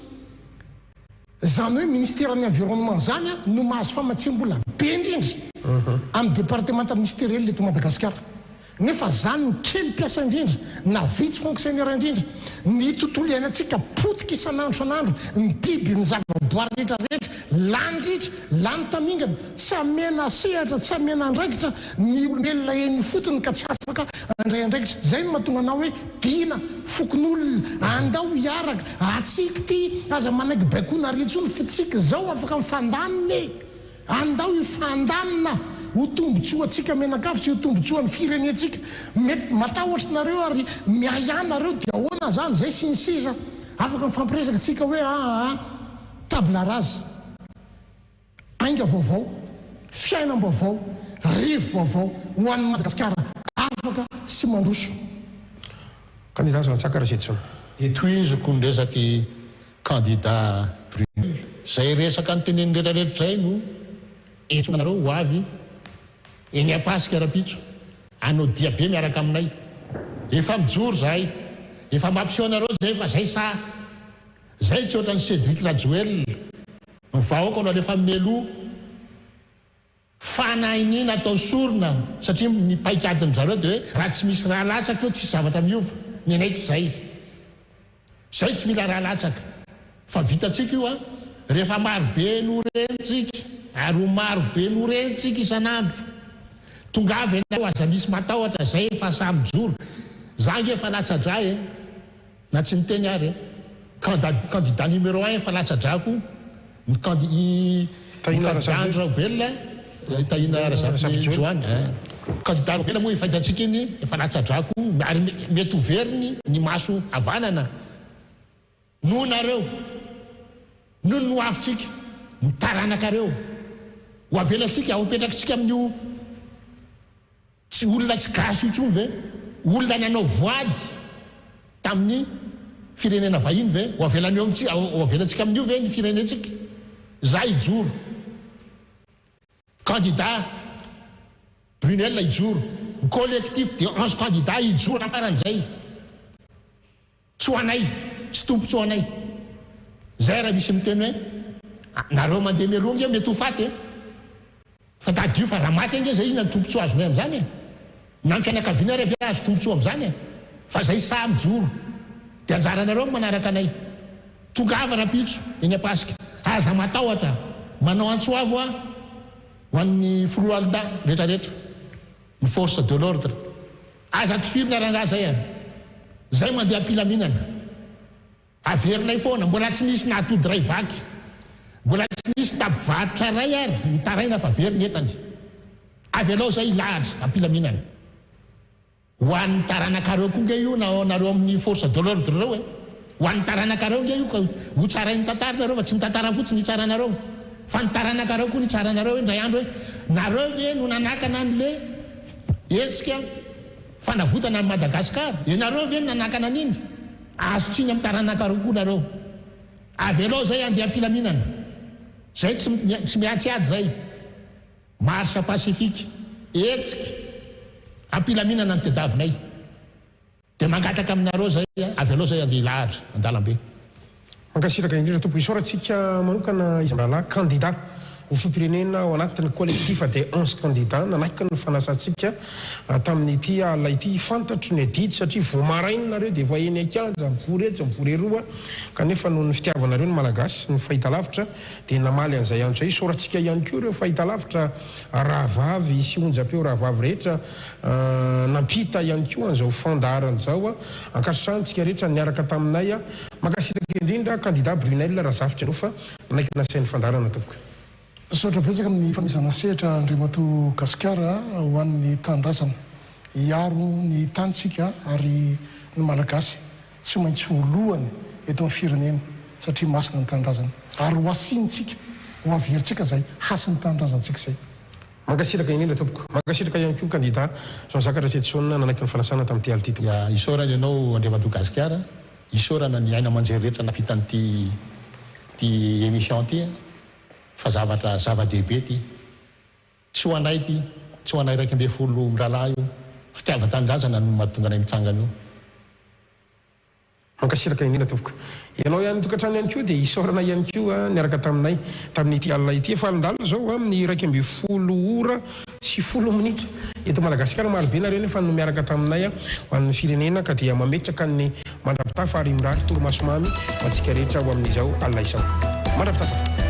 zany hoe ministèran'ny environnement zany no mahazo famatsiam-bola be indrindra amin'ny départementa ministériel leto Madagasikara nefa zany ny kely mpiasa indrindra na vitsy fonctionnaire indrindra ny tontolo iainantsika potika isan'andro san'andro ny biby ny zavaboary rehetrarehetra landritra lany tamingana tsy amena sehatra tsy amena andraikitra ny olombelona eny fotony ka tsy afaka andray andraikitra zay no mahatonga anao hoe dina fokon'olona andao hiaraka atsika ty aza manaiky baikona ritsony fotsika zao afaka mifandaniny andao ifandamina ho tombotsoa atsika menakafo sy ho tombotsoa ny firenentsika mety matahotra nareo ary miayana nareo dia ahoana zany zay sy ny sisa afaka mifampiresaka atsika hoe table rase ainga vaovao fiainam-baovao rivo vaovao ho an'ny Madagasikara afaka sy mandroso. Candidat Zantsaka Razetson. Etoiziko ny resaky candidat Brunel zay resaka ny teneny rehetrarehetra zay no etsonareo ho avy eny Ampasika Rapitso anao dia be miaraka aminay efa mijoro zahay efa mampisehoanareo zay fa zay sa zay tsy ohatran'ny Cédric Rajoel vahoaka anao lefa melo fanahinina atao sorona satria ny paikadiny zareo dia hoe raha tsy misy raha latsaka eo tsy zavatra miova ny anay tsy zay tsy mila raha latsaka fa vitatsika io rehefa marobe norentsika ary marobe norentsika isan'andro tonga avy ianareo aza misy matahotra zay efa samy joro zangy efa latsa-dra na tsy niteny ary candidat numéro 1 efa latsa-drako ny candidat Raobel Tahina Razafijoany candidat Raobel moa efa hitantsika iny efa latsa-drako ary mety overiny ny maso havanana no nareo no noavitsika mitaranaka-reo ho avelatsika ho petrakitsika amin'io tsy olona tsy gasy io tsony ve olona nanao voady tamin'ny firenena vahiny ve ho avelan'io ho avelatsika amin'io ve ny firenentsika za ijoro candidat Brunel ijoro ny collectif de 11 candidat ijoro afaran'izay tsy ho anay tsy tompotsy ho anay zay raha misy miteny hoe nareo mandeha mialoha mety ho faty fa tadio fa raha maty ange zay izy na tompontsoa azonay am'izany na ny fianakaviana rehefa azo tompontsoa am'izany fa zay sa mijoro dia anjaranareo manaraka anay tonga ava Rapitso eny Ampasika aza matahotra manao antsoavo ho an'ny Froalda rehetrarehetra ny force de l'ordre aza tifirina raha zay zay mandeha am-pilaminana averinay foana mbola tsy nisy nahatody ray vaky mbola tsy nisy tapivarotra ray ary nitaraina fa veriny entany avy alao zay ilahatra am-pilaminana ho an'ny taranaka-reo koa nge io nareo amin'ny force de l'ordre reo ho an'ny taranaka-reo nge io ka ho tsarainy tantarinareo fa tsy ny tantara fotsiny hitsaranareo fa ny taranaka-reo koa nitsaranareo hoe ndray andro hoe nareo ve no nanakana an'le etsika fanavotana ny Madagasikara ianareo ve no nanakana an'iny azo tsiny amin'ny taranaka-reo koa nareo avy alao zay andeha am-pilaminana zay tsy miatsiady zay marche pacifique etsika am-pilaminana ny tediavinay dia mangataka aminareo zay avy alao zay andeha ilahatra andalambe. Mankasiraka indrindra tompo isaorantsika manokana izy rahalahy candidat ho fipirenena ao anatin'ny collectif de 11 candidat nanaiky ny fanasantsika tamin'ity alina ity fantatro ny adidy satria voamarainareo dia voaheny akanja mivory roa kanefa noho ny fitiavanareo ny malagasy ny fahitalavitra dia namaly an'izay andro zay isaorantsika ihany koa ireo fahitalavitra rahavavy sy onjam-peo rahavavy rehetra nampita ihany koa an'izao fandaharany zao ankasitrahantsika rehetra niaraka taminay makasiraka indrindra candidat Brunel Razafitra aloha fa nanaiky nasain'ny fandaharana tompoka. Sotra betsaka ny famisana sehatra Andriamato Gasikara ho an'ny tanindrazana hiaro ny tanitsika ary ny malagasy tsy maintsy olohany eto amin'ny firenena satria masina ny tanindrazana ary ho asinitsika ho averintsika zay hasy ny tanindrazantsika zay. Mankasiraka indrindra tompoko mankasiraka ihany koa candidat Zantsaka Razetson nanaiky ny fanasana tamin'ity ality tompo. Isaorana ianao Andriamato Gasikara isaorana ny aina aman-jery rehetra napitan'ity émission ty fa zava-dehibe ty tsy ho anay ty tsy ho anay raiky ambe folo mirahalahy io fitiava-tanindrazana no mahatonga anay mitsangana io. Mankasiraka indrindra tompoko ianao ihany tokantrano ihany koa dia isaorana ihany koa niaraka taminay tamin'ity alina ity efa alindalina zao amin'ny raiky ambe folo ora sy folo minitra eto Madagasikara marobe nareo nefa no miaraka taminay ho an'ny firenena ka dia mametraka ny mandrapitafa ary mirary toromaso mamy ho antsika rehetra ho amin'izao alina izao mandrapitafa.